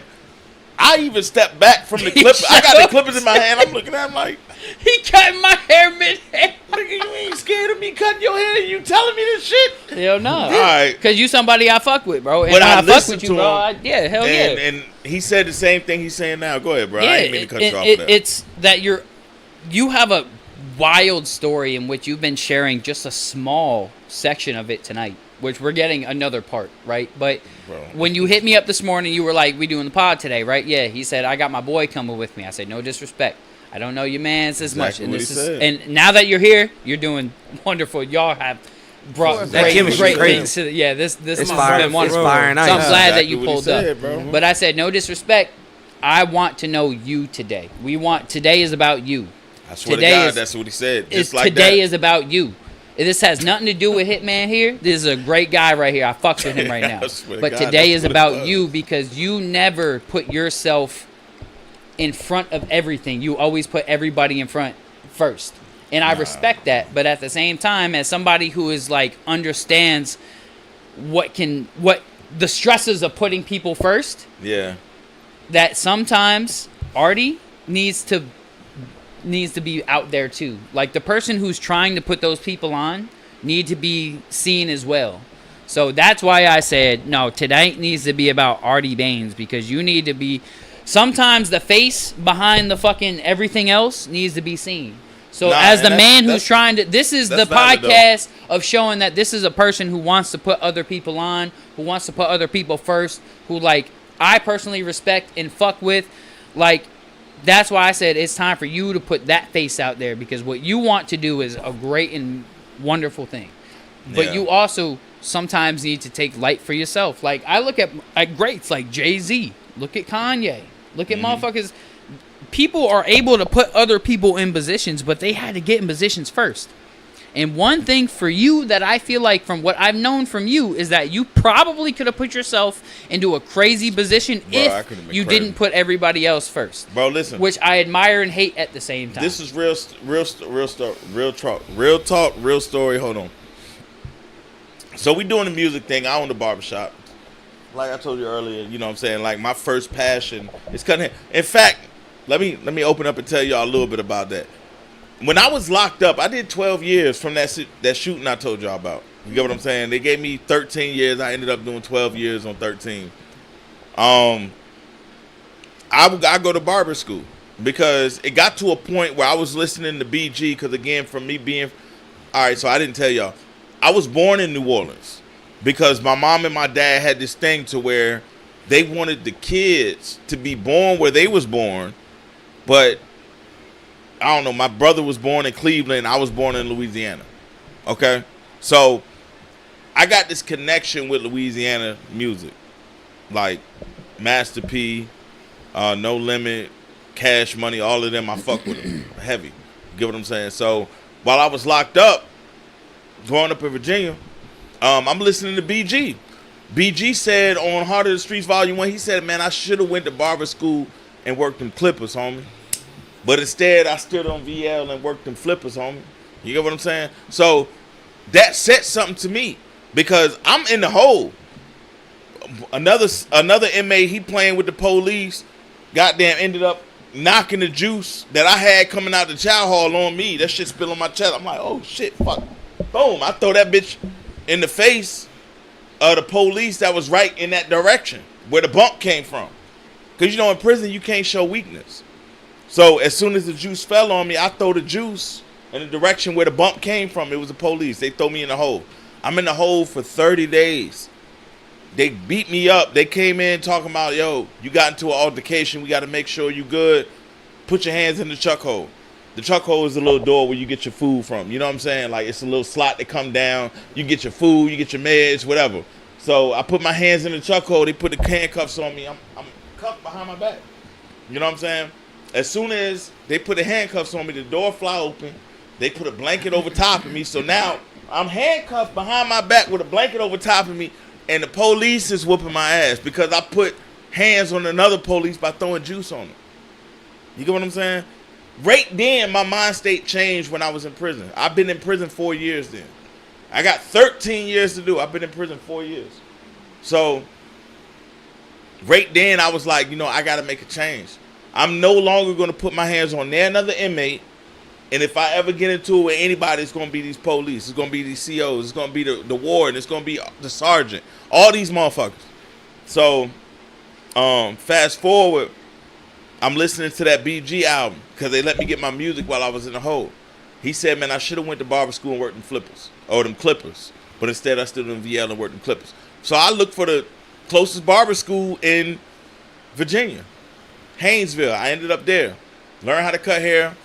I even stepped back from the clip. I got the clippers in my hand. I'm looking at him like, He cut my hair mid-hair. nigga, you ain't scared of me cutting your hair? You telling me this shit? Hell no. All right. Because you somebody I fuck with, bro. And But when I I fuck listened with you, to bro, him, yeah, hell And, yeah. and he said the same thing he's saying now. Go ahead, bro. I Yeah, ain't mean to cut you off of that. it's that you have a wild story in which you've been sharing just a small section of it tonight. which we're getting another part, right? But Bro. when you hit me up this morning, you were like, we doing the pod today, right? Yeah, he said, I got my boy coming with me. I said, no disrespect. I don't know your mans as much. Exactly And what this he is, said. and now that you're here, you're doing wonderful. Y'all have brought That great chemistry great. things to yeah, this It's has fire. been wonderful. It's fire and So I'm ice. glad that Exactly you what he pulled said, up. bro. But I said, no disrespect. I want to know you today. Today is about you. I swear Today to God, is- that's what he said. Is Just like today that. is about you. This has nothing to do with Hitman here. This is a great guy right here. I fucks with him right now. I swear to But God, today that's is what it about was. you because you never put yourself in front of everything. You always put everybody in front first. And I respect that. But at the same time, as somebody who is like understands what the stresses of putting people first, Yeah. that sometimes Ardie needs to be out there too. Like the person who's trying to put those people on need to be seen as well. So that's why I said, no, today needs to be about Ardie Banez because you need to be, sometimes the face behind the fucking everything else needs to be seen. So Nah, as the and man who's that's- trying to, this is the that's valid, though. podcast of showing that this is a person who wants to put other people on, who wants to put other people first, who like I personally respect and fuck with. Like, that's why I said it's time for you to put that face out there because what you want to do is a great and wonderful thing. But Yeah. you also sometimes need to take light for yourself. Like, I look at greats like Jay-Z. Look at Kanye. Look at motherfuckers. People are able to put other people in positions, but they had to get in positions first. And one thing for you that I feel like from what I've known from you is that you probably could have put yourself into a crazy position Bro, I if could've been you crazy. didn't put everybody else first. Bro, listen. Which I admire and hate at the same time. This is real talk, real story. Hold on. So we doing the music thing. I own the barbershop. Like I told you earlier, you know what I'm saying? Like my first passion is cutting hair. In fact, let me open up and tell y'all a little bit about that. When I was locked up, I did 12 years from that shooting I told y'all about. You get what I'm saying? They gave me 13 years. I ended up doing 12 years on 13. I go to barber school because it got to a point where I was listening to BG because, again, from me being... All right, so I didn't tell y'all. I was born in New Orleans because my mom and my dad had this thing to where they wanted the kids to be born where they was born, but I don't know, my brother was born in Cleveland, I was born in Louisiana. Okay? So I got this connection with Louisiana music. Like Master P, No Limit, Cash Money, all of them, I fuck with them. Heavy. You get what I'm saying? So while I was locked up, growing up in Virginia, I'm listening to BG. BG said on Heart of the Streets Volume 1, he said, man, I should have went to barber school and worked them clippers, homie. But instead, I stood on VL and worked them flippers, homie. You get what I'm saying? So that said something to me because I'm in the hole. Another inmate, he playing with the police, goddamn ended up knocking the juice that I had coming out the chow hall on me. That shit spill on my chest. I'm like, oh shit, fuck. Boom. I throw that bitch in the face of the police that was right in that direction where the bump came from. Because, you know, in prison, you can't show weakness. So as soon as the juice fell on me, I throw the juice in the direction where the bump came from. It was the police. They throw me in the hole. I'm in the hole for 30 days. They beat me up. They came in talking about, yo, you got into an altercation. We got to make sure you good. Put your hands in the chuck hole. The chuck hole is a little door where you get your food from. You know what I'm saying? Like, it's a little slot that come down. You get your food, you get your meds, whatever. So I put my hands in the chuck hole. They put the handcuffs on me. I'm cuffed behind my back. You know what I'm saying? As soon as they put the handcuffs on me, the door fly open. They put a blanket over top of me. So now I'm handcuffed behind my back with a blanket over top of me. And the police is whooping my ass because I put hands on another police by throwing juice on them. You get what I'm saying? Right then, my mind state changed when I was in prison. I've been in prison 4 years then. I got 13 years to do. I've been in prison 4 years. So, right then, I was like, you know, I got to make a change. I'm no longer going to put my hands on another inmate. And if I ever get into it with anybody, it's going to be these police. It's going to be these COs. It's going to be the warden. It's going to be the sergeant. All these motherfuckers. So, fast forward, I'm listening to that BG album because they let me get my music while I was in the hole. He said, man, I should have went to barber school and worked them flippers. Or them clippers. but instead I stood in VL and worked in Clippers. So I looked for the closest barber school in Virginia, Haynesville. I ended up there, learned how to cut hair.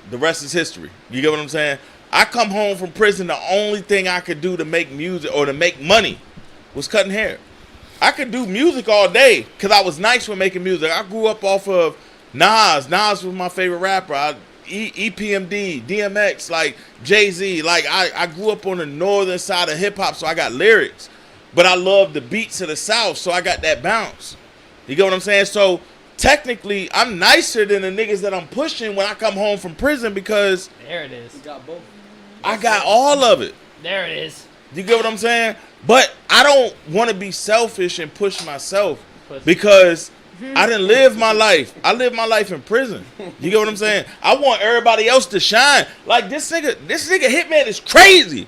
The rest is history. You get what I'm saying? I come home from prison, the only thing I could do to make music or to make money was cutting hair. I could do music all day because I was nice with making music. I grew up off of Nas. Nas was my favorite rapper. EPMD, DMX, like Jay-Z. Like I grew up on the northern side of hip-hop, so I got lyrics. But I love the beats of the South, so I got that bounce. You get what I'm saying? So technically, I'm nicer than the niggas that I'm pushing when I come home from prison because There it is. You got both. I got all of it. There it is. You get what I'm saying? But I don't want to be selfish and push myself because I didn't live my life. I lived my life in prison. You get what I'm saying? I want everybody else to shine. Like this nigga Hitman is crazy.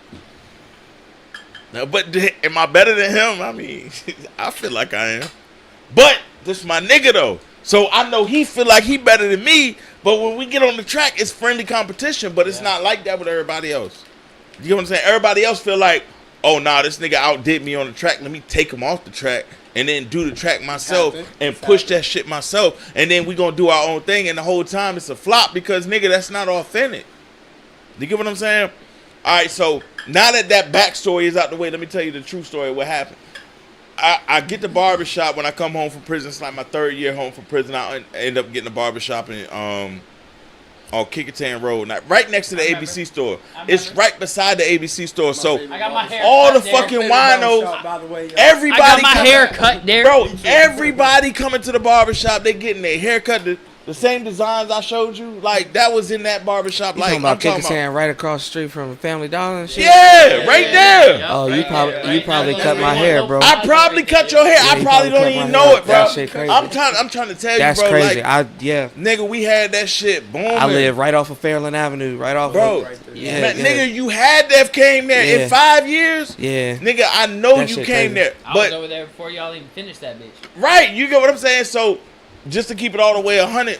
Now, but am I better than him? I mean, I feel like I am. But this my nigga though. So I know he feel like he better than me. But when we get on the track, it's friendly competition. But it's not like that with everybody else. You get what I'm saying? Everybody else feel like, oh, nah, this nigga outdid me on the track. Let me take him off the track and then do the track myself and push that shit myself. And then we going to do our own thing. And the whole time it's a flop because, nigga, that's not authentic. You get what I'm saying? All right, so now that backstory is out the way, let me tell you the true story of what happened. I get the barbershop when I come home from prison. It's like my third year home from prison. I end up getting a barbershop on Kickerton Road, right next to the ABC store. It's right beside the ABC store. So I got my hair all cut the there. fucking winos, By the way, everybody I got my coming- hair cut there. Bro, everybody coming to the barbershop, they getting their hair cut. The same designs I showed you, like that was in that barbershop. You Like talking about I'm talking Kicker's hand right across the street from Family Dollar and shit? Yeah, right there. Yep, Oh, you right probably there. cut my hair, bro. I probably cut your hair. Yeah, I you probably probably don't cut even my know hair. it, bro. That shit crazy. I'm trying to tell That's you, bro. crazy. Like, Yeah. nigga, we had that shit booming. I live right off of Fairland Avenue, right off Bro, of yeah, man, yeah. nigga, you had to have came there Yeah. in 5 years. Yeah. Nigga, I know That you shit came crazy. there, I was but over there before y'all even finished that bitch. right, you get what I'm saying. So, just to keep it all the way 100,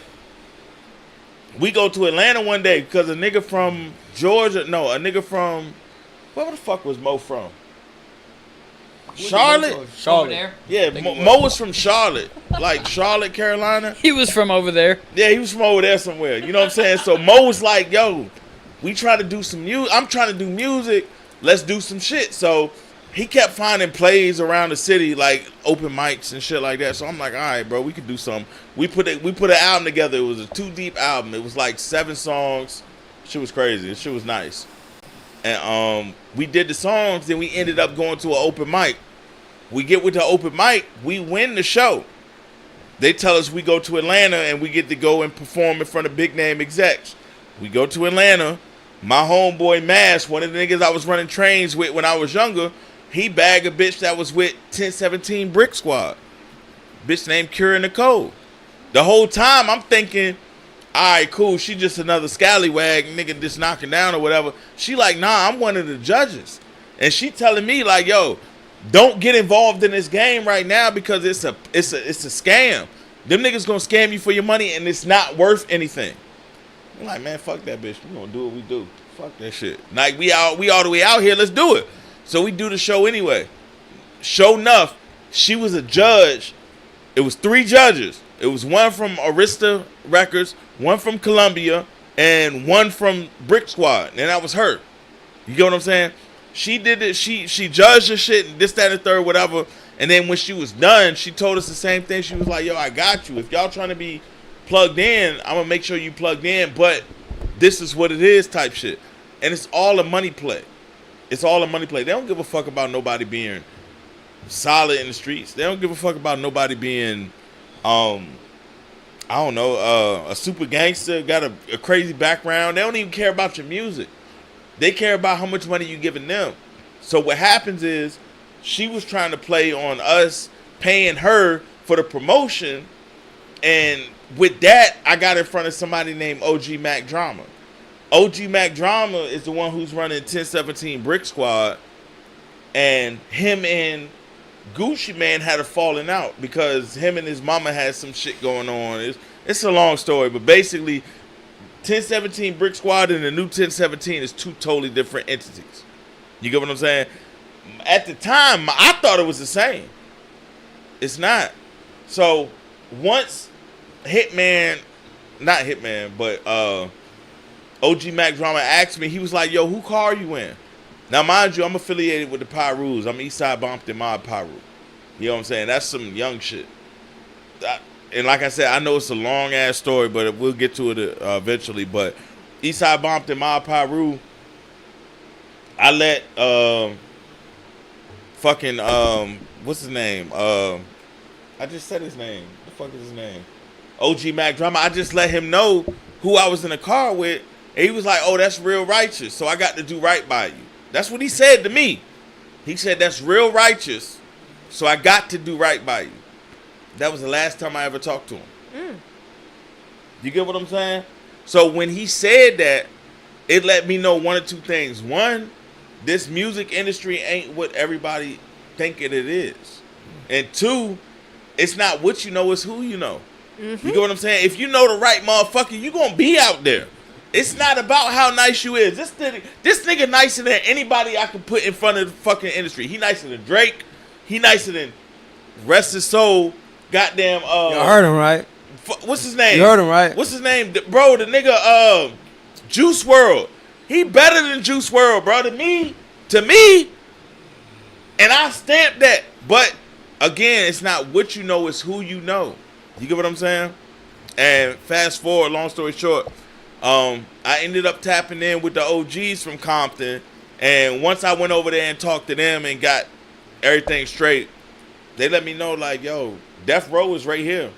we go to Atlanta one day because a nigga from Georgia, no, a nigga from where the fuck was Mo from? Charlotte. Over there. Yeah, Mo was from Charlotte, like Charlotte, Carolina. He was from over there. Yeah, he was from over there somewhere. You know what I'm saying? So Mo was like, yo, we try to do some music. I'm trying to do music. Let's do some shit. So he kept finding plays around the city, like open mics and shit like that. So I'm like, all right, bro, we could do something. We put an album together. It was a 2-deep album. It was like 7 songs. Shit was crazy. The shit was nice. And we did the songs. Then we ended up going to an open mic. We get with the open mic. We win the show. They tell us we go to Atlanta and we get to go and perform in front of big name execs. We go to Atlanta. My homeboy Mass, one of the niggas I was running trains with when I was younger, he bagged a bitch that was with 1017 Brick Squad. Bitch named Kira Nicole. The whole time I'm thinking, all right, cool, she just another scallywag, nigga just knocking down or whatever. She like, nah, I'm one of the judges. And she telling me like, yo, don't get involved in this game right now because it's a scam. Them niggas gonna scam you for your money and it's not worth anything. I'm like, man, fuck that bitch. We gonna do what we do. Fuck that shit. Like we all the way out here, let's do it. So we do the show anyway. Sure enough, she was a judge. It was 3 judges. It was one from Arista Records, one from Columbia, and one from Brick Squad. And that was her. You get what I'm saying? She did it. She judged the shit and this, that, and the third, whatever. And then when she was done, she told us the same thing. She was like, yo, I got you. If y'all trying to be plugged in, I'm going to make sure you plugged in. But this is what it is type shit. And it's all a money play. It's all a money play. They don't give a fuck about nobody being solid in the streets. They don't give a fuck about nobody being, I don't know, a super gangster, got a crazy background. They don't even care about your music. They care about how much money you giving them. So what happens is she was trying to play on us paying her for the promotion. And with that, I got in front of somebody named OG Mac Drama. OG Mac Drama is the one who's running 1017 Brick Squad, and him and Gucci Man had a falling out because him and his mama had some shit going on. It's a long story, but basically 1017 Brick Squad and the new 1017 is 2 totally different entities. You get what I'm saying? at the time, I thought it was the same. It's not. So once not Hitman, but OG Mac Drama asked me, he was like, yo, who car are you in? Now, mind you, I'm affiliated with the Pyrus. I'm Eastside Bompton Mob Pyru. You know what I'm saying? That's some young shit. And like I said, I know it's a long-ass story, but we'll get to it eventually. But Eastside Bompton Mob Pyru, I let what's his name? I just said his name. What the fuck is his name? OG Mac Drama. I just let him know who I was in the car with, and he was like, oh, that's real righteous, so I got to do right by you. That's what he said to me. He said, that's real righteous, so I got to do right by you. That was the last time I ever talked to him. You get what I'm saying? So when he said that, it let me know one or two things. One, this music industry ain't what everybody think it is. And two, it's not what you know, it's who you know. You get what I'm saying? If you know the right motherfucker, you gonna be out there. It's not about how nice you is. This nigga nicer than anybody I can put in front of the fucking industry. He nicer than Drake. He nicer than rest his soul. Goddamn. You heard him, right? What's his name? You heard him, right? What's his name? Bro, the nigga, Juice WRLD. He better than Juice WRLD, bro. To me, and I stamp that. But again, it's not what you know, it's who you know. You get what I'm saying? And fast forward, long story short, I ended up tapping in with the OGs from Compton. And once I went over there and talked to them and got everything straight, they let me know, like, yo, Death Row is right here.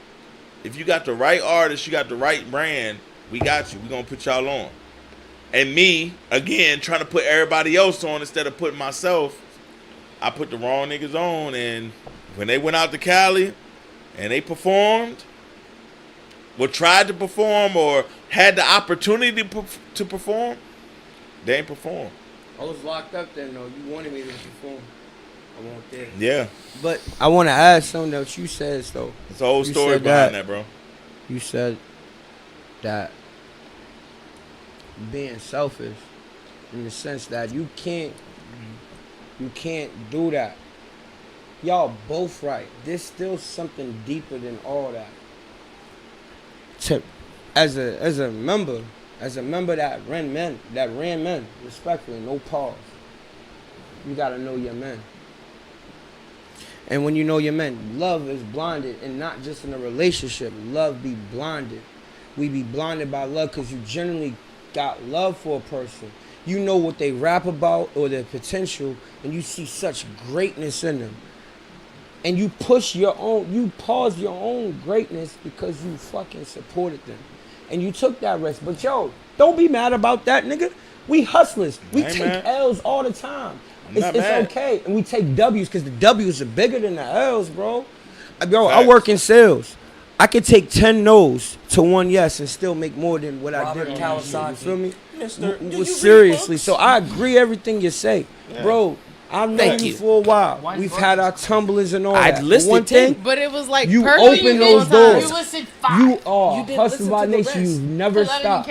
If you got the right artist, you got the right brand, we got you. We're going to put y'all on. And me, again, trying to put everybody else on instead of putting myself, I put the wrong niggas on. And when they went out to Cali and they performed, or tried to perform, or had the opportunity to perform, they ain't perform. I was locked up then, though. You wanted me to perform. I won't there. Yeah. But I want to add something that you said, though. It's a whole story behind that, bro. You said that being selfish in the sense that you can't do that. Y'all both right. There's still something deeper than all that. As a member that ran men, respectfully, no pause. You gotta know your men. And when you know your men, love is blinded, and not just in a relationship. Love be blinded. We be blinded by love because you generally got love for a person. You know what they rap about or their potential, and you see such greatness in them. And you pause your own greatness because you fucking supported them. And you took that risk. But yo, don't be mad about that, nigga. We hustlers. We take L's all the time. It's okay. And we take W's because the W's are bigger than the L's, bro. Bro, I work in sales. I could take 10 no's to 1 yes and still make more than what I did on Kawasaki. You feel me? Seriously. So I agree everything you say. Yeah. Bro, I've known you for a while. We've had our tumblers and all that. I'd listed one thing, but it was like you open those doors. You listed 5. You are Hustle by Nation. You've never stopped.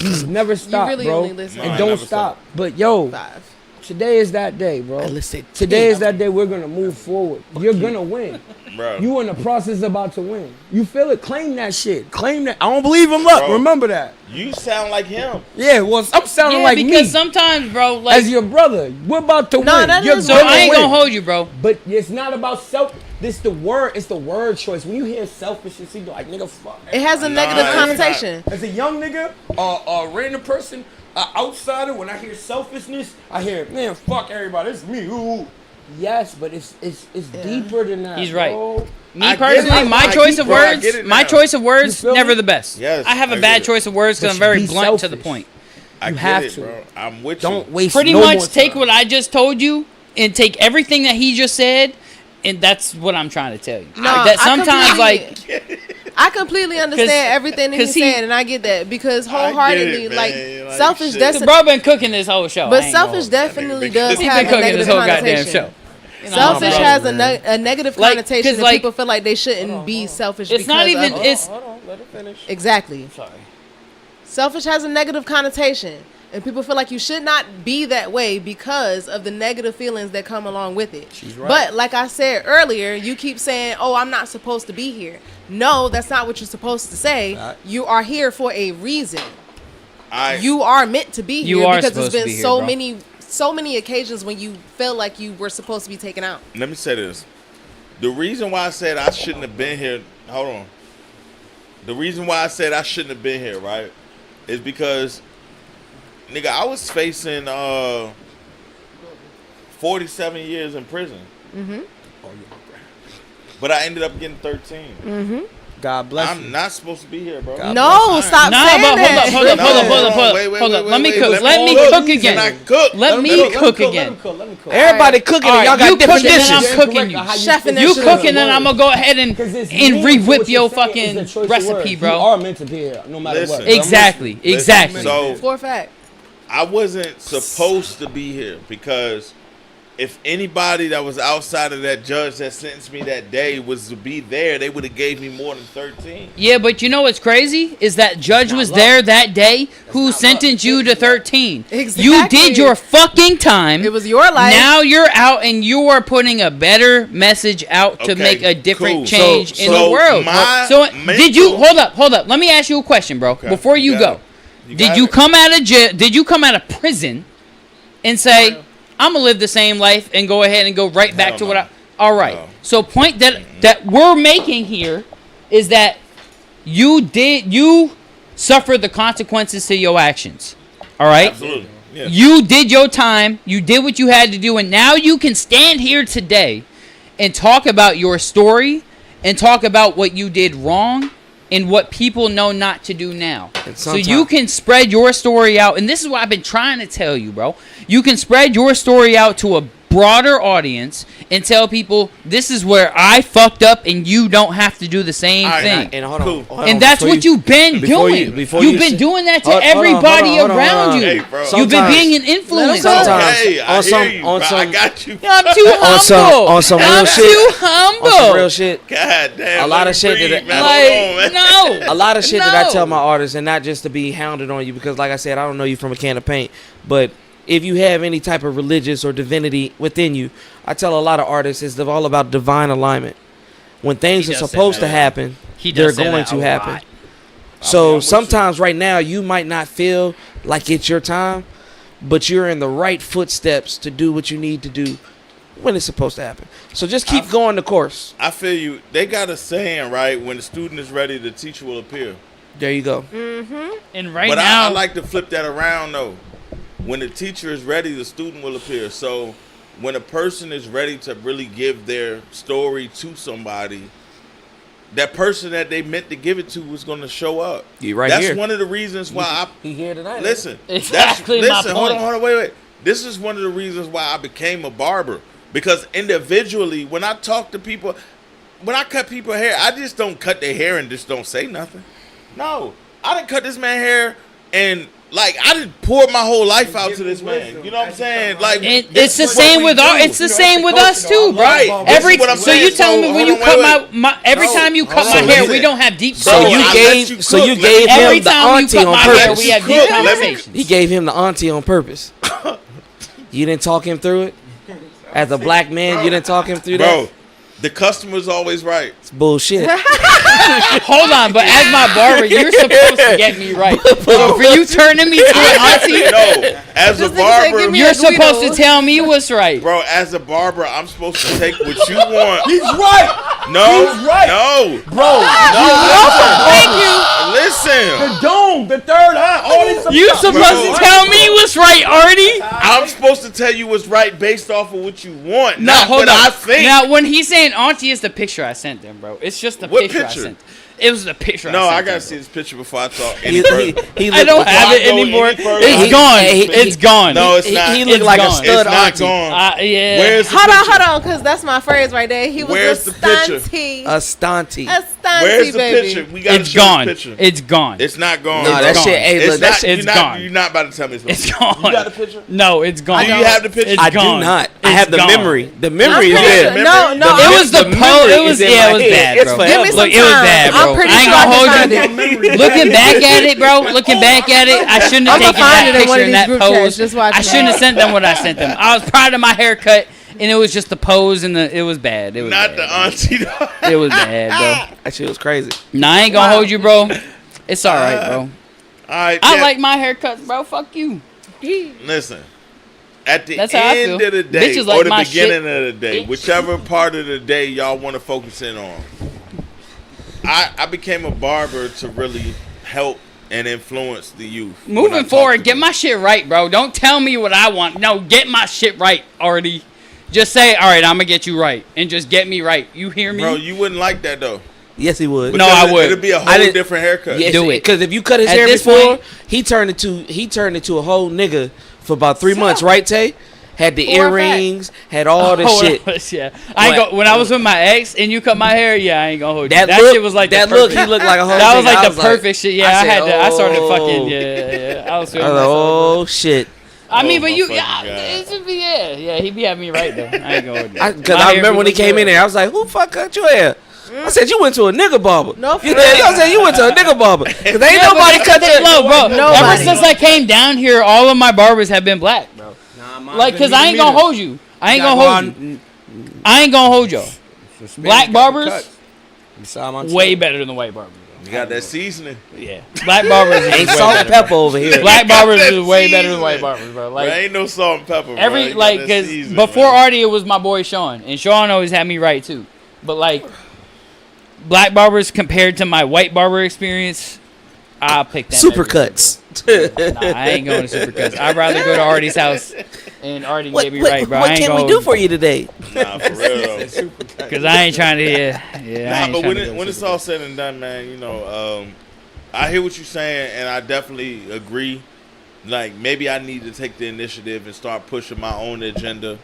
You've never stopped, really bro. only listen. And don't stop. But yo, 5. today is that day, bro. Today is that day we're gonna move forward. You're gonna win. Bro. You in the process about to win. You feel it? Claim that shit. Claim that. I don't believe him. Look, remember that. You sound like him. Yeah, well, I'm sounding like me. because sometimes, bro, like as your brother, we're about to win. So I ain't gonna hold you, bro. But it's not about self. This the word. It's the word choice. When you hear selfishness, you be like, nigga, fuck. It has a negative connotation. As a young nigga, a random person, an outsider, when I hear selfishness, I hear, man, fuck everybody. It's me. Ooh. Yes, but it's deeper than that. He's bro. right. Me personally, my choice of words, never the best. Yes, I have a bad choice of words because I'm very blunt to the point. I have get it, to. bro. I'm with you. Don't waste Pretty no much more take time. what I just told you and take everything that he just said, and that's what I'm trying to tell you. No, that sometimes I completely understand everything that he's saying, and I get that because wholeheartedly, like selfish. That's bro been cooking this whole show. But selfish definitely does He have been a cooking negative this whole goddamn connotation. show. Selfish has a negative connotation, and people feel like they shouldn't be selfish. It's not even. It's hold on, let it finish. Exactly. Sorry. Selfish has a negative connotation. And people feel like you should not be that way because of the negative feelings that come along with it. She's right. But like I said earlier, you keep saying, oh, I'm not supposed to be here. No, that's not what you're supposed to say. Right. You are here for a reason. I You are meant to be You here are because there's supposed to been be here, so bro. many occasions when you felt like you were supposed to be taken out. let me say this. The reason why I said I shouldn't have been here, hold on. The reason why I said I shouldn't have been here, right, is because, nigga, I was facing 47 years in prison. Mm-hmm. But I ended up getting 13. God bless I'm you. not supposed to be here, bro. God No, stop Nah, saying but that. hold up. Hold up. Let me cook. Let me cook Can again. I cook? Let me cook again. Everybody cooking. All right, Y'all got you different cooking and dishes. I'm cooking you. Chefing that You shit cooking up. and I'm gonna go ahead and re-whip your fucking recipe, You bro. are meant to be here, no matter Listen. what. Exactly. Exactly. So For a fact. I wasn't supposed to be here because if anybody that was outside of that judge that sentenced me that day was to be there, they would have gave me more than 13. Yeah, but you know what's crazy is that judge was there that day who sentenced you to 13. You Exactly. did your fucking time. It was your life. Now you're out and you are putting a better message out to Okay, make a different cool. change in So the world. my So did you mental- hold up? Let me ask you a question, bro. Okay, Before you got go. it. You Did got you it. come out of jail? Did you come out of prison and say, I'm gonna live the same life and go ahead and go right back Hell to what no. I? All right. No. So point that we're making here is that you suffered the consequences to your actions. All right. Absolutely. Yeah. You did your time. You did what you had to do, and now you can stand here today and talk about your story and talk about what you did wrong and what people know not to do now. So you can spread your story out, and this is what I've been trying to tell you, bro. You can spread your story out to a broader audience and tell people this is where I fucked up and you don't have to do the same All right, thing. And hold on. Cool. hold on, And that's before what you've been before doing. you- before You've you been say- doing that to Hold on, everybody hold on, around hold on. you. Hey, bro. You've been Sometimes- being an influence. Sometimes- Okay, I on hear some- you, on bro. some- I got you. I'm too humble. on some real I'm shit. too On some humble. real shit. God damn. A lot let of me shit breathe, that- man. Like, Hold on, man. no. A lot of shit that I tell No. my artists, and not just to be hounded on you, because like I said, I don't know you from a can of paint, but if you have any type of religious or divinity within you, I tell a lot of artists it's all about divine alignment. When things He are does say supposed that. to happen, He they're does say going that to a happen. lot. So I'm with you. sometimes right now you might not feel like it's your time, but you're in the right footsteps to do what you need to do when it's supposed to happen. So just keep going the course. I feel you. They got a saying, right? When the student is ready, the teacher will appear. There you go. And right But now, I like to flip that around, though. When the teacher is ready, the student will appear. So when a person is ready to really give their story to somebody, that person that they meant to give it to was going to show up. You right That's here. one of the reasons why I He here tonight. listen. Exactly my Listen. Hold point. on. Wait. This is one of the reasons why I became a barber, because individually, when I talk to people, when I cut people hair, I just don't cut their hair and just don't say nothing. No, I didn't cut this man hair and. Like, I didn't pour my whole life out to this man. You know what I'm saying? Like, it's this the is what same we with do. It's the same with us too, bro. Right. This Every is what I'm so you saying. telling me So, when hold you on, cut wait. my every time you cut hold my on, hair, listen. we don't have deep So Bro, you I conversations. let gave you so cook. you Let gave me- Every him the time you auntie cut on my hair, purpose. we have Cook. deep Let me- conversations. He gave him the auntie on purpose. You didn't talk him through it? As a black man, you didn't talk him through that? Bro, the customer's always right. It's bullshit. Hold on, but as my barber, you're supposed to get me right. So for you turning me to an auntie, No, as a This nigga said, barber, "Give me you're a supposed Guido." to tell me what's right. bro, as a barber, I'm supposed to take what you want. He's right. No, He's right. no, Bro, Thank you. listen. dome, the third eye, all these You supposed to tell me what's right, Ardie. I'm supposed to tell you what's right based off of what you want, No, not hold what on. I think. Now, when he's saying auntie, is the picture I sent them, bro. It's just the What picture, picture? I sent. It was the picture. No, I sent gotta them, see bro. this picture before I talk any He further. I looked don't like- have it Before I go anymore. any further, It's he- gone. he- It's gone. No, it's not. He looked It's like gone. a stud It's not auntie. gone. Yeah. Where's the Hold on, picture? hold on, because that's my phrase right there. He was Where's a the picture? stunty. A stunty. A Where's the baby. picture? We got It's gone. Picture. It's gone. It's not gone. No, bro. that shit. Hey, It's look, not, that shit. it's gone. You're not about to tell me It's gone. You got the picture? No, it's gone. Do you have the picture? It's I gone. do not. I It's have the gone. memory. The memory is I'm pretty there. sure- No, no. It was the The pose. memory It was is in yeah. my It was head. bad, It's bro. forever. Give me some Look, it was time. bad, bro. I'm pretty I ain't sure I gonna can hold find you. it. Looking back at it, bro. Looking back at it, I shouldn't have I'ma taken find that it in one picture of in these that group pose. chats. Just watch I it. shouldn't have sent them what I sent them. I was proud of my haircut, and it was just the pose and it was bad. It was Not bad, the bro. auntie. Though. It was bad, bro. That shit was crazy. Nah, I ain't gonna hold you, bro. It's all right, bro. All right. I yeah, like my haircuts, bro. Fuck you. Listen. At the That's how I end feel. of the day, Bitches like or the my beginning shit. of the day, whichever part of the day y'all want to focus in on, I became a barber to really help and influence the youth. when I Moving talk forward, to get them. my shit right, bro. Don't tell me what I want. No, get my shit right, Ardie. Just say, all right, I'm gonna get you right, and just get me right. You hear me? Bro, you wouldn't like that though. Yes, he would. No, I would. It'd be a I whole didn't- different haircut. Yes, Do it. Because if you cut his At hair this before, point- he turned into a whole nigga for about 3 months, right, Tay? Had the For a fact. earrings, had all this Oh, shit. yeah. I ain't What? go, when I was with my ex and you cut my hair, yeah, I ain't gonna hold you. That That look shit was like that the look. perfect- He looked like a whole. That was nigga. like I the perfect shit. Yeah, I said, had to. I started oh. fucking. Yeah. I was feeling I was like, myself. oh shit. I mean, Oh, but my you, fucking yeah, God. yeah, he be having me right though. I ain't gonna hold you. Because My I hair remember be when he looking came good. in there, I was like, "Who the fuck cut your hair?" I said, "You went to a nigga barber." No, for you real. I said, "You went to a nigga barber." Because ain't Yeah, but nobody that's cut the your thing, bro. Ever Nobody. since I came down here, all of my barbers have been black, bro. Like, cause I ain't gonna hold you. I ain't gonna hold you. I ain't gonna hold y'all. Black barbers, way better than the white barbers. You got that seasoning. Yeah, black barbers is Ain't way salt and better, pepper over here. bro. Black barbers That is way better than seasoning. white barbers, bro. Like There ain't no salt and pepper. Bro. every You got like, that cause seasoning, before man. Ardie it was my boy Sean, and Sean always had me right too. But like, black barbers compared to my white barber experience, I'll pick that. every Supercuts. Nah, I ain't going to Supercuts. I'd rather go to Ardie's house and Ardie What, get me what, right, bro. what I ain't can we gonna do for you today? Nah, for real though. Because I ain't trying to, yeah. I Nah, ain't but trying to go when it's Supercuts. all said and done, man, you know, I hear what you're saying, and I definitely agree. Like, maybe I need to take the initiative and start pushing my own agenda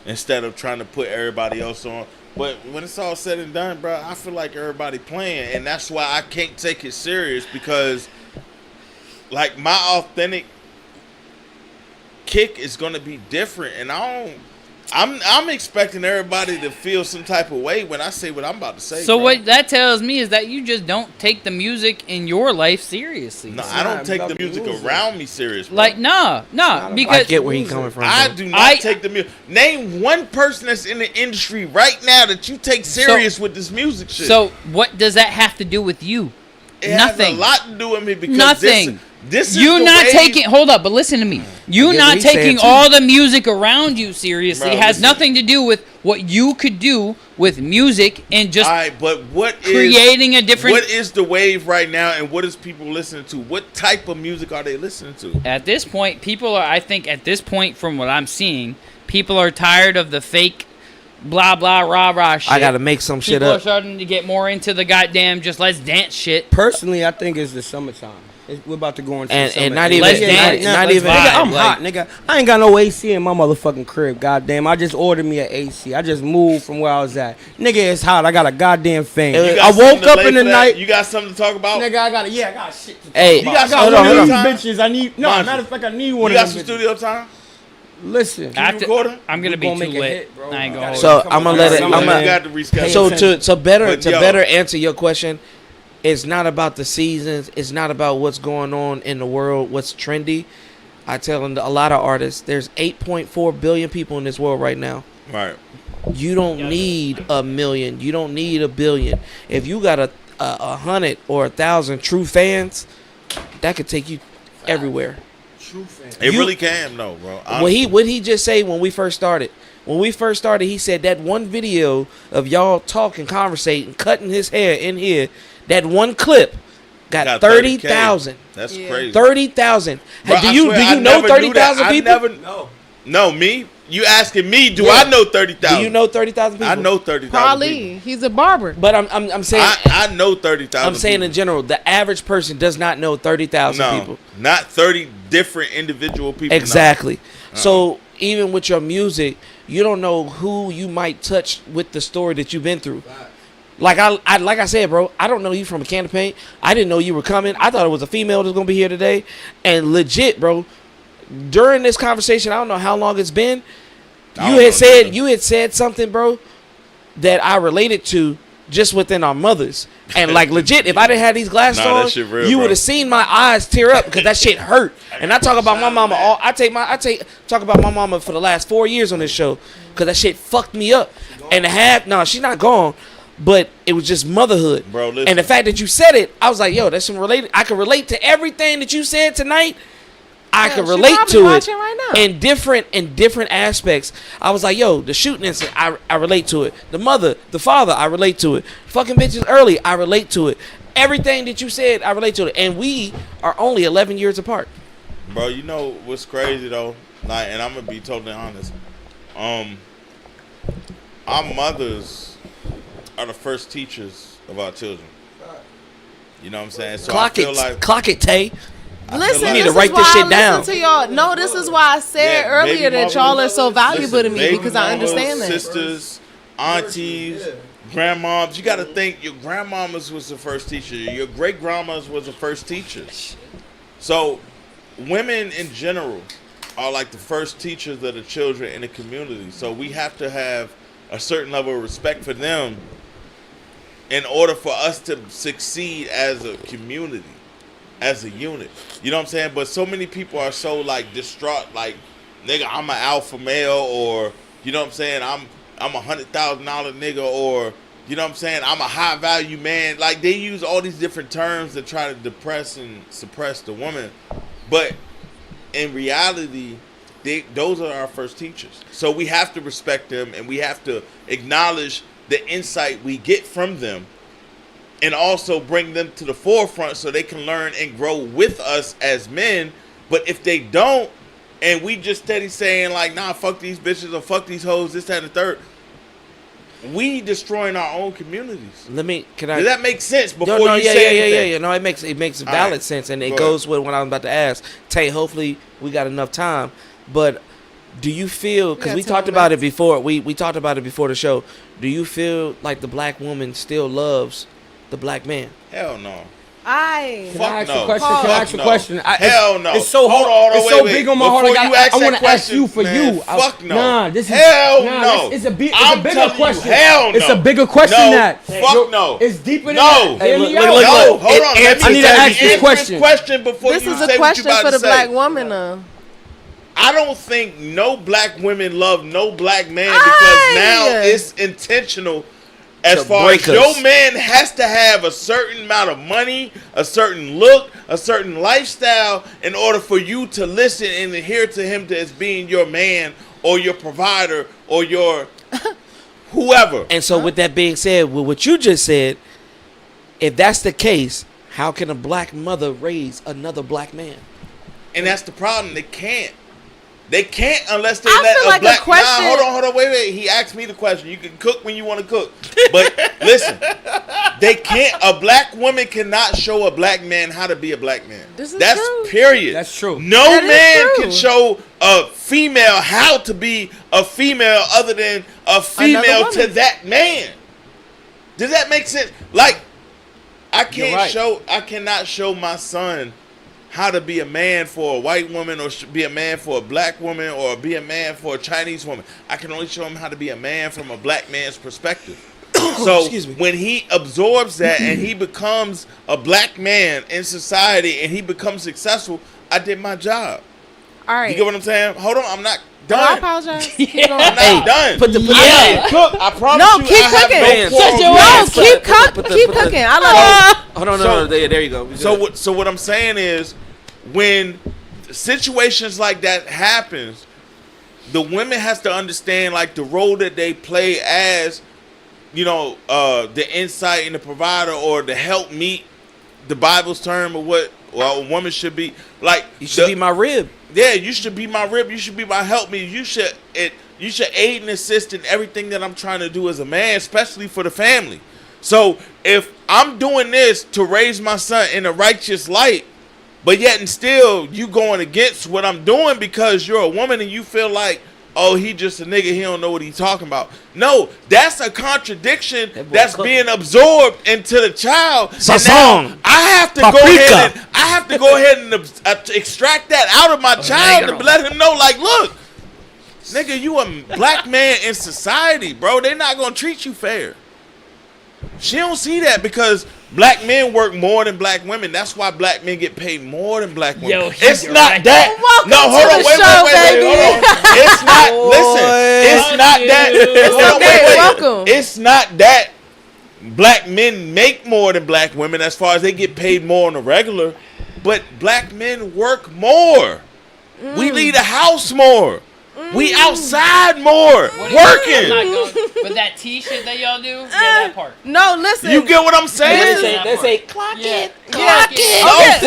instead of trying to put everybody else on. But when it's all said and done, bro, I feel like everybody playing, and that's why I can't take it serious because, like, my authentic kick is gonna be different, and I'm expecting everybody to feel some type of way when I say what I'm about to say. So bro. what that tells me is that you just don't take the music in your life seriously. No, I don't take the music around me serious. Bro. Like, nah, I because get where he coming from. I bro. do not take the music. Name one person that's in the industry right now that you take serious with this music shit. so what does that have to do with you? it nothing. has a lot to do with me because Nothing. This is You the not wave- taking. Hold up, but listen to me. You get not what he's taking saying, too. all the music around you seriously Bro, has listen. nothing to do with what you could do with music and just All right, but what is creating a different. What is the wave right now, and what is people listening to? What type of music are they listening to? At this point, people are. I think at this point, from what I'm seeing, people are tired of the fake, blah blah rah rah shit. I gotta make some shit People are up. starting to get more into the goddamn just let's dance shit. Personally, I think it's the summertime. We're about to go into And- the summer. and not even- Let's dance. not Let's even- vibe. Nigga, I'm Like, hot, nigga. I ain't got no AC in my motherfucking crib. Goddamn, I just ordered me an AC. I just moved from where I was at. Nigga, it's hot. I got a goddamn fan. You got I something woke to up lay in the for that? night. You got something to talk about? Nigga, I got shit to talk Hey, about. You got I some got one studio of time? these bitches. I need. No, Mind matter you. of fact, I need one You of got them some bitches. studio time? Listen. I have to- recording? I'm gonna We be gonna too make a lit. hit, bro. I ain't gonna hold So it. I'm gonna let it. Some I'm of them gonna, got to reschedule. so to better But, to yo. better answer your question, it's not about the seasons. It's not about what's going on in the world, what's trendy. I tell a lot of artists, there's 8.4 billion people in this world right now. Right. You don't need a million. You don't need a billion. If you got a 100 or 1,000 true fans, that could take you everywhere. It You- really can, though, bro. What he just say when we first started? When we first started, he said that one video of y'all talking, conversating, cutting his hair in here, that one clip got 30,000. That's Yeah. crazy. 30,000. Bro, Do I you swear, do I you know never knew that. 30,000 I people? never. No, me? You asking me? Do Yeah. I know 30,000? Do you know 30,000 people? I know 30,000. Probably. He's a barber. But I'm saying I know 30,000. I'm saying in general, the average person does not know 30,000 no, people. not 30 different individual people. no. Exactly. So even with your music, you don't know who you might touch with the story that you've been through. Like I said, bro, I don't know you from a can of paint. I didn't know you were coming. I thought it was a female that's gonna be here today. And legit, bro, during this conversation, I don't know how long it's been. You had said something, bro, that I related to just within our mothers. And like legit, if I didn't have these glasses on, you would have seen my eyes tear up because that shit hurt. And I talk about my mama talk about my mama for the last 4 years on this show because that shit fucked me up. And she's not gone. But it was just motherhood. Bro, listen. And the fact that you said it, I was like, yo, that's some related. I can relate to everything that you said tonight. I can relate to it right now. in different aspects. I was like, yo, the shooting incident, I relate to it. The mother, the father, I relate to it. Fucking bitches early, I relate to it. Everything that you said, I relate to it. And we are only 11 years apart. Bro, you know what's crazy though? Like, and I'm gonna be totally honest. Our mothers are the first teachers of our children. You know what I'm saying? So Clock it, Tay. Listen, You need to write this shit down. To y'all. No, this is why I said earlier that y'all are so valuable to me because I understand that. Sisters, aunties, grandmoms. You got to think your grandmamas was the first teacher. Your great grandmas was the first teachers. So women in general are like the first teachers of the children in the community. So we have to have a certain level of respect for them in order for us to succeed as a community, as a unit. You know what I'm saying? But so many people are so like distraught, like, nigga, I'm an alpha male, or you know what I'm saying, I'm $100,000 nigga, or you know what I'm saying, I'm a high value man. Like they use all these different terms to try to depress and suppress the woman. But in reality, those are our first teachers. So we have to respect them and we have to acknowledge the insight we get from them and also bring them to the forefront so they can learn and grow with us as men. But if they don't, and we just steady saying like, nah, fuck these bitches or fuck these hoes, this, that, and the third, we destroying our own communities. Does that make sense before you say anything? Yeah. No, it makes valid sense, and it goes with what I was about to ask. Tay, hopefully we got enough time, but do you feel, because we talked about it before, we talked about it before the show, do you feel like the black woman still loves the black man? Hell no. Can I ask no. a question? Can I ask a question? Hell no. It's so hard. It's so big on my heart. I want to ask you for man, you. Fuck no. Nah, this is no. It's a bigger question. Hell no. It's a bigger question than that. Fuck no. It's deeper than that. Hey, look. Hold on. I need to ask this question. Before This you is say a question what you for the about to black say. woman, though. I don't think no black women love no black man because now it's intentional. As far as your man has to have a certain amount of money, a certain look, a certain lifestyle in order for you to listen and adhere to him as being your man or your provider or your whoever. And so with that being said, with what you just said, if that's the case, how can a black mother raise another black man? And that's the problem. They can't. They can't unless they I let feel a like black. a question. Nah, hold on. Wait. He asked me the question. You can cook when you want to cook, but listen, they can't. A black woman cannot show a black man how to be a black man. This is That's true. period. That's true. No That is man true. can show a female how to be a female other than a female woman. to that man. Does that make sense? Like, I cannot show my son how to be a man for a white woman or be a man for a black woman or be a man for a Chinese woman. I can only show him how to be a man from a black man's perspective. So when he absorbs that and he becomes a black man in society and he becomes successful, I did my job. All right. You get what I'm saying? Hold on, I'm not Oh, I done. apologize. I'm not done. I promise No, you, keep I have cooking. no Keep cooking. I love it. Hold on, no, there you go. So what I'm saying is, when situations like that happens, the women has to understand like the role that they play as, you know, the insight and the provider or the help meet, the Bible's term of what a woman should be. Like, you should be my rib. Yeah, you should be my rib. You should be my help me. You should aid and assist in everything that I'm trying to do as a man, especially for the family. So if I'm doing this to raise my son in a righteous light, but yet and still you going against what I'm doing because you're a woman and you feel like oh, he just a nigga, he don't know what he's talking about. No, that's a contradiction that's being absorbed into the child. And now I have to go ahead and extract that out of my child to let him know, like, look, nigga, you a black man in society, bro. They're not gonna treat you fair. She don't see that because black men work more than black women. That's why black men get paid more than black women. Yo, it's not right. that. No, hold on, wait, hold on. It's not. Listen, it's not that. Welcome. It's not that black men make more than black women as far as they get paid more on the regular, but black men work more. We leave the house more. We outside more, working. But that T-shit that y'all do, yeah, that part. No, listen. You get what I'm saying? They say clock it. That's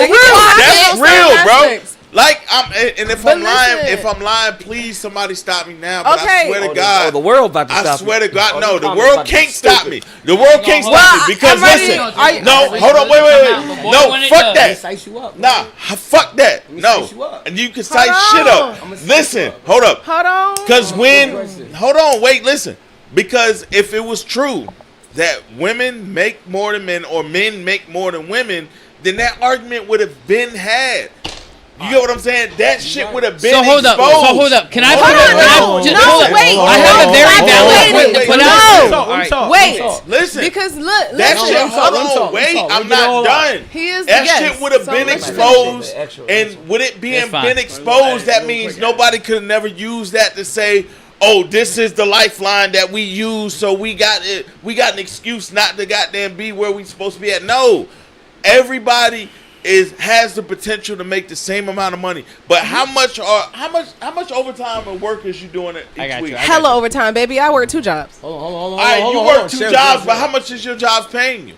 real, bro. Aspects. Like and if But I'm lying, please somebody stop me now. But I swear to God, the world about to I stop swear you. to God, no, the comments world about to can't be stop me. stupid. The world can't stop me because listen, no, hold on, wait, no, fuck that. Size you up. Nah, fuck that. No, size you up. and you can size shit up. Listen, hold up. Hold on. Because hold on, wait, listen. Because if it was true that women make more than men or men make more than women, then that argument would have been had. You get what I'm saying? That shit would have been exposed. So hold up. Can I put wait. I have a very valid point to put out. Wait. Listen. Because look, That listen. shit, hold on, wait, I'm not done. He is That the guest, shit would have so been let's exposed, finish. and with it being It's fine. been exposed, that means nobody could have never used that to say, oh, this is the lifeline that we use, so we got an excuse not to goddamn be where we supposed to be at. No, everybody has the potential to make the same amount of money, but how much overtime and work is you doing it each week? Hella overtime, baby. I work 2 jobs. Hold on. All right, you work 2 jobs, but how much is your jobs paying you?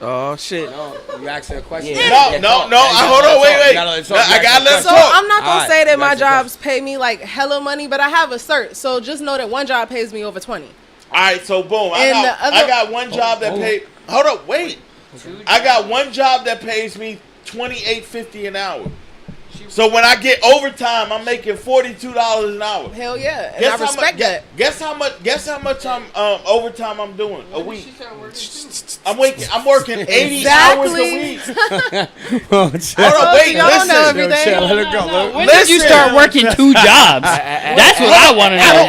Oh shit! You asking a question? No. Hold on, wait. I gotta let So talk. I'm not gonna Alright, say that my that's your jobs pay me like hella money, but I have a cert. So just know that one job pays me over 20. All right, so boom. And I got one job that paid. Hold up, wait. I got one job that pays me $28.50 an hour. So when I get overtime, I'm making $42 an hour. Hell yeah, and I respect that. Guess how much overtime I'm doing a week. I'm working 80 hours a week. Hold on, wait, y'all don't know listen. everything. Let it go. When did you start working 2 jobs? That's what I want to know. No.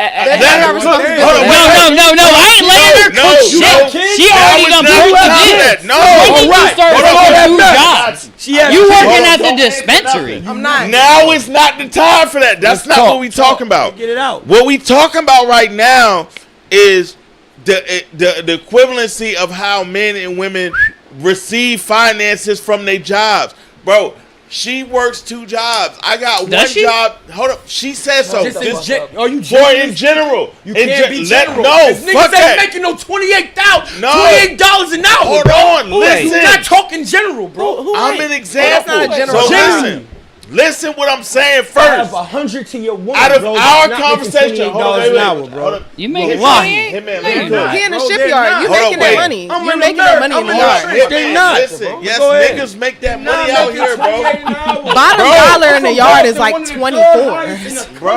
I ain't letting her cook shit. She already done proved the dish. No, When did you start working 2 jobs? You working at the Okay, dispensary. I'm not. Now is not the time for that. That's not what we talking about. Get it out. What we talking about right now is the equivalency of how men and women receive finances from their jobs. Bro, she works 2 jobs. I got Does one she? job. Hold up. She says so. Are you For in general. You can't be general. No, If niggas fuck ain't that. making no $28,000 No. $28 an hour. Hold bro. on, listen. You're not talking general, bro. I'm an example. That's not a general So job. listen what I'm saying I have first. 100 to your one. Out of bro, our not conversation, making hold on, $28 an wait, hour, wait, bro. hold up. You make Hit lying. man, No, let me you're cook. not. He in the Bro, they're shipyard. not. You Hold on, making wait. that money. I'm You're in making the that nerd. money in I'm the in yard. the Hit They're me. not, Listen, bro. yes, Go ahead. niggas make that Not money out making here, bro. $28 an hour. Bottom Bro. dollar in the yard is like One of the 24. third highest in the country, Bro,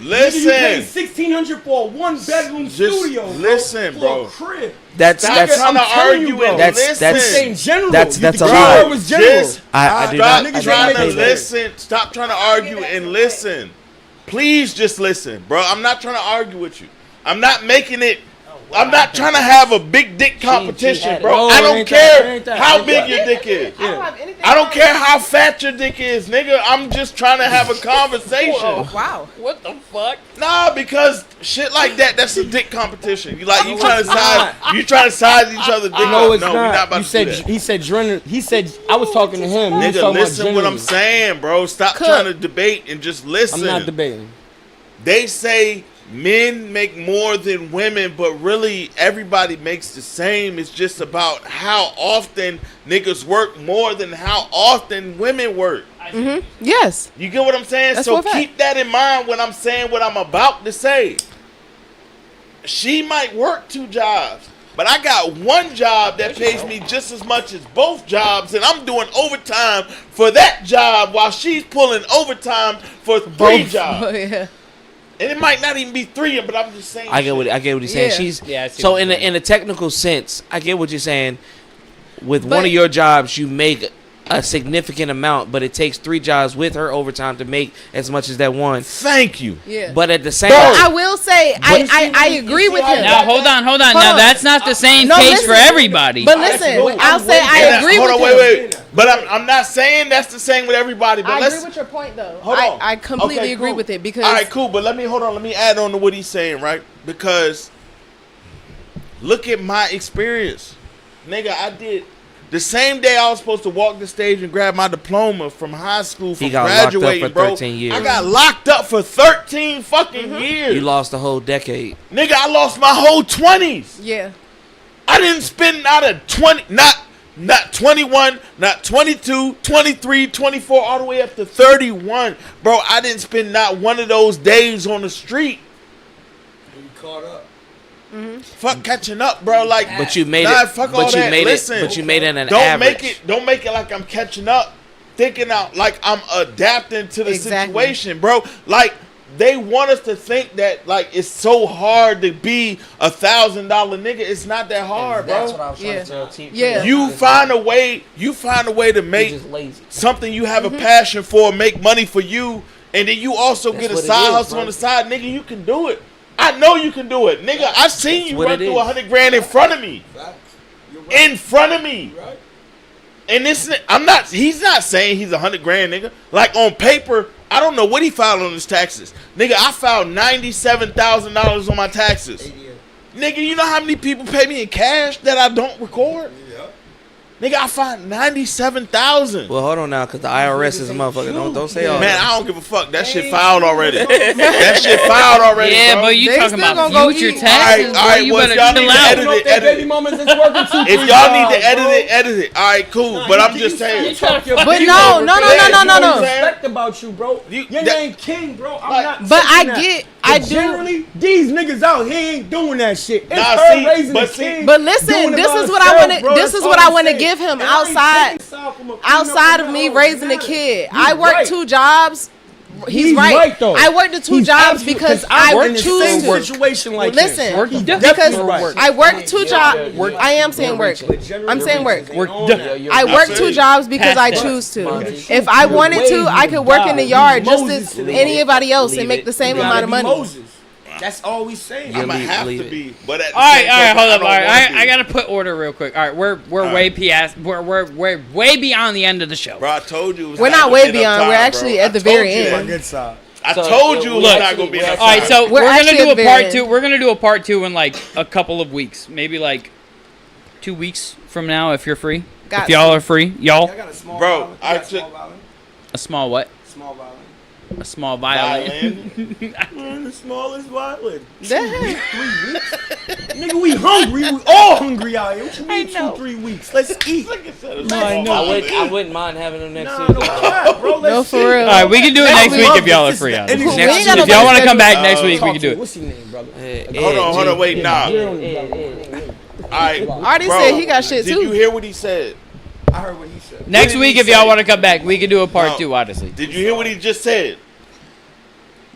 Nigga, you pay listen. $1,600 for a 1-bedroom Just studio. listen, for bro. a crib. That's Stop that's trying to I'm telling you, argue bro. and That's- I'm listen. saying general. That's a Bro, lie. it was general. Just I do stop not. Niggas trying ain't to making listen. Stop trying to argue and listen. Please just listen, bro. I'm not trying to argue with you. I'm not making it. I'm not trying to have a big dick competition, bro. No, I it don't ain't that, it ain't care that, how ain't big that. your dick is. I don't have anything. I don't care how fat your dick is, nigga. I'm just trying to have a conversation. Wow. What the fuck? Nah, because shit like that's a dick competition. You trying to size each other dick No, up. it's No, not. we're not about You to said do that. he said general. He said I was talking to him. He was Nigga, talking listen about what I'm general. saying, bro. Stop Cook. trying to debate and just listen. I'm not debating. They say men make more than women, but really everybody makes the same. It's just about how often niggas work more than how often women work. Yes. You get what I'm saying? That's So for a fact. keep that in mind when I'm saying what I'm about to say. She might work 2 jobs, but I got one job that pays me just as much as both jobs, and I'm doing overtime for that job while she's pulling overtime for 3 jobs. Oh, yeah. And it might not even be 3, but I'm just saying. I get what he's saying. Yeah. She's Yeah, I see so what in you're a technical sense, I get what you're saying. With But- one of your jobs, you make a significant amount, but it takes 3 jobs with her overtime to make as much as that one. Thank you. Yeah. But at the same But time, I will say, I agree with him. Now hold on. Hold Now on. that's not the same No, case for listen. everybody. But listen, I'll say I agree Hold with on, him. wait. But I'm not saying that's the same with everybody. But I let's agree with your point, though. hold on. I completely Okay, agree cool. with it because All right, cool. But let me add on to what he's saying, right? Because look at my experience, nigga. I did. The same day I was supposed to walk the stage and grab my diploma from high school from He got locked up graduating, for bro. 13 years. I got locked up for 13 fucking years. you lost a whole decade. Nigga, I lost my whole 20s. yeah, I didn't spend not 21, not 22, 23, 24, all the way up to 31. Bro, I didn't spend not one of those days on the street. You caught up. Fuck catching up, bro. Like, But you made nah, it. fuck all But you that. made Listen, it. But you made it an don't average. don't make it like I'm catching up, thinking out like I'm adapting to the Exactly. situation, bro. Like they want us to think that like it's so hard to be $1,000 nigga. It's not that hard, That's what bro. I was trying to tell Team. Yeah. You find a way to You're make just lazy. something you have a passion for, make money for you, and then you also That's get a what it side is, hustle bro. on the side, nigga. You can do it. I know you can do it, nigga. I seen you what run it through is. 100 grand in front of me. You're right. In front of me. You're right. And this, he's not saying he's 100 grand, nigga. Like on paper, I don't know what he filed on his taxes. Nigga, I filed $97,000 on my taxes. Nigga, you know how many people pay me in cash that I don't record? Yeah. Nigga, I filed $97,000. Well, hold on now, because the IRS is a motherfucker. Don't say all Man, that. I don't give a fuck. That shit filed already. That shit filed already, yeah, bro. but you They talking still about gonna go future eat. taxes, All right, bro. You well, better y'all chill need to out. edit it. That baby mamas is working 2, 3 If y'all need jobs, to edit bro. it, edit it. All right, cool. But I'm just saying. But no. Respect about you, bro. You- Your that- name King, bro. I'm Like- not. But I taking that. get, But I do. generally, these niggas out here ain't doing that shit. It's Nah, her see, raising but the see- king. But listen, doing it this by is what I herself, wanna- bro. this That's is all what I I'm wanna saying. give him And I ain't outside- taking side from a female Outside of from me that. raising a Nah. kid, He's I work right. 2 jobs. He's He's right. right, though. I work the 2 He's jobs absolute- because 'cause I work in the choose same to. situation like Listen, him. Work He's different. Because definitely right. I work 2 jobs. I am saying work. I'm saying work. I work 2 jobs because I choose to. If I wanted to, I could work in the yard just as anybody else and make the same amount of money. That's all we saying. I'm gonna leave- have leave to it. be. But at the All right, same hold time, up. I All don't right, wanna be. I gotta put order real quick. All right, we're way past. We're way beyond the end of the show. Bro, I told you. It was We're not not gonna way be enough beyond. time, We're bro. actually I at the told very you that. end. Good side. I So, told you it was look, not gonna be enough All right, time. so We're we're gonna actually do at a the part very 2. end. We're gonna do a part 2 in like a couple of weeks, maybe like 2 weeks from now, if you're free. Got If y'all are free, y'all. I got a small Bro, violin. I You got took- small violin? A small what? Small violin. A small violin. Violin. The smallest violin. Damn. 3 weeks. Nigga, we hungry. We all hungry out here. What you mean 2, 3 weeks? Let's eat. I wouldn't mind having them next Nah, year. no crap, bro. Let's No, for see. real. All right, we can do it next week if y'all are This free. is on the- it. and We ain't got If y'all want to come back nobody next week, we Talk can to do me. it. What's your name, brother? Hold on, wait, nah. All right, Artie bro, said he got shit Did too. you hear what he said? I heard what he said. Next did week, he if y'all say? want to come back, we can do a part No. 2, honestly. Did you hear what he just said?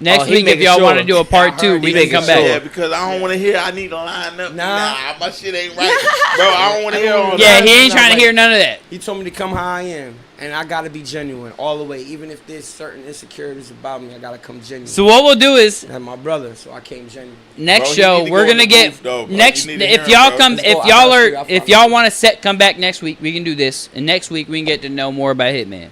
Next he week, if making y'all sure. want to do a part I 2, heard we he can making come sure. back. Yeah, because I don't want to hear. I need to line up. Nah. my shit ain't right, bro. I don't want to hear all Yeah, that. he ain't trying to hear none of that. He told me to come how I am, and I gotta be genuine all the way. Even if there's certain insecurities about me, I gotta come genuine. So what we'll do is That's my brother, so I came genuine. next Bro, you show need to we're go in gonna the get booth, though, bro. next. You need to If hear y'all him, bro. come, Let's if go. I y'all got are, you. I'll if find y'all you. want to set come back next week, we can do this, and next week we can get to know more about Hitman.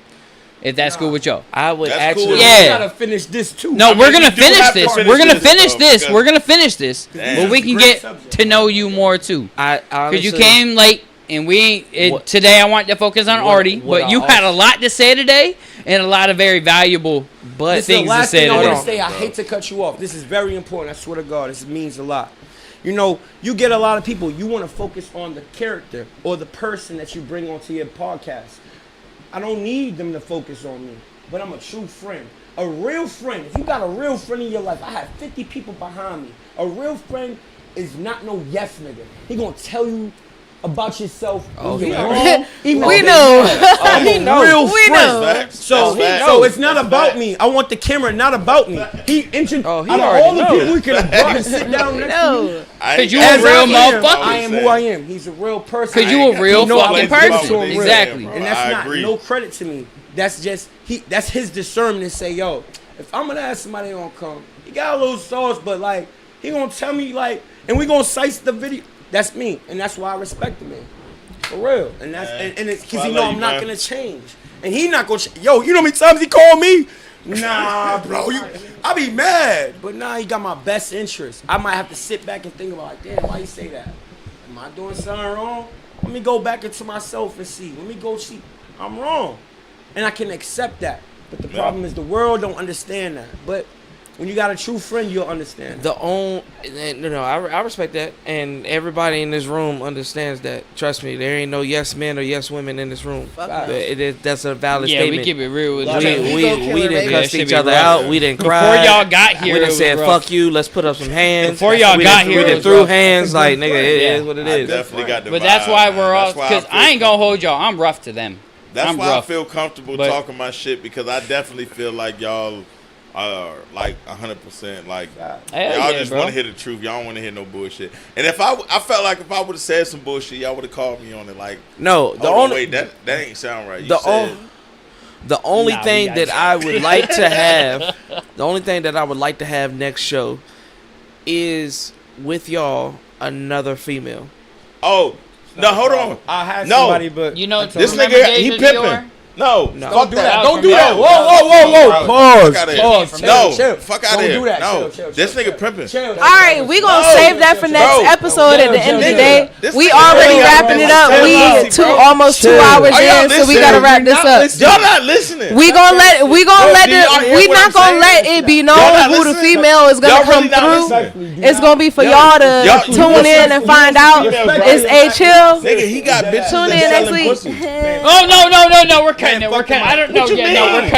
If that's cool with y'all. I would That's actually. cool. Yeah. We gotta finish this too. No, I mean, we're gonna we do finish have to this. finish We're gonna this, finish though, this. because- We're gonna finish this, Damn. but we can Great get subject. to know you more too. I Because you honestly- came late, and we ain't. What- Today I want to focus on what- Ardie, what but you I had a lot to say today, and a lot of very valuable But This is the things to last say thing I today. want to say. I hate to cut you off. This is very important. I swear to God, this means a lot. You know, you get a lot of people. You want to focus on the character or the person that you bring onto your podcast. I don't need them to focus on me, but I'm a true friend. A real friend. If you got a real friend in your life, I have 50 people behind me. A real friend is not no yes nigga. He gonna tell you about yourself. Oh, when you're yeah. wrong, even We if know. I'm a real We friend. know. Facts. So, That's so facts. it's not That's about facts. me. I want the camera not about me. He introduced Oh, he out of already all the know. people we could have brought and sit down next to me. No. Cause you As a real I am, motherfucker. I am who I am. He's a real person. Cause you a real know I fucking would give it person. to him real. Exactly. And that's I not agree. no credit to me. That's just that's his discernment to say, yo, if I'm gonna ask somebody gonna come, he got a little sauce, but like he gonna tell me like, and we gonna size the video. That's me, and that's why I respect him, man. For real. And that's and it's because I he know love I'm you, not man. gonna change, and he not gonna. Yo, you know how many times he called me? Nah, bro, I be mad. But nah, he got my best interest. I might have to sit back and think about, like, damn, why you say that? Am I doing something wrong? Let me go back into myself and see. Let me go see. I'm wrong, and I can accept that. But the problem is the world don't understand that. But when you got a true friend, you'll understand. I respect that, and everybody in this room understands that. Trust me, there ain't no yes men or yes women in this room. That's a valid Yeah, statement. we keep it real with Like, you. we didn't baby. cuss Yeah, each shit be other rough. out. We didn't cry. Before y'all got here, we it done was said rough. fuck you. Let's put up some hands. Before y'all we got done, here, we it done was threw rough. hands. Like nigga, it is what it I is. definitely got the But that's vibe, why man. we're all. That's why Because feel I ain't gonna hold y'all. I'm rough to them. That's I'm why rough. I feel comfortable But- talking my shit because I definitely feel like y'all are like 100% like Hell y'all yeah, just bro. want to hear the truth. Y'all don't want to hear no bullshit. And if I felt like if I would have said some bullshit, y'all would have called me on it like, No, the only wait that ain't sound right. You said The only Nah, we thing got that you. I would like to have, the only thing that I would like to have next show is with y'all another female. oh no, hold on. I had No. somebody, but You know, This remember nigga Deja he Dior? pimping. No, No. fuck that. Don't do that. No. Whoa. Pause. Fuck outta here. Pause. No, Chill. fuck out Don't of here. do that. No, Chill. this nigga pimping. Chill. All right, we gonna No. save that for next Bro. episode. At the end of the Nigga, day, this we nigga already really wrapping it up. got We pussy, two bro. almost 2 Chill. hours Are y'all in, so we listening? gotta wrap this up. Y'all not listening. We gonna let Bro, do y'all hear we what not I'm gonna saying? let it be Y'all known not who the listening? female is gonna Y'all come really not through. listening? It's gonna be for Y'all- y'all to y'all- tune in and find out. It's A Chill. Nigga, he got bitches Tune that in next selling week. pussy. Oh no! We're cutting Man, it. We're fuck cutting. him I up. don't know. What you Yeah, no, mean? we're cutting.